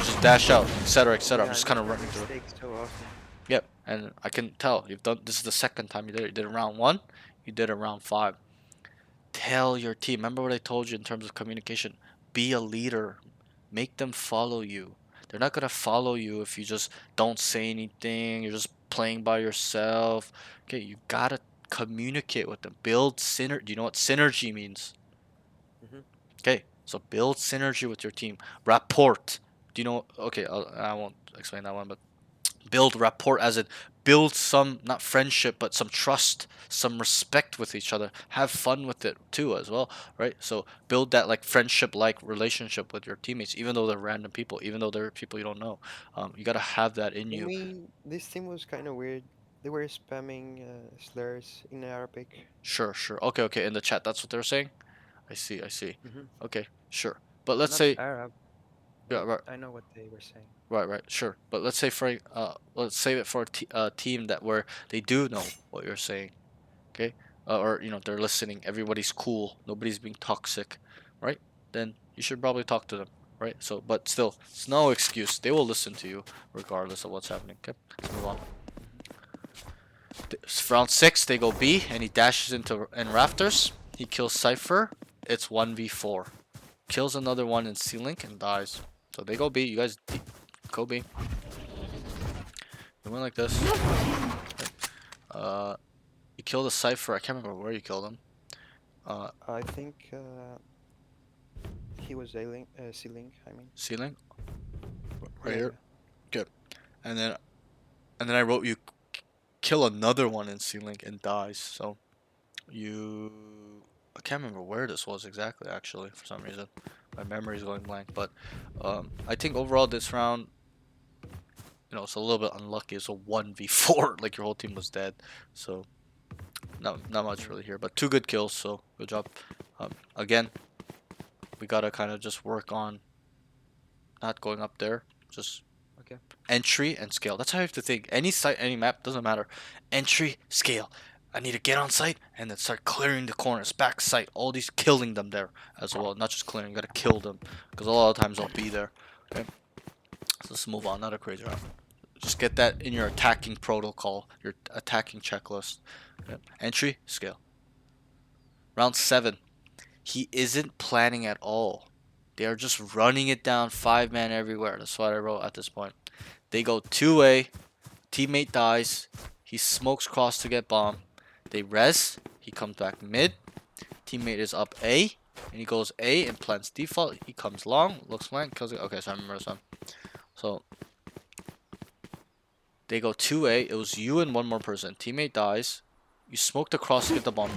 Just dash out, etc., etc. I'm Yeah, just I kind of make running through. mistakes so often. Yep, and I can tell you've done. This is the second time you did it. You did it round 1. You did it round 5. Tell your team. Remember what I told you in terms of communication. Be a leader. Make them follow you. They're not gonna follow you if you just don't say anything. You're just playing by yourself. Okay, you gotta communicate with them. Build synergy. Do you know what synergy means? Mm-hmm. Okay, so build synergy with your team. Rapport. Do you know? Okay, I won't explain that one, but build rapport as in build some, not friendship, but some trust, some respect with each other. Have fun with it too, as well, right? So build that like friendship like relationship with your teammates, even though they're random people, even though they're people you don't know. You gotta have that in For you. me, this team was kind of weird. They were spamming slurs in Arabic. Sure, sure. Okay, okay. In the chat, that's what they're saying. I see, I see. Mm-hmm. Okay, sure. But let's Not say, Arab, yeah, but right. I know what they were saying. Right, right, sure. But let's say for let's save it for a team that where they do know what you're saying, okay? Or they're listening. Everybody's cool. Nobody's being toxic, right? Then you should probably talk to them, right? So, but still, it's no excuse. They will listen to you regardless of what's happening. Okay, let's move on. Round six, they go B, and he dashes into in rafters. He kills Cypher. It's 1v4. Kills another one in C-Link and dies. So they go B. You guys go B. They went like this. Uh, you killed a Cypher. I can't remember where you killed him. I think he was ailing, C-Link, I mean. C-Link, right Yeah, here. yeah. Good. And then I wrote you kill another one in C-Link and dies. So you, I can't remember where this was exactly. Actually, for some reason, my memory's going blank. But I think overall this round, it's a little bit unlucky. It's a 1v4. Like your whole team was dead. So not much Mm. really here. But two good kills. So good job. Again, we gotta kind of just work on not going up there. Just Okay. entry and scale. That's how you have to think. Any site, any map, doesn't matter. Entry, scale. I need to get on site and then start clearing the corners, back site, all these, killing them there as well. Not just clearing, you gotta kill them because a lot of times they'll be there. Okay, so let's move on. Not a crazy round. Just get that in your attacking protocol, your attacking checklist. Okay. Entry, scale. Round 7. He isn't planning at all. They are just running it down, 5-man everywhere. That's what I wrote at this point. They go 2A. Teammate dies. He smokes cross to get bomb. They res. He comes back mid. Teammate is up A. And he goes A and plants default. He comes long. Looks flank. Kills it. Okay, so I remember this one. So they go 2A. It was you and one more person. Teammate dies. You smoked across to get the bomb.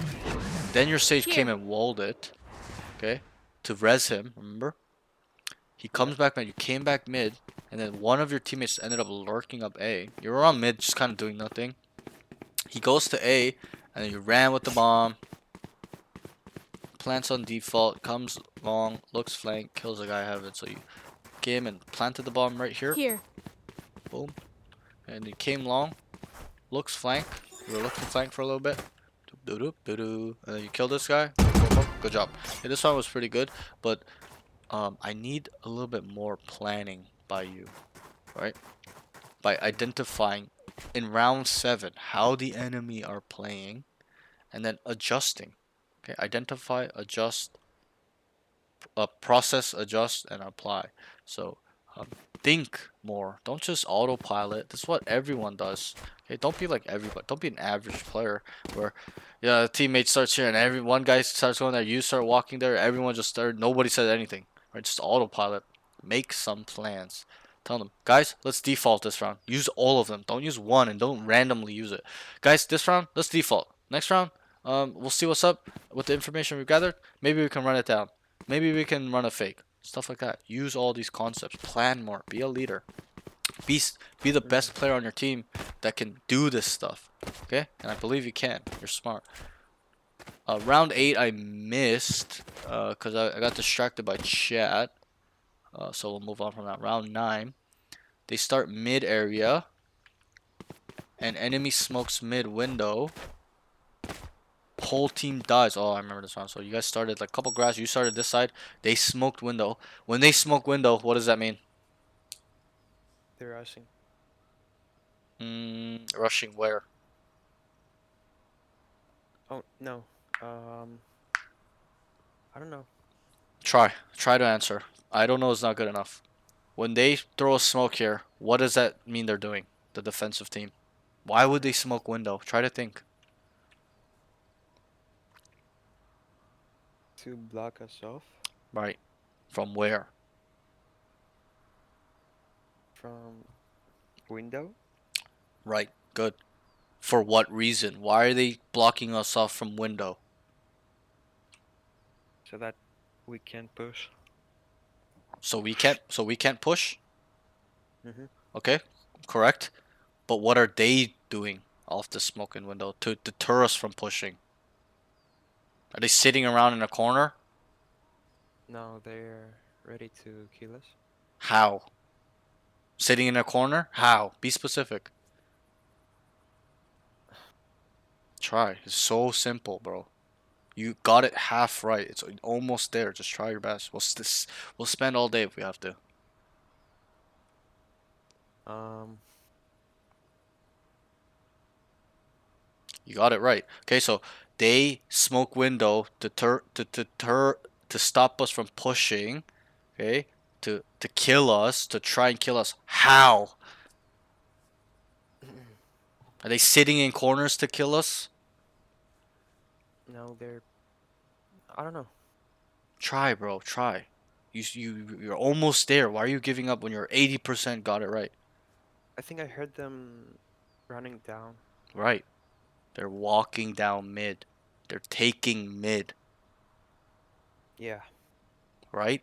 Then your sage came Here. and walled it. Okay. To res him. Remember? He Yeah. comes back mid. You came back mid. And then one of your teammates ended up lurking up A. You were on mid, just kind of doing nothing. He goes to A, and then you ran with the bomb. Plants on default, comes long, looks flank, kills the guy ahead of it. So you came and planted the bomb right here. Here. Boom. And you came long, looks flank. You were looking flank for a little bit. And then you kill this guy. Good job. Okay, this one was pretty good, but I need a little bit more planning by you, right? By identifying in round 7 how the enemy are playing and then adjusting. Okay, identify, adjust, process, adjust, and apply. So think more. Don't just autopilot. This is what everyone does. Okay, don't be like everybody. Don't be an average player where, yeah, the teammate starts here and every one guy starts going there. You start walking there. Everyone just started. Nobody said anything. Right? Just autopilot. Make some plans. Tell them, guys, let's default this round. Use all of them. Don't use one and don't randomly use it. Guys, this round, let's default. Next round, we'll see what's up with the information we've gathered. Maybe we can run it down. Maybe we can run a fake. Stuff like that. Use all these concepts. Plan more. Be a leader. Be the best player on your team that can do this stuff. Okay? And I believe you can. You're smart. Round 8 I missed because I got distracted by chat. So we'll move on from that. Round 9. They start mid area. And enemy smokes mid window. Whole team dies. Oh, I remember this one. So you guys started like couple grass. You started this side. They smoked window. When they smoke window, what does that mean? They're rushing. Rushing where? Oh no. I don't know. Try to answer. I don't know is not good enough. When they throw a smoke here, what does that mean they're doing? The defensive team. Why would they smoke window? Try to think. To block us off Right. From where? from window. Right. Good. For what reason? Why are they blocking us off from window? So that we can push. So we can't push? Mm-hmm. Okay? Correct. But what are they doing off the smoking window to deter us from pushing? Are they sitting around in a corner? Now they're ready to kill us. How? Sitting in a corner? How? Be specific. Try. It's so simple, bro. You got it half right. It's almost there. Just try your best. We'll spend all day if we have to. Um, You got it right. Okay, so they smoke window to stop us from pushing. Okay, to kill us, to try and kill us. How? Are they sitting in corners to kill us? now they're. I don't know. Try, bro. Try. You're almost there. Why are you giving up when you're 80% got it right? I think I heard them running down. Right. They're walking down mid. They're taking mid. Yeah. Right?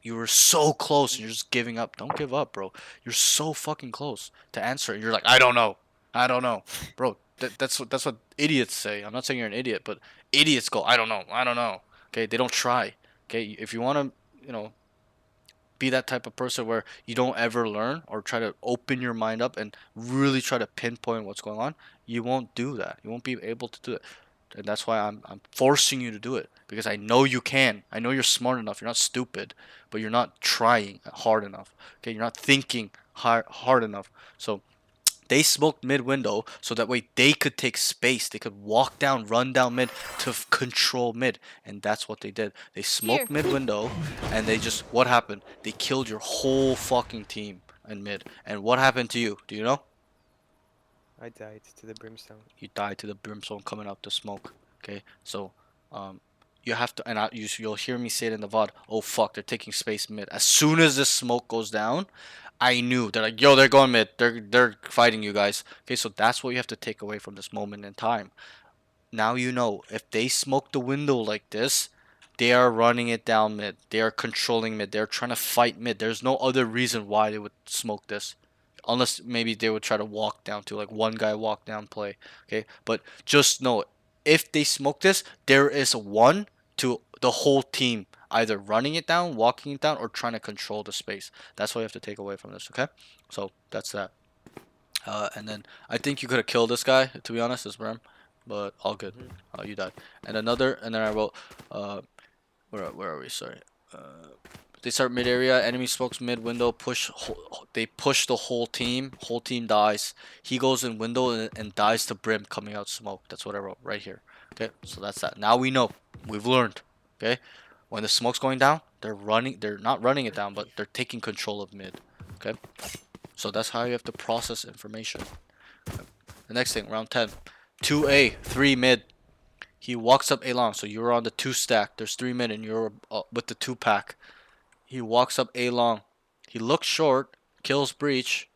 You were so close and you're just giving up. Don't give up, bro. You're so fucking close to answer it. You're like, I don't know. I don't know. Bro, that's what idiots say. I'm not saying you're an idiot, but idiots go, I don't know. I don't know. Okay? They don't try. Okay? If you want to, be that type of person where you don't ever learn or try to open your mind up and really try to pinpoint what's going on, you won't do that. You won't be able to do it. And that's why I'm forcing you to do it because I know you can. I know you're smart enough. You're not stupid, but you're not trying hard enough. Okay, you're not thinking hard enough. So they smoked mid window so that way they could take space. They could walk down, run down mid to control mid. And that's what they did. They smoked Here. mid window and they just, what happened? They killed your whole fucking team in mid. And what happened to you? Do you know? I died to the brimstone. You died to the brimstone coming up the smoke. Okay, so um, you have to, and you'll hear me say it in the VOD. Oh fuck, they're taking space mid. As soon as this smoke goes down, I knew they're like, yo, they're going mid. They're fighting you guys. Okay, so that's what you have to take away from this moment in time. Now you know if they smoke the window like this, they are running it down mid. They are controlling mid. They're trying to fight mid. There's no other reason why they would smoke this. Unless maybe they would try to walk down to like one guy walk down play. Okay? But just know if they smoke this, there is one to the whole team either running it down, walking it down, or trying to control the space. That's what you have to take away from this, okay? So that's that. And then I think you could have killed this guy, to be honest, this Bram, but all good. Mm-hmm. You died. And then I wrote, where are we? Sorry. They start mid area. Enemy smokes mid window. They push the whole team. Whole team dies. He goes in window and dies to Brim coming out smoke. That's what I wrote right here. Okay, so that's that. Now we know. We've learned. Okay, when the smoke's going down, they're running. They're not running it down, but they're taking control of mid. Okay, so that's how you have to process information. The next thing, round 10. 2A, 3 mid. He walks up A long, so you're on the 2 stack. There's 3 mid, and you're with the 2 pack. He walks up A long. He looks short, kills breach.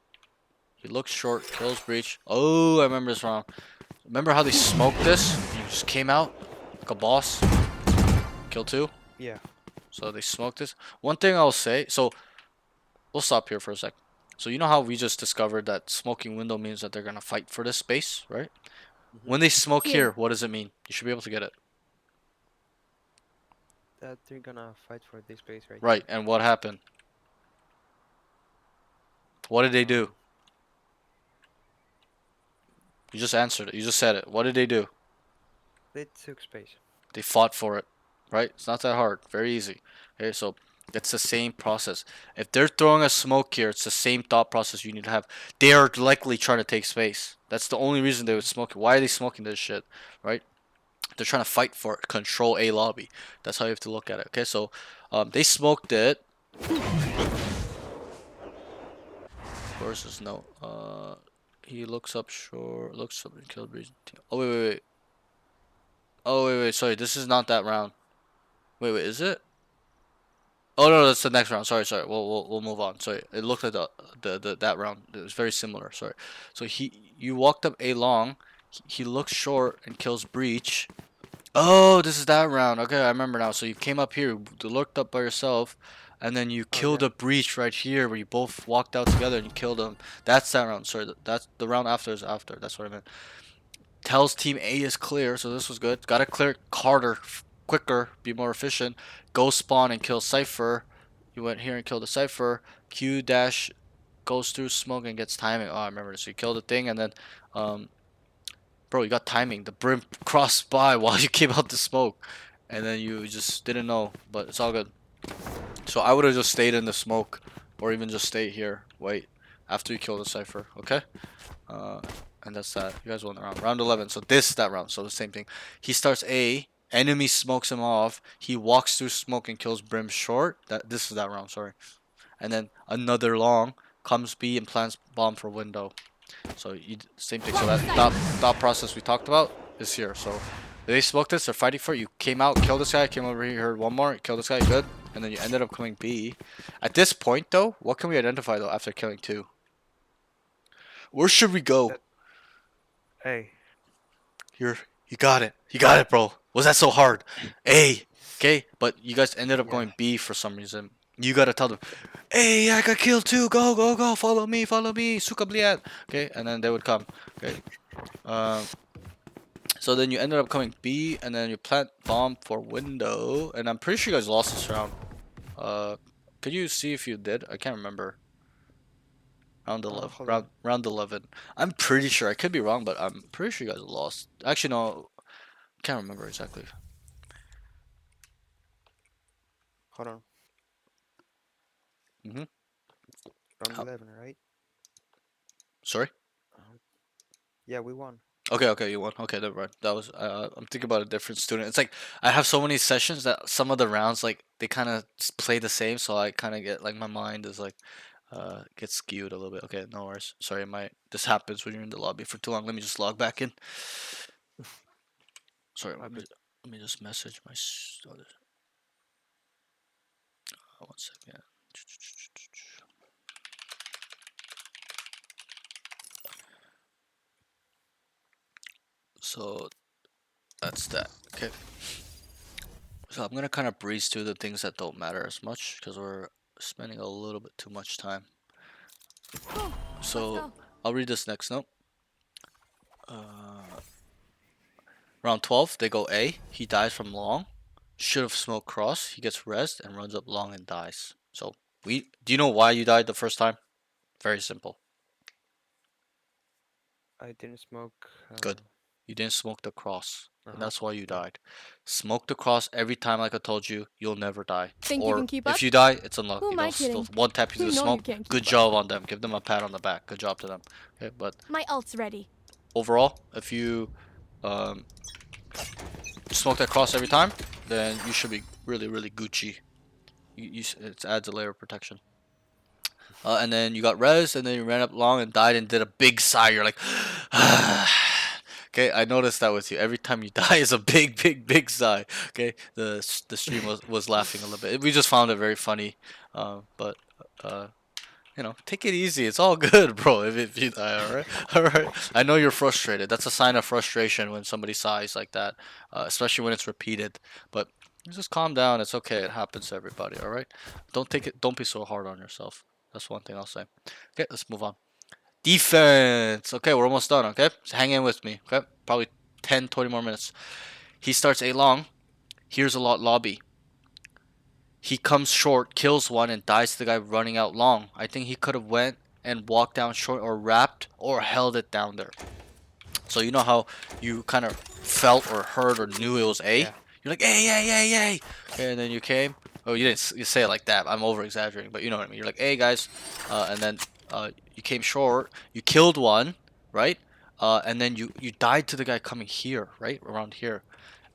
He looks short, kills breach. Oh, I remember this round. Remember how they smoked this? He just came out like a boss. Kill 2. Yeah. So they smoked this. One thing I'll say, so we'll stop here for a sec. So you know how we just discovered that smoking window means that they're gonna fight for this space, right? Mm-hmm. When they smoke Here. here, what does it mean? You should be able to get it. That they're gonna fight for this space right Right, and what happened? What did they here. do? You just answered it. You just said it. What did they do? They took space. They fought for it, right? It's not that hard. Very easy. Okay, so it's the same process. If they're throwing a smoke here, it's the same thought process you need to have. They are likely trying to take space. That's the only reason they would smoke it. Why are they smoking this shit, right? They're trying to fight for it, control a lobby. That's how you have to look at it. Okay, so they smoked it. Where's his note? He looks up short, looks up and killed breach. Oh wait. Oh wait. Sorry, this is not that round. Wait, is it? Oh no, that's the next round. Sorry. We'll move on. Sorry, it looked like the that round. It was very similar. Sorry. So you walked up A long. He looks short and kills breach. Oh, this is that round. Okay, I remember now. So you came up here, looked up by yourself, and then you Oh killed yeah. a breach right here where you both walked out together and you killed him. That's that round. Sorry, that's the round after is after. That's what I meant. Tells team A is clear, so this was good. Gotta clear harder, quicker, be more efficient. Go spawn and kill Cypher. You went here and killed the Cypher. Q dash goes through smoke and gets timing. Oh, I remember this. So you killed the thing and then, bro, you got timing. The brim crossed by while you came out the smoke. And then you just didn't know, but it's all good. So I would have just stayed in the smoke or even just stay here. Wait. After you kill the Cypher, okay? Uh, and that's that. You guys won the round. Round 11. So this is that round. So the same thing. He starts A. Enemy smokes him off. He walks through smoke and kills Brim short. This is that round. Sorry. And then another long comes B and plants bomb for window. So same thing. So that thought process we talked about is here. So they smoked this. They're fighting for it. You came out, killed this guy. Came over here, heard one more, killed this guy. Good. And then you ended up coming B. At this point though, what can we identify though after killing two? Where should we go? Hey. You got it. You got it, bro. Was that so hard? A. Okay, but you guys ended up Yeah. going B for some reason. You gotta tell them, hey, I got killed too. Go, go, go. Follow me, follow me. Suka bliat. Okay, and then they would come. Okay. So then you ended up coming B, and then you plant bomb for window, and I'm pretty sure you guys lost this round. Could you see if you did? I can't remember. Round 11. Hold on. Round 11. I'm pretty sure. I could be wrong, but I'm pretty sure you guys lost. Actually, no. Can't remember exactly. Hold on. Mhm. Round How- 11, right? Sorry. Yeah, we won. Okay, you won. Okay, never mind. That was. I'm thinking about a different student. It's like I have so many sessions that some of the rounds like they kind of play the same, so I kind of get like my mind is like gets skewed a little bit. Okay, no worries. Sorry, this happens when you're in the lobby for too long. Let me just log back in. Sorry, let me just message my other. One second. So that's that. Okay. So I'm gonna kind of breeze through the things that don't matter as much because we're spending a little bit too much time. So go. I'll read this next note. Round 12, they go A. He dies from long. Should have smoked cross. He gets rest and runs up long and dies. So do you know why you died the first time? Very simple. I didn't smoke. Good. You didn't smoke the cross. And Uh-huh. that's why you died. Smoke the cross every time, like I told you, you'll never die. Think you Or can keep if up? you die, it's unlucky. Who am I kidding? One tap you You to the know you smoke. can't keep Good up. job on them. Give them a pat on the back. Good job to them. Okay, but My ult's ready. overall, if you um, smoke that cross every time, then you should be really, really Gucci. It adds a layer of protection. And then you got res, and then you ran up long and died and did a big sigh. You're like, okay, I noticed that with you. Every time you die is a big, big, big sigh. Okay, the stream was laughing a little bit. We just found it very funny, but take it easy. It's all good, bro. If you die, all right, all right. I know you're frustrated. That's a sign of frustration when somebody sighs like that, especially when it's repeated. But just calm down. It's okay. It happens to everybody. All right. Don't be so hard on yourself. That's one thing I'll say. Okay, let's move on. Defense. Okay, we're almost done. Okay, so hang in with me. Okay, probably 10, 20 more minutes. He starts A long. Here's a lot lobby. He comes short, kills one, and dies to the guy running out long. I think he could have went and walked down short or wrapped or held it down there. So you know how you kind of felt or heard or knew it was A? Yeah. You're like, hey, hey, hey, hey. Okay, and then you came. Oh, you didn't you say it like that. I'm over exaggerating, but you know what I mean. You're like, hey, guys. And then you came short. You killed one, right? And then you died to the guy coming here, right? Around here.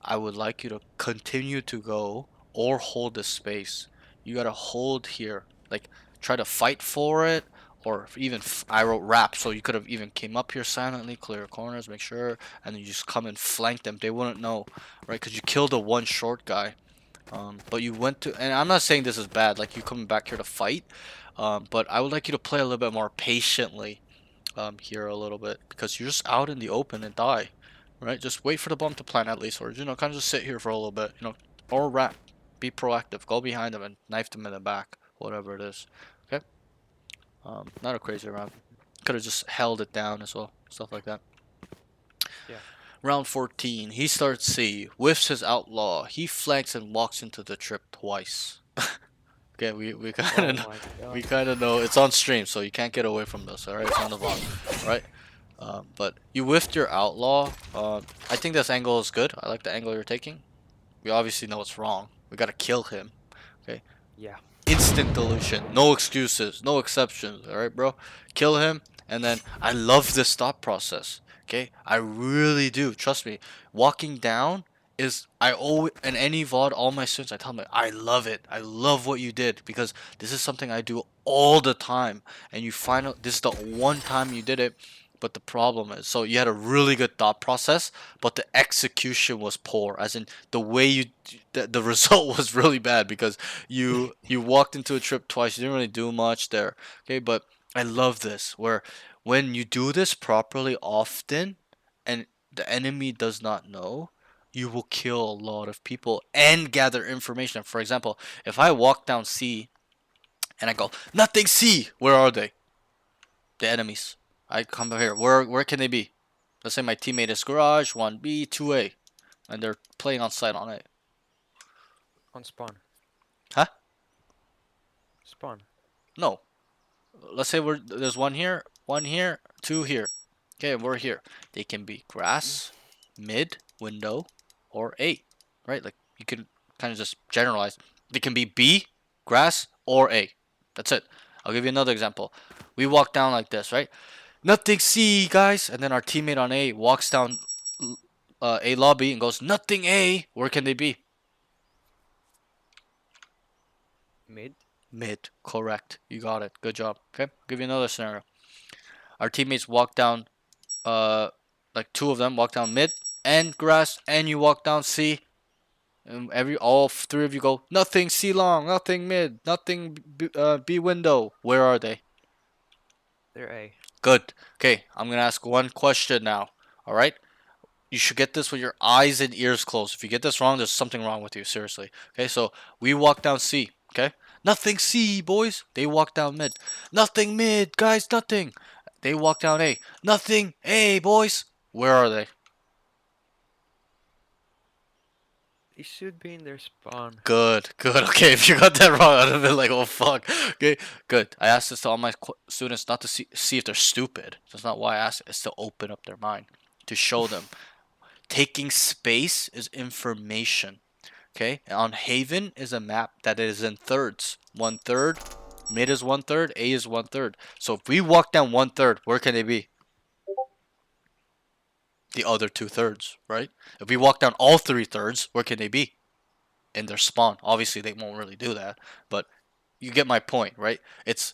I would like you to continue to go or hold this space. You gotta hold here. Like, try to fight for it or even I wrote wrap, so you could have even came up here silently, clear corners, make sure, and then you just come and flank them. They wouldn't know, right? Because you killed the one short guy. But you went to, and I'm not saying this is bad, like you coming back here to fight, but I would like you to play a little bit more patiently here a little bit, because you're just out in the open and die, right? Just wait for the bomb to plant at least, or kind of just sit here for a little bit, or wrap, be proactive, go behind them and knife them in the back, whatever it is. Okay, not a crazy round. Could have just held it down as well, stuff like that. Yeah. Round 14, he starts C, whiffs his outlaw, he flanks and walks into the trip twice. Okay, we kind Oh of know, my we god. kind of know it's on stream, so you can't get away from this. All right, it's on the vlog, right? But you whiffed your outlaw. I think this angle is good. I like the angle you're taking. We obviously know it's wrong. We gotta kill him. Okay, Yeah. instant deletion, no excuses, no exceptions. All right, bro, kill him. And then I love this thought process. Okay, I really do. Trust me. Walking down is, I always, in any VOD, all my students, I tell them, I love it. I love what you did, because this is something I do all the time. And you find out this is the one time you did it. But the problem is, so you had a really good thought process, but the execution was poor. As in, the way the result was really bad, because you walked into a trip twice. You didn't really do much there. Okay, but I love this, where when you do this properly often, and the enemy does not know, you will kill a lot of people and gather information. For example, if I walk down C and I go, nothing C, where are they? The enemies. I come here. Where can they be? Let's say my teammate is garage 1B 2A, and they're playing on site on A. On spawn. Huh? Spawn. No. Let's say there's one here, two here. Okay, we're here. They can be grass, mid, window, or A, right? Like you can kind of just generalize. They can be B, grass, or A. That's it. I'll give you another example. We walk down like this, right? Nothing C, guys, and then our teammate on A walks down A lobby and goes, nothing A. Where can they be? Mid. Mid. Correct. You got it. Good job. Okay. I'll give you another scenario. Our teammates walk down, like two of them walk down mid and grass, and you walk down C. And all three of you go, nothing C long, nothing mid, nothing B window. Where are they? They're A. Good. Okay. I'm gonna ask one question now. All right. You should get this with your eyes and ears closed. If you get this wrong, there's something wrong with you. Seriously. Okay. So we walk down C. Okay. Nothing C, boys. They walk down mid. Nothing mid, guys. Nothing. They walk down A. Nothing A, boys. Where are they? They should be in their spawn. Good, good. Okay, if you got that wrong, I'd have been like, oh fuck. Okay, good. I asked this to all my students not to see if they're stupid. That's not why I asked it. It's to open up their mind, to show them. Taking space is information. Okay, on Haven is a map that is in thirds. 1/3, mid is 1/3, A is 1/3. So if we walk down 1/3, where can they be? The other 2/3, right? If we walk down all 3/3, where can they be? In their spawn. Obviously, they won't really do that, but you get my point, right? It's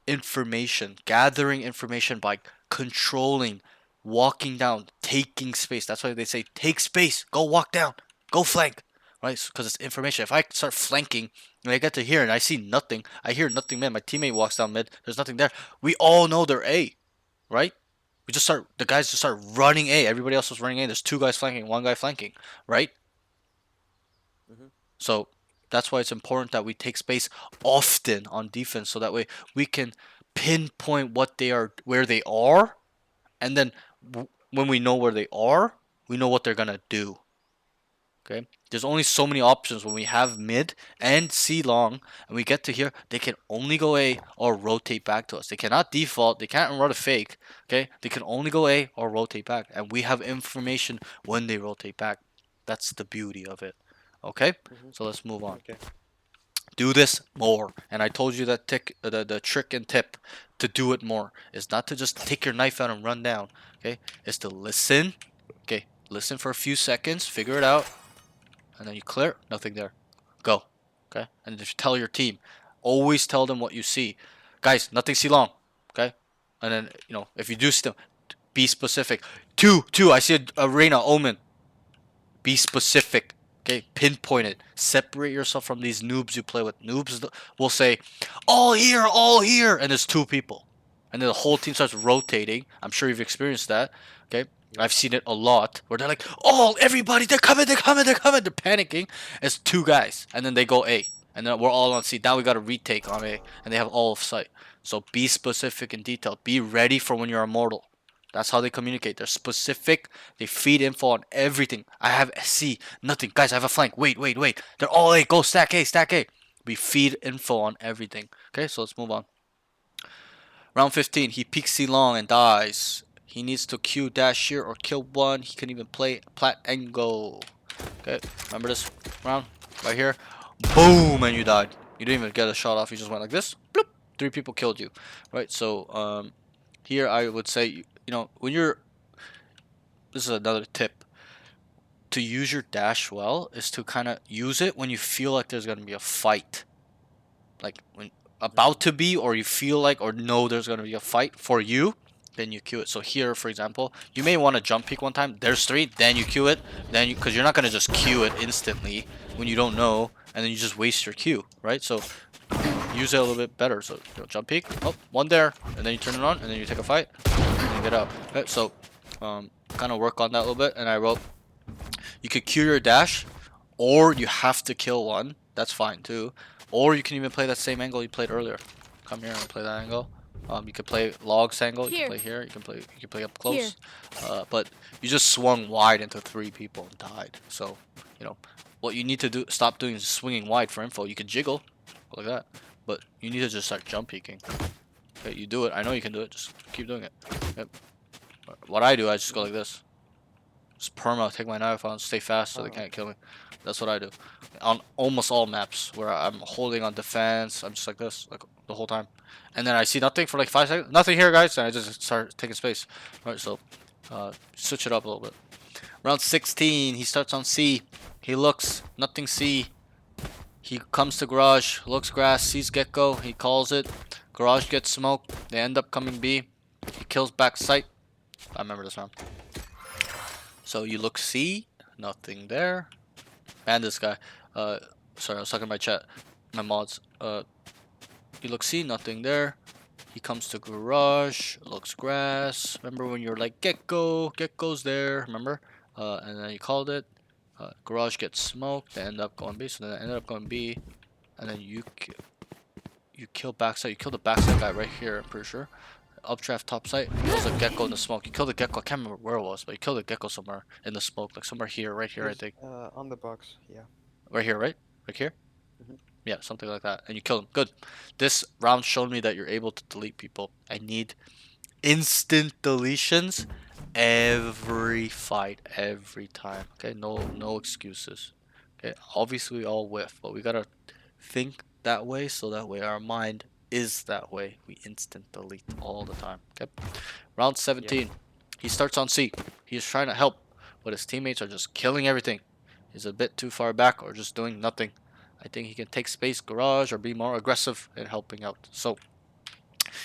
information, gathering information by controlling, walking down, taking space. That's why they say take space, go walk down, go flank, right? Because it's information. If I start flanking and I get to here and I see nothing, I hear nothing mid, my teammate walks down mid, there's nothing there. We all know they're A, right? The guys just start running A. Everybody else was running A. There's two guys flanking, one guy flanking, right? Mhm. So that's why it's important that we take space often on defense, so that way we can pinpoint where they are, and then when we know where they are, we know what they're gonna do. Okay, there's only so many options when we have mid and C long, and we get to here. They can only go A or rotate back to us. They cannot default. They can't run a fake. Okay, they can only go A or rotate back, and we have information when they rotate back. That's the beauty of it. Okay, so let's move on. Okay. Do this more, and I told you that the trick and tip to do it more is not to just take your knife out and run down. Okay, it's to listen. Okay, listen for a few seconds, figure it out, and then you clear. Nothing there. Go. Okay, and just tell your team. Always tell them what you see, guys. Nothing C long. And then, if you do still, be specific. Two. I see a Reyna Omen. Be specific. Okay, pinpoint it. Separate yourself from these noobs you play with. Noobs will say, all here, and there's two people, and then the whole team starts rotating. I'm sure you've experienced that. Okay, Yeah. I've seen it a lot where they're like, everybody, they're coming, they're coming, they're coming, they're panicking. It's two guys, and then they go A, and then we're all on C. Now we got to retake on A, and they have all of sight. So be specific and detailed. Be ready for when you're immortal. That's how they communicate. They're specific. They feed info on everything. I have C, nothing. Guys, I have a flank. Wait. They're all A. Go stack A, stack A. We feed info on everything. Okay, so let's move on. Round 15. He peeks C long and dies. He needs to Q dash here or kill one. He can even play plat and go. Okay, remember this round? Right here. Boom, and you died. You didn't even get a shot off. You just went like this. Bloop. 3 people killed you. Right, so here I would say, when you're, this is another tip to use your dash well, is to kind of use it when you feel like there's going to be a fight, like when about to be, or you feel like or know there's going to be a fight for you, then you queue it. So here, for example, you may want to jump peek one time. There's 3, then you queue it, then you, because you're not going to just queue it instantly when you don't know, and then you just waste your queue, right? So use it a little bit better. So jump peek, one there, and then you turn it on, and then you take a fight, and you get out. Okay, so kind of work on that a little bit. And I wrote, you could queue your dash, or you have to kill one. That's fine too. Or you can even play that same angle you played earlier. Come here and play that angle. You could play logs angle. You can play here. You can play up close. But you just swung wide into 3 people and died. So what you need to stop doing is swinging wide for info. You can jiggle like that, but you need to just start jump peeking. Okay, you do it. I know you can do it. Just keep doing it. Yep. What I do, I just go like this. Just perma, take my knife out, stay fast so they can't kill me. That's what I do. On almost all maps where I'm holding on defense, I'm just like this, like the whole time. And then I see nothing for like 5 seconds. Nothing here, guys. And I just start taking space. Alright, so switch it up a little bit. Round 16, he starts on C. He looks, nothing C. He comes to garage, looks grass, sees gecko, he calls it. Garage gets smoked. They end up coming B. He kills back sight. I remember this round. So you look C, nothing there. And this guy. Sorry, I was talking to my chat, my mods. You look C, nothing there. He comes to garage, looks grass. Remember when you're like gecko's there, remember? And then you called it. Garage gets smoked, they end up going B, so then they ended up going B. And then you kill backside, you kill the backside guy right here, I'm pretty sure. Updraft top site, kills a gecko in the smoke. You kill the gecko, I can't remember where it was, but you kill the gecko somewhere in the smoke, like somewhere here, right here, I think. On the box, yeah. Right here, right? Right here? Mhm. Yeah, something like that. And you kill him. Good. This round showed me that you're able to delete people. I need instant deletions every fight, every time. Okay, no excuses. Okay, obviously we all whiff, but we gotta think that way so that way our mind is that way. We instant delete all the time. Okay. Round 17. He starts on C. He's trying to help, but his teammates are just killing everything. He's a bit too far back or just doing nothing. I think he can take space, garage, or be more aggressive in helping out. So,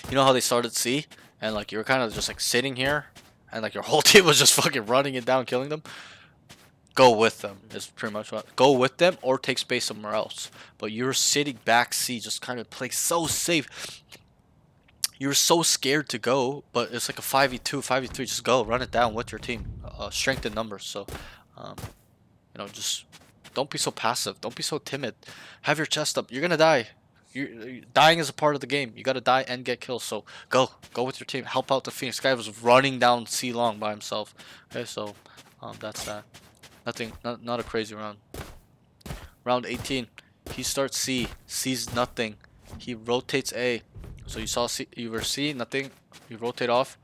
you know how they started C? And like you were kind of just like sitting here and like your whole team was just fucking running it down, killing them? Go with them is pretty much what. Go with them or take space somewhere else. But you're sitting back C, just kind of playing so safe. You're so scared to go, but it's like a 5v2, 5v3. Just go, run it down with your team. Strength in numbers. So, um, just don't be so passive. Don't be so timid. Have your chest up. You're gonna die. Dying is a part of the game. You gotta die and get kills. So go with your team. Help out the Phoenix. This guy was running down C long by himself. Okay, so that's that. Nothing. Not a crazy round. Round 18. He starts C. Sees nothing. He rotates A. So you saw C. You were C. Nothing. You rotate off.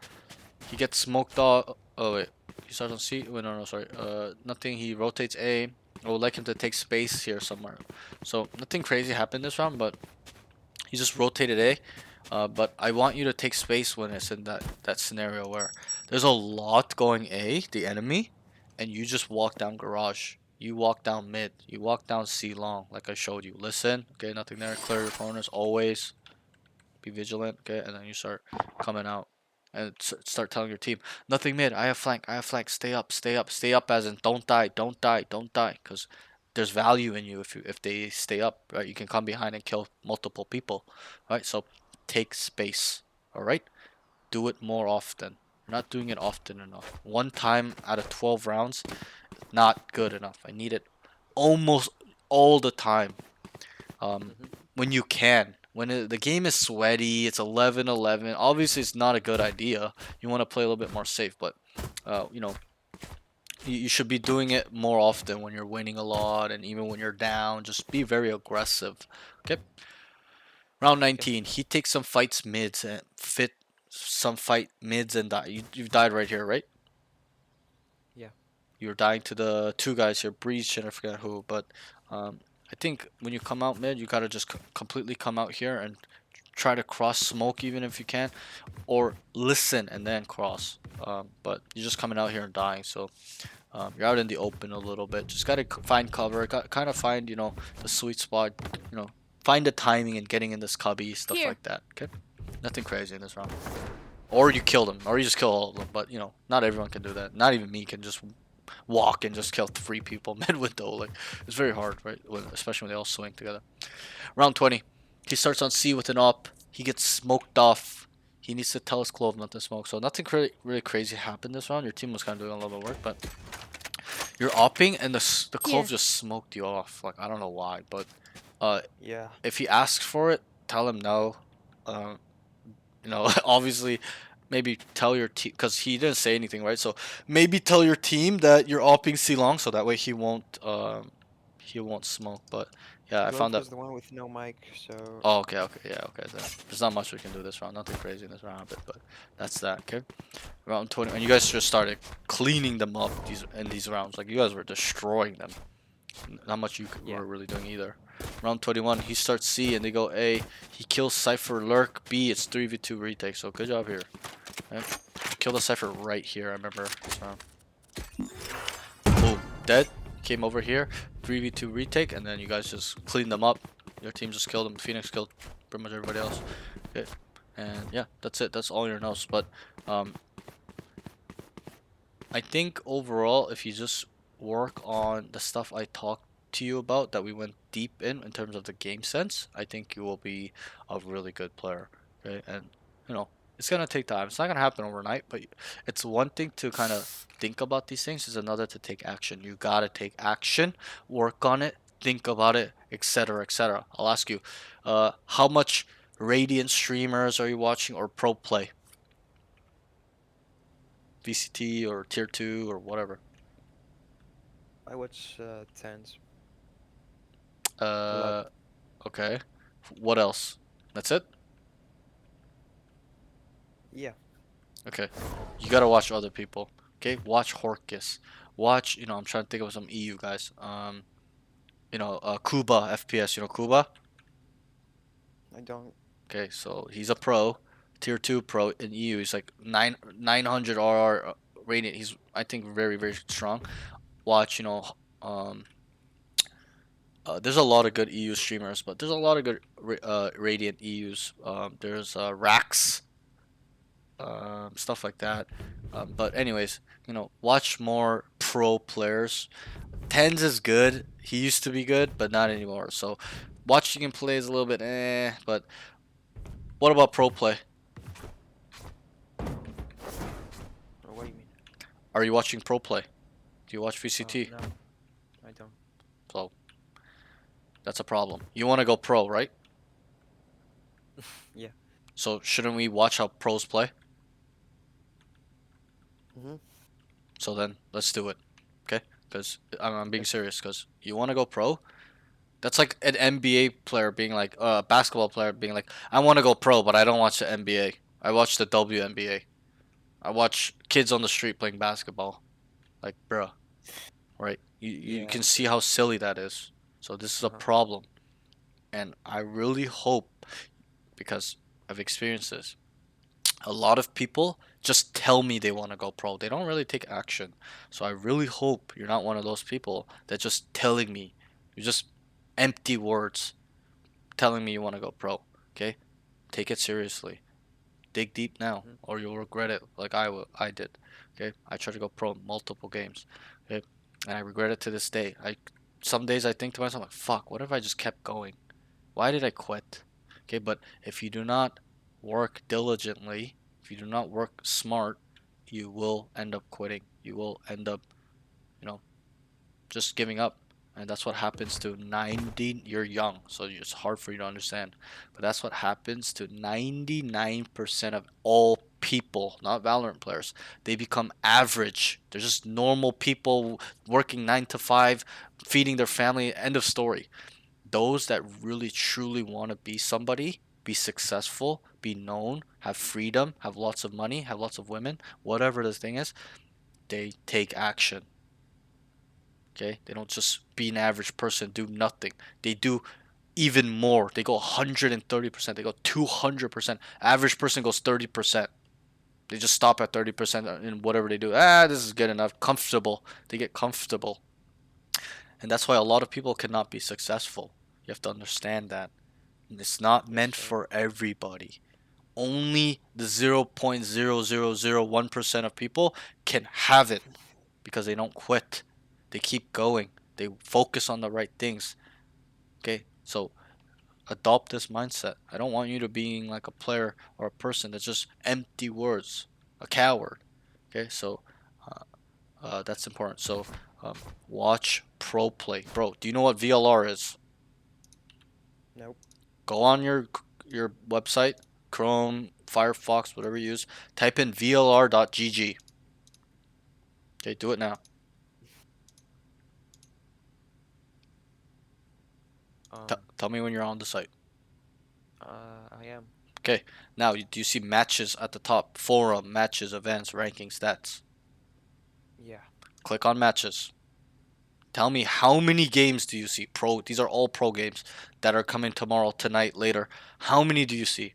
He gets smoked off. Oh wait. He starts on C. Wait, no, sorry. Nothing. He rotates A. I would like him to take space here somewhere. So nothing crazy happened this round, but he just rotated A. But I want you to take space when it's in that scenario where there's a lot going A, the enemy, and you just walk down garage. You walk down mid. You walk down C long, like I showed you. Listen, okay, nothing there. Clear your corners always. Be vigilant, okay, and then you start coming out. and start telling your team, nothing mid. I have flank. I have flank. Stay up. Stay up. Stay up. As in, don't die. Don't die. Don't die. Because there's value in you if they stay up. Right. You can come behind and kill multiple people. Right. So take space. All right. Do it more often. You're not doing it often enough. One time out of 12 rounds, not good enough. I need it almost all the time. Mm-hmm. When you can. When the game is sweaty, it's 11-11. Obviously, it's not a good idea. You want to play a little bit more safe, but you know, you should be doing it more often when you're winning a lot, and even when you're down. Just be very aggressive. Okay. Round Okay. 19. He takes some fights mids and fit some fight mids and die. You've died right here, right? Yeah. You're dying to the two guys here, Breach and I forget who, but I think when you come out mid, you gotta just completely come out here and try to cross smoke even if you can, or listen and then cross. But you're just coming out here and dying, so you're out in the open a little bit. Just gotta find cover, kind of find the sweet spot, find the timing and getting in this cubby stuff Here. like that. Okay, nothing crazy in this round. Or you kill them, or you just kill all of them. But not everyone can do that. Not even me can just walk and just kill 3 people mid window. Like it's very hard, right? Especially when they all swing together. Round 20. He starts on C with an up. He gets smoked off. He needs to tell his clove not to smoke. So nothing really crazy happened this round. Your team was kind of doing a little bit of work, but you're opping and the clove Here. just smoked you off. Like I don't know why, but Yeah. if he asks for it, tell him no. Obviously, maybe tell your team because he didn't say anything, right? So maybe tell your team that you're opping C long, so that way he won't smoke. But yeah, I Glove found that. was the one with no mic, so Oh, okay, okay, yeah, okay. There's not much we can do this round. Nothing crazy in this round, but that's that. Okay, round 20, and you guys just started cleaning them up these rounds. Like you guys were destroying them. Not much you yeah. were really doing either. Round 21, he starts C and they go A. He kills Cypher Lurk B. It's 3v2 retake. So good job here. Okay. Kill the Cypher right here. I remember this round. Boom, dead. Came over here. 3v2 retake, and then you guys just cleaned them up. Your team just killed them. Phoenix killed pretty much everybody else. Okay. And yeah, that's it. That's all your notes. But I think overall, if you just work on the stuff I talked to you about that we went deep in terms of the game sense, I think you will be a really good player. Okay, and it's gonna take time. It's not gonna happen overnight, but it's one thing to kind of think about these things. It's another to take action. You gotta take action, work on it, think about it, etc., etc. I'll ask you, how much Radiant streamers are you watching or pro play? VCT or tier 2 or whatever. I watch tens a lot. Uh, okay. What else? That's it? Yeah. Okay. You gotta watch other people. Okay? Watch Horkus. Watch, I'm trying to think of some EU guys. Kuba FPS. You know Kuba? I don't. Okay, so he's a pro, tier 2 pro in EU. He's like 900 RR rating. He's I think very very strong. Watch, there's a lot of good EU streamers, but there's a lot of good Radiant EUs. There's Rax, stuff like that. But anyways, watch more pro players. Tens is good. He used to be good, but not anymore. So watching him play is a little bit But what about pro play? Or what do you mean? Are you watching pro play? Do you watch VCT? No, I don't. So that's a problem. You want to go pro, right? Yeah. So shouldn't we watch how pros play? Mhm. So then let's do it, okay? Because I'm being Okay. serious. Because you want to go pro. That's like an NBA player being like a basketball player being like, I want to go pro, but I don't watch the NBA. I watch the WNBA. I watch kids on the street playing basketball. Like, bruh, right? You Yeah. can see how silly that is. So this is a Uh-huh. problem, and I really hope, because I've experienced this, a lot of people just tell me they want to go pro. They don't really take action. So I really hope you're not one of those people that just telling me. You're just empty words telling me you want to go pro. Okay? Take it seriously. Dig deep now, Mhm. or you'll regret it like I did. Okay, I tried to go pro multiple games. Okay, and I regret it to this day. Some days I think to myself like, fuck, what if I just kept going? Why did I quit? Okay, but if you do not work diligently, if you do not work smart, you will end up quitting. You will end up, you know, just giving up. And that's what happens to 90, you're young, so it's hard for you to understand. But that's what happens to 99% of all people, not Valorant players. They become average. They're just normal people working 9 to 5, feeding their family, end of story. Those that really truly want to be somebody, be successful, be known, have freedom, have lots of money, have lots of women, whatever the thing is, they take action. Okay? They don't just be an average person, do nothing. They do even more. They go 130%, they go 200%. Average person goes 30%. They just stop at 30% in whatever they do. This is good enough. Comfortable. They get comfortable. And that's why a lot of people cannot be successful. You have to understand that. And it's not Yes, meant sir. for everybody. Only the 0.0001% of people can have it because they don't quit. They keep going. They focus on the right things. Okay? So adopt this mindset. I don't want you to being like a player or a person that's just empty words, a coward. Okay? So that's important. So um, watch pro play. Bro, do you know what VLR is? Nope. Go on your website, Chrome, Firefox, whatever you use. Type in vlr.gg. Okay, do it now. Um. Tell me when you're on the site. I am. Okay, now do you see matches at the top? Forum, matches, events, ranking, stats. Yeah. Click on matches. Tell me how many games do you see? Pro. These are all pro games that are coming tomorrow, tonight, later. How many do you see?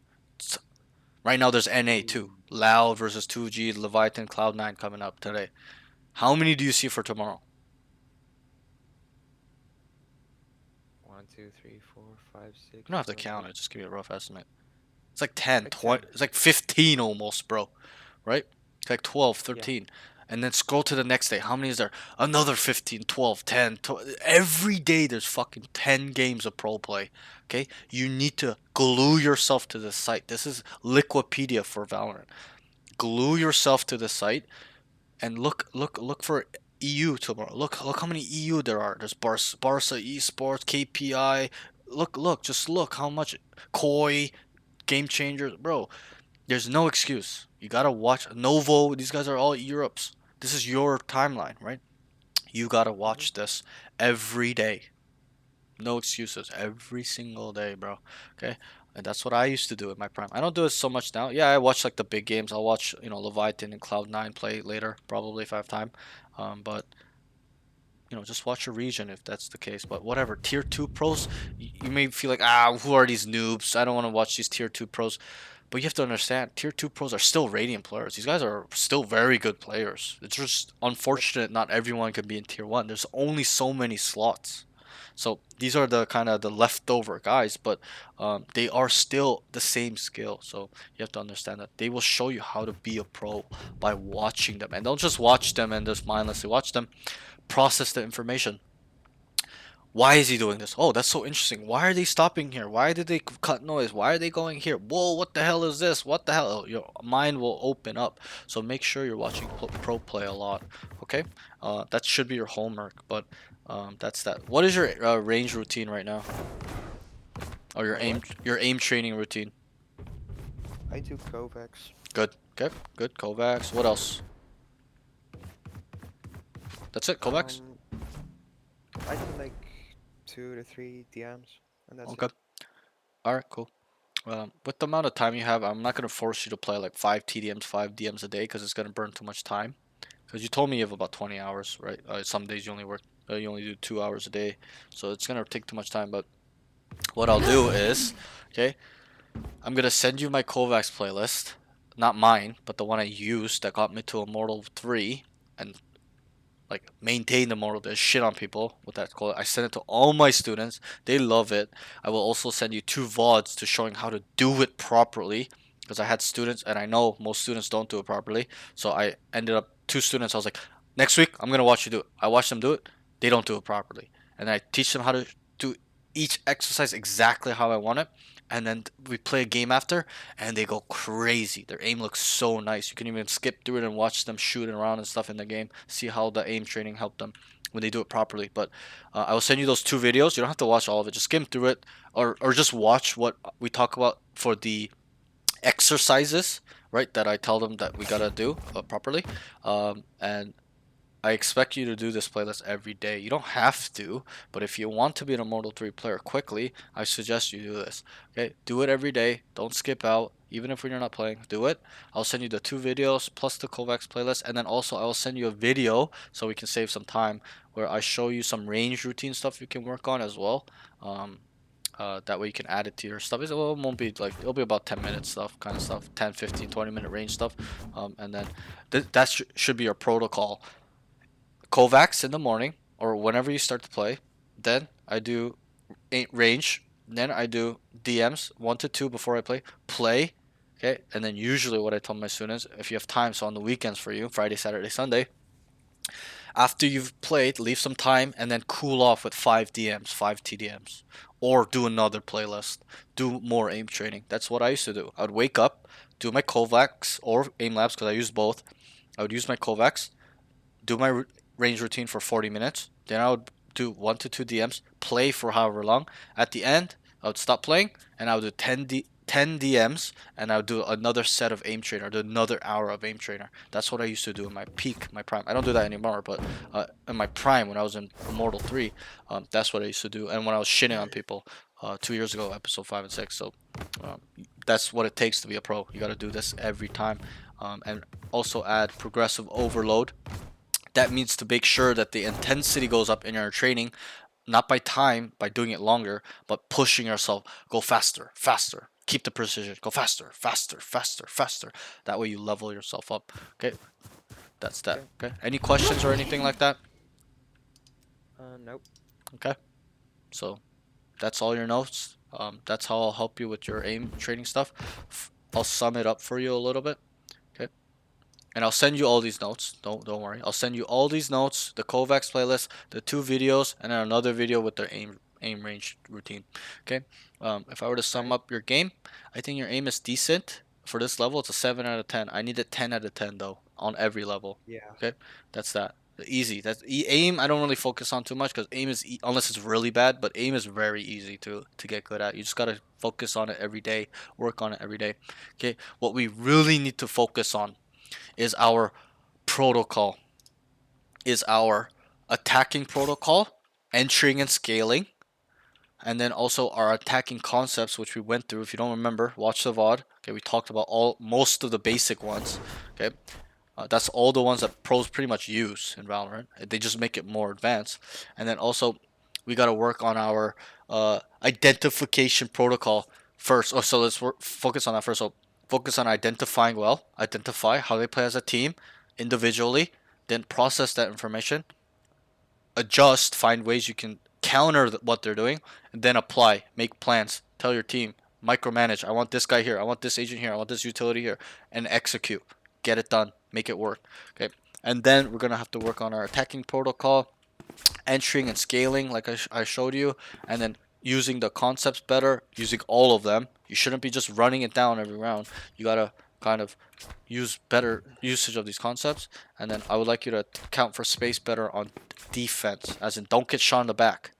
Right now there's NA too. Ooh. Loud versus 2G, Leviathan, Cloud9 coming up today. How many do you see for tomorrow? 1, 2, 3, 4, 5, You 6, don't have to 7, count 8. it. Just give me a rough estimate. It's like 10, Like 20. 10. It's like 15 almost, bro. Right? It's like 12, Yeah. 13. And then scroll to the next day. How many is there? Another 15, 12, 10. 12. Every day there's fucking 10 games of pro play. Okay? You need to glue yourself to the site. This is Liquipedia for Valorant. Glue yourself to the site and look for EU tomorrow. Look how many EU there are. There's Barca Esports, KPI. Just look how much Koi, Game Changers, bro. There's no excuse. You gotta watch Novo. These guys are all Europes. This is your timeline, right? You gotta Hmm. watch this every day. No excuses. Every single day, bro. Okay? And that's what I used to do in my prime. I don't do it so much now. Yeah, I watch like the big games. I'll watch, Leviathan and Cloud9 play later, probably if I have time. But just watch your region if that's the case. But whatever, tier two pros, you may feel like, who are these noobs? I don't want to watch these tier two pros. But you have to understand, tier two pros are still Radiant players. These guys are still very good players. It's just Yep. unfortunate not everyone can be in tier one. There's only so many slots. So these are the kind of the leftover guys, but they are still the same skill. So you have to understand that they will show you how to be a pro by watching them, and don't just watch them and just mindlessly watch them. Process the information. Why is he doing this? Oh, that's so interesting. Why are they stopping here? Why did they cut noise? Why are they going here? Whoa, what the hell is this? What the hell? Your mind will open up. So make sure you're watching pro play a lot. Okay? That should be your homework. But that's that. What is your range routine right now? Or your My aim what? your aim training routine? I do Kovacs. Good. Okay. Good. Kovacs. What else? That's it. Kovacs. Um, I do like 2 to 3 DMs, and that's Okay. it. All right. Cool. With the amount of time you have, I'm not gonna force you to play like 5 TDMs, 5 DMs a day because it's gonna burn too much time. Because you told me you have about 20 hours, right? Some days you only do 2 hours a day, so it's gonna take too much time. But what I'll do is, okay, I'm gonna send you my Kovacs playlist, not mine, but the one I used that got me to Immortal 3, and like maintain the moral. There's shit on people with that code. I send it to all my students. They love it. I will also send you 2 VODs to showing how to do it properly. because I had students, and I know most students don't do it properly. So I ended up 2 students. I was like, next week I'm gonna watch you do it. I watch them do it. They don't do it properly, and I teach them how to do each exercise exactly how I want it. And then we play a game after, and they go crazy. Their aim looks so nice. You can even skip through it and watch them shooting around and stuff in the game. See how the aim training helped them when they do it properly. But I will send you those 2 videos. You don't have to watch all of it. Just skim through it, or just watch what we talk about for the exercises, right? That I tell them that we gotta do properly. And I expect you to do this playlist every day. You don't have to, but if you want to be an Immortal 3 player quickly, I suggest you do this. Okay? Do it every day. Don't skip out. Even if when you're not playing, do it. I'll send you the 2 videos plus the Kovacs playlist, and then also I will send you a video so we can save some time where I show you some range routine stuff you can work on as well. Um, that way you can add it to your stuff. It won't be like, it'll be about 10 minute stuff, kind of stuff, 10, 15, 20-minute range stuff. And then that should be your protocol. Kovacs in the morning or whenever you start to play. Then I do range. Then I do DMs 1 to 2 before I play. Play. Okay. And then usually what I tell my students, if you have time, so on the weekends for you, Friday, Saturday, Sunday, after you've played, leave some time and then cool off with 5 DMs, 5 TDMs. Or do another playlist. Do more aim training. That's what I used to do. I would wake up, do my Kovacs or aim labs because I use both. I would use my Kovacs, do my range routine for 40 minutes. Then I would do 1 to 2 DMs, play for however long. At the end, I would stop playing and I would do 10 DMs, and I would do another set of aim trainer, do another hour of aim trainer. That's what I used to do in my peak, my prime. I don't do that anymore, but in my prime when I was in Immortal 3, that's what I used to do. And when I was shitting on people 2 years ago, episode 5 and 6. So um, that's what it takes to be a pro. You got to do this every time. And also add progressive overload. That means to make sure that the intensity goes up in your training, not by time, by doing it longer, but pushing yourself. Go faster, faster. Keep the precision. Go faster, faster, faster, faster. That way you level yourself up. Okay, that's that. Okay. Okay. Any questions or anything like that? Nope. Okay. So that's all your notes. That's how I'll help you with your aim training stuff. I'll sum it up for you a little bit. Okay. And I'll send you all these notes. Don't worry. I'll send you all these notes, the Kovacs playlist, the 2 videos, and then another video with the aim range routine. Okay. If I were to sum Alright. up your game, I think your aim is decent for this level. It's a 7 out of 10. I need a 10 out of 10 though on every level. Yeah. Okay. That's that. Easy. That's aim. I don't really focus on too much because aim is unless it's really bad. But aim is very easy to get good at. You just gotta focus on it every day. Work on it every day. Okay. What we really need to focus on is our protocol, is our attacking protocol, entering and scaling, and then also our attacking concepts, which we went through. If you don't remember, watch the VOD. Okay, we talked about most of the basic ones. Okay, that's all the ones that pros pretty much use in Valorant. They just make it more advanced. And then also, we got to work on our identification protocol first. Oh, so let's focus on that first. So focus on identifying well, identify how they play as a team, individually, then process that information, adjust, find ways you can counter what they're doing, and then apply, make plans, tell your team, micromanage. I want this guy here. I want this agent here. I want this utility here, and execute. Get it done. Make it work. Okay. And then we're gonna have to work on our attacking protocol, entering and scaling, like I showed you, and then using the concepts better, using all of them. You shouldn't be just running it down every round. You gotta kind of use better usage of these concepts. And then I would like you to count for space better on defense, as in don't get shot in the back.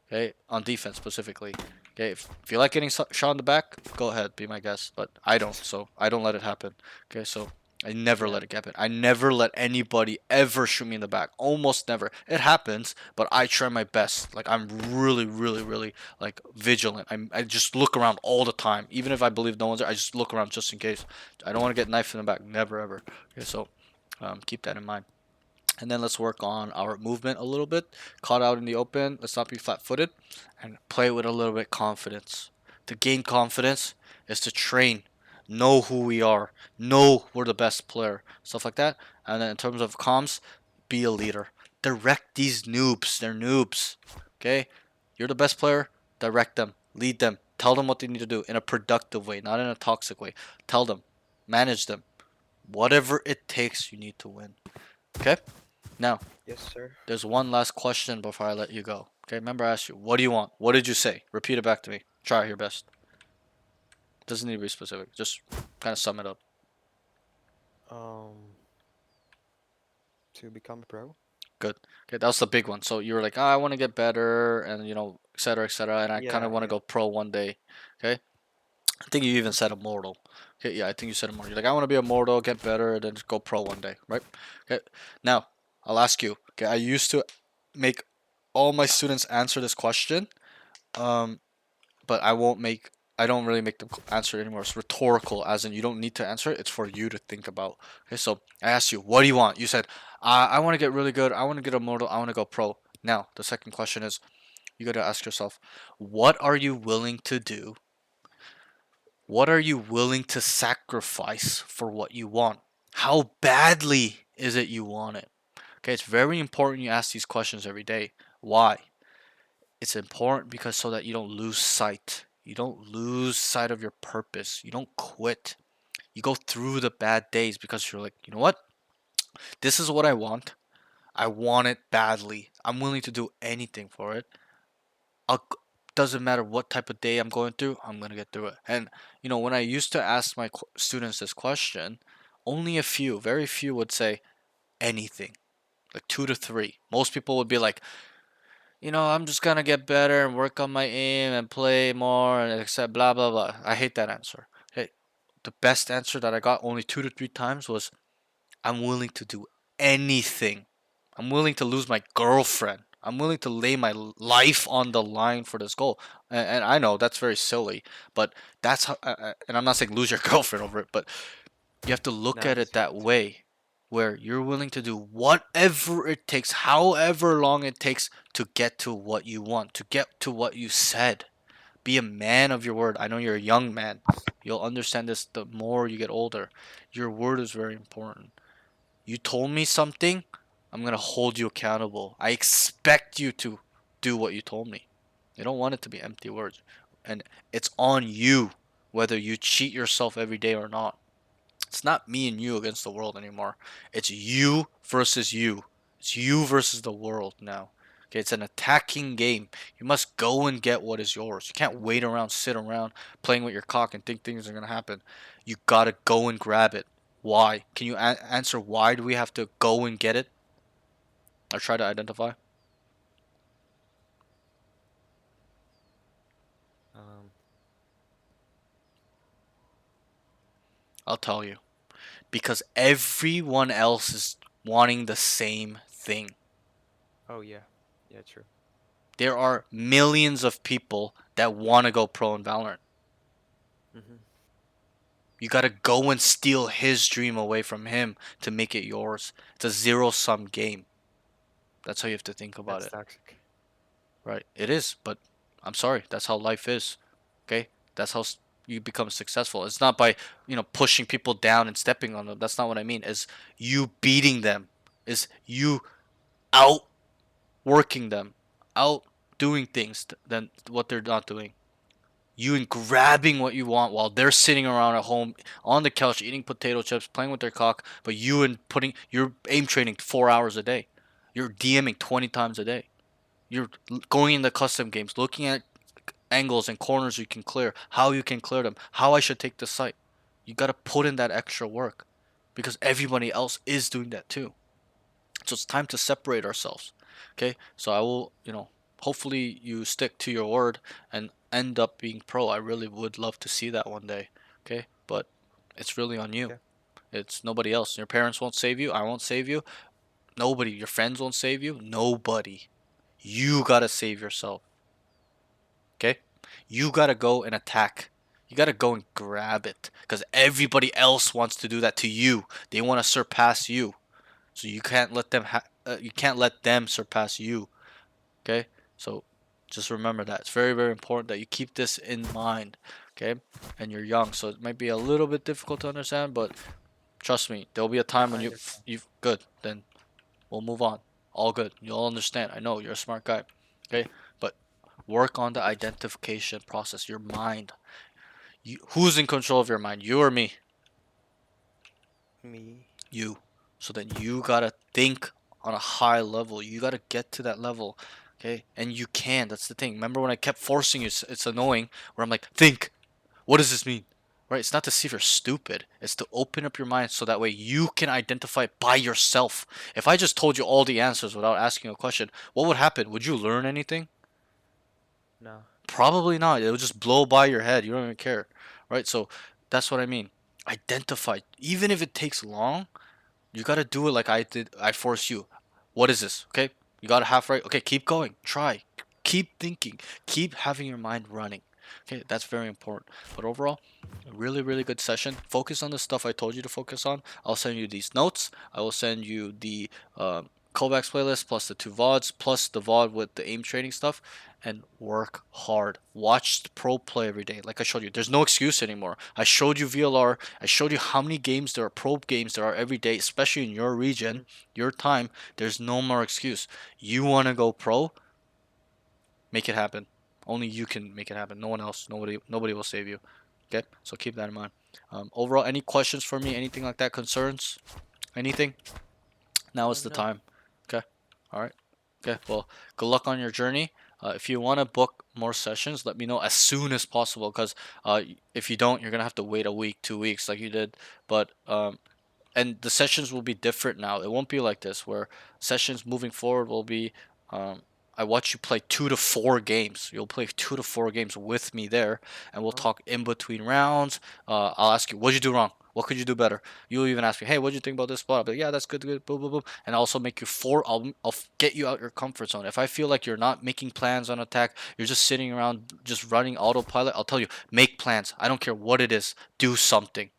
Okay, on defense specifically. Okay, if you like getting shot in the back, go ahead, be my guest. But I don't, so I don't let it happen. Okay, so I never Yeah. let it happen. I never let anybody ever shoot me in the back. Almost never. It happens, but I try my best. Like I'm really, really, really like vigilant. I just look around all the time. Even if I believe no one's there, I just look around just in case. I don't want to get knifed in the back. Never ever. Okay, so keep that in mind. And then let's work on our movement a little bit. Caught out in the open. Let's not be flat-footed. And play with a little bit confidence. To gain confidence is to train. Know who we are. Know we're the best player. Stuff like that. And then in terms of comms, be a leader. Direct these noobs. They're noobs. Okay? You're the best player. Direct them. Lead them. Tell them what they need to do in a productive way, not in a toxic way. Tell them, manage them. Whatever it takes, you need to win. Okay? Now, Yes, sir. there's one last question before I let you go. Okay, remember I asked you, what do you want? What did you say? Repeat it back to me. Try your best. Doesn't need to be specific. Just kind of sum it up. Um, to become a pro. Good. Okay, that was the big one. So you were like, I want to get better, and et cetera, and I kind of Yeah, want to yeah. go pro one day. Okay. I think you even said immortal. Okay, yeah, I think you said immortal. You're like, I want to be immortal, get better, then just go pro one day, right? Okay. Now, I'll ask you. Okay, I used to make all my students answer this question, um, but I won't make. I don't really make them answer it anymore. It's rhetorical, as in you don't need to answer it. It's for you to think about. Okay, so I asked you, what do you want? You said, I want to get really good. I want to get immortal. I want to go pro. Now, the second question is, you got to ask yourself, what are you willing to do? What are you willing to sacrifice for what you want? How badly is it you want it? Okay, it's very important you ask these questions every day. Why? It's important because so that you don't lose sight. You don't lose sight of your purpose. You don't quit. You go through the bad days because you're like, you know what? This is what I want. I want it badly. I'm willing to do anything for it. I'll, doesn't matter what type of day I'm going through, I'm gonna get through it. And when I used to ask my students this question, only a few, very few would say anything, like two to three. Most people would be like, I'm just gonna get better and work on my aim and play more and accept blah blah blah. I hate that answer. Hey, the best answer that I got only two to three times was, I'm willing to do anything. I'm willing to lose my girlfriend. I'm willing to lay my life on the line for this goal. And I know that's very silly, but that's how. And I'm not saying lose your girlfriend over it, but you have to look No, at it that's that right. way, where you're willing to do whatever it takes, however long it takes to get to what you want, to get to what you said. Be a man of your word. I know you're a young man. You'll understand this the more you get older. Your word is very important. You told me something, I'm gonna hold you accountable. I expect you to do what you told me. I don't want it to be empty words. And it's on you whether you cheat yourself every day or not. It's not me and you against the world anymore. It's you versus you. It's you versus the world now. Okay, it's an attacking game. You must go and get what is yours. You can't wait around, sit around, playing with your cock and think things are gonna happen. You gotta go and grab it. Why? Can you answer why do we have to go and get it? Or try to identify? Um, I'll tell you. Because everyone else is wanting the same thing. oh yeah, yeah, true. There are millions of people that want to go pro in Valorant. Hmm. You gotta go and steal his dream away from him to make it yours. It's a zero sum game. That's how you have to think about That's it. toxic. Right? It is, but I'm sorry. That's how life is. Okay? That's how you become successful. It's not by, pushing people down and stepping on them. That's not what I mean. It's you beating them. It's you outworking them, out doing things than what they're not doing. You and grabbing what you want while they're sitting around at home on the couch eating potato chips, playing with their cock, but you're aim training 4 hours a day. You're DMing 20 times a day. You're going in the custom games, looking at angles and corners you can clear, how you can clear them, how I should take the site. You gotta put in that extra work because everybody else is doing that too. So it's time to separate ourselves. Okay? So I will, hopefully you stick to your word and end up being pro. I really would love to see that one day. Okay? But it's really on you. Yeah. It's nobody else. Your parents won't save you. I won't save you. Nobody. Your friends won't save you. Nobody. You gotta save yourself. Okay? You gotta go and attack. You gotta go and grab it. Because everybody else wants to do that to you. They want to surpass you. So you can't let them you can't let them surpass you. Okay? So just remember that. It's very, very important that you keep this in mind. Okay? And you're young, so it might be a little bit difficult to understand, but trust me, there'll be a time when I you understand. you good. Then we'll move on. All good. You'll understand. I know you're a smart guy. Okay? But Work on the identification process. Your mind. Who's in control of your mind? You or me? Me. You. So then you gotta think on a high level. You gotta get to that level. Okay? And you can. That's the thing. Remember when I kept forcing you? It's annoying. Where I'm like, think. What does this mean? Right? It's not to see if you're stupid. It's to open up your mind so that way you can identify it by yourself. If I just told you all the answers without asking a question, what would happen? Would you learn anything? No. Probably not. It would just blow by your head. You don't even care. Right? So that's what I mean. Identify. Even if it takes long, you gotta do it like I did. I force you. What is this? Okay, you got a half right. Okay, keep going. Try. Keep thinking. Keep having your mind running. Okay, that's very important. But overall, a really, really good session. Focus on the stuff I told you to focus on. I'll send you these notes. I will send you the Kovacs playlist plus the two VODs plus the VOD with the aim training stuff and work hard. Watch the pro play every day. Like I showed you, there's no excuse anymore. I showed you VLR. I showed you how many games there are, pro games there are every day, especially in your region, your time. There's no more excuse. You want to go pro? Make it happen. Only you can make it happen. No one else. Nobody will save you. Okay, so keep that in mind. Overall, any questions for me? Anything like that? Concerns? Anything? Now is the No. time. Okay. All right. Okay. Well, good luck on your journey. If you want to book more sessions, let me know as soon as possible. Because if you don't, you're gonna have to wait a week, 2 weeks, like you did. But and the sessions will be different now. It won't be like this, where sessions moving forward will be. Um, I watch you play 2 to 4 games. You'll play 2 to 4 games with me there, and we'll Oh. talk in between rounds. I'll ask you, what'd you do wrong? What could you do better? You'll even ask me, hey, what'd you think about this spot? I'll be like, yeah, that's good, good, boom, boom, boom. And I'll also make you four. I'll get you out your comfort zone. If I feel like you're not making plans on attack, you're just sitting around, just running autopilot. I'll tell you, make plans. I don't care what it is. Do something.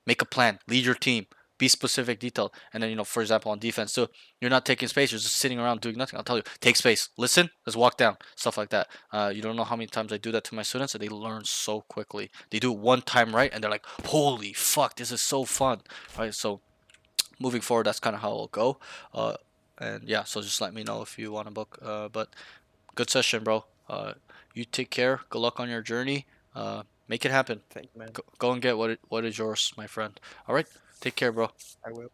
Make a plan. Lead your team. Be specific, detailed. And then, for example, on defense too, you're not taking space. You're just sitting around doing nothing. I'll tell you, take space. Listen. Let's walk down. Stuff like that. You don't know how many times I do that to my students, and they learn so quickly. They do it one time right, and they're like, "Holy fuck, this is so fun!" Right. So moving forward, that's kind of how it'll go. Uh, and yeah, so just let me know if you want to book. But good session, bro. You take care. Good luck on your journey. Make it happen. Thank you, man. Go and get what is yours, my friend. All right. Take care, bro. I will.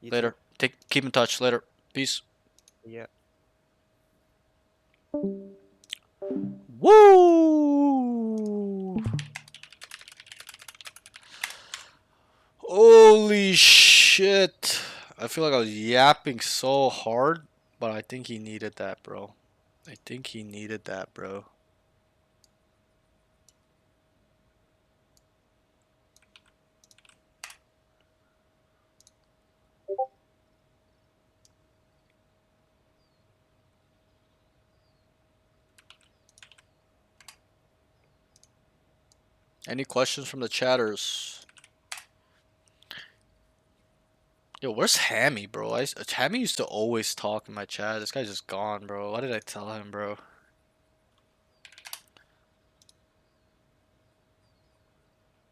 You too. Later. Keep in touch. Later. Peace. Yeah. Woo! Holy shit. I feel like I was yapping so hard, but I think he needed that, bro. I think he needed that, bro. Any questions from the chatters? Yo, where's Hammy, bro? Hammy used to always talk in my chat. This guy's just gone, bro. What did I tell him, bro?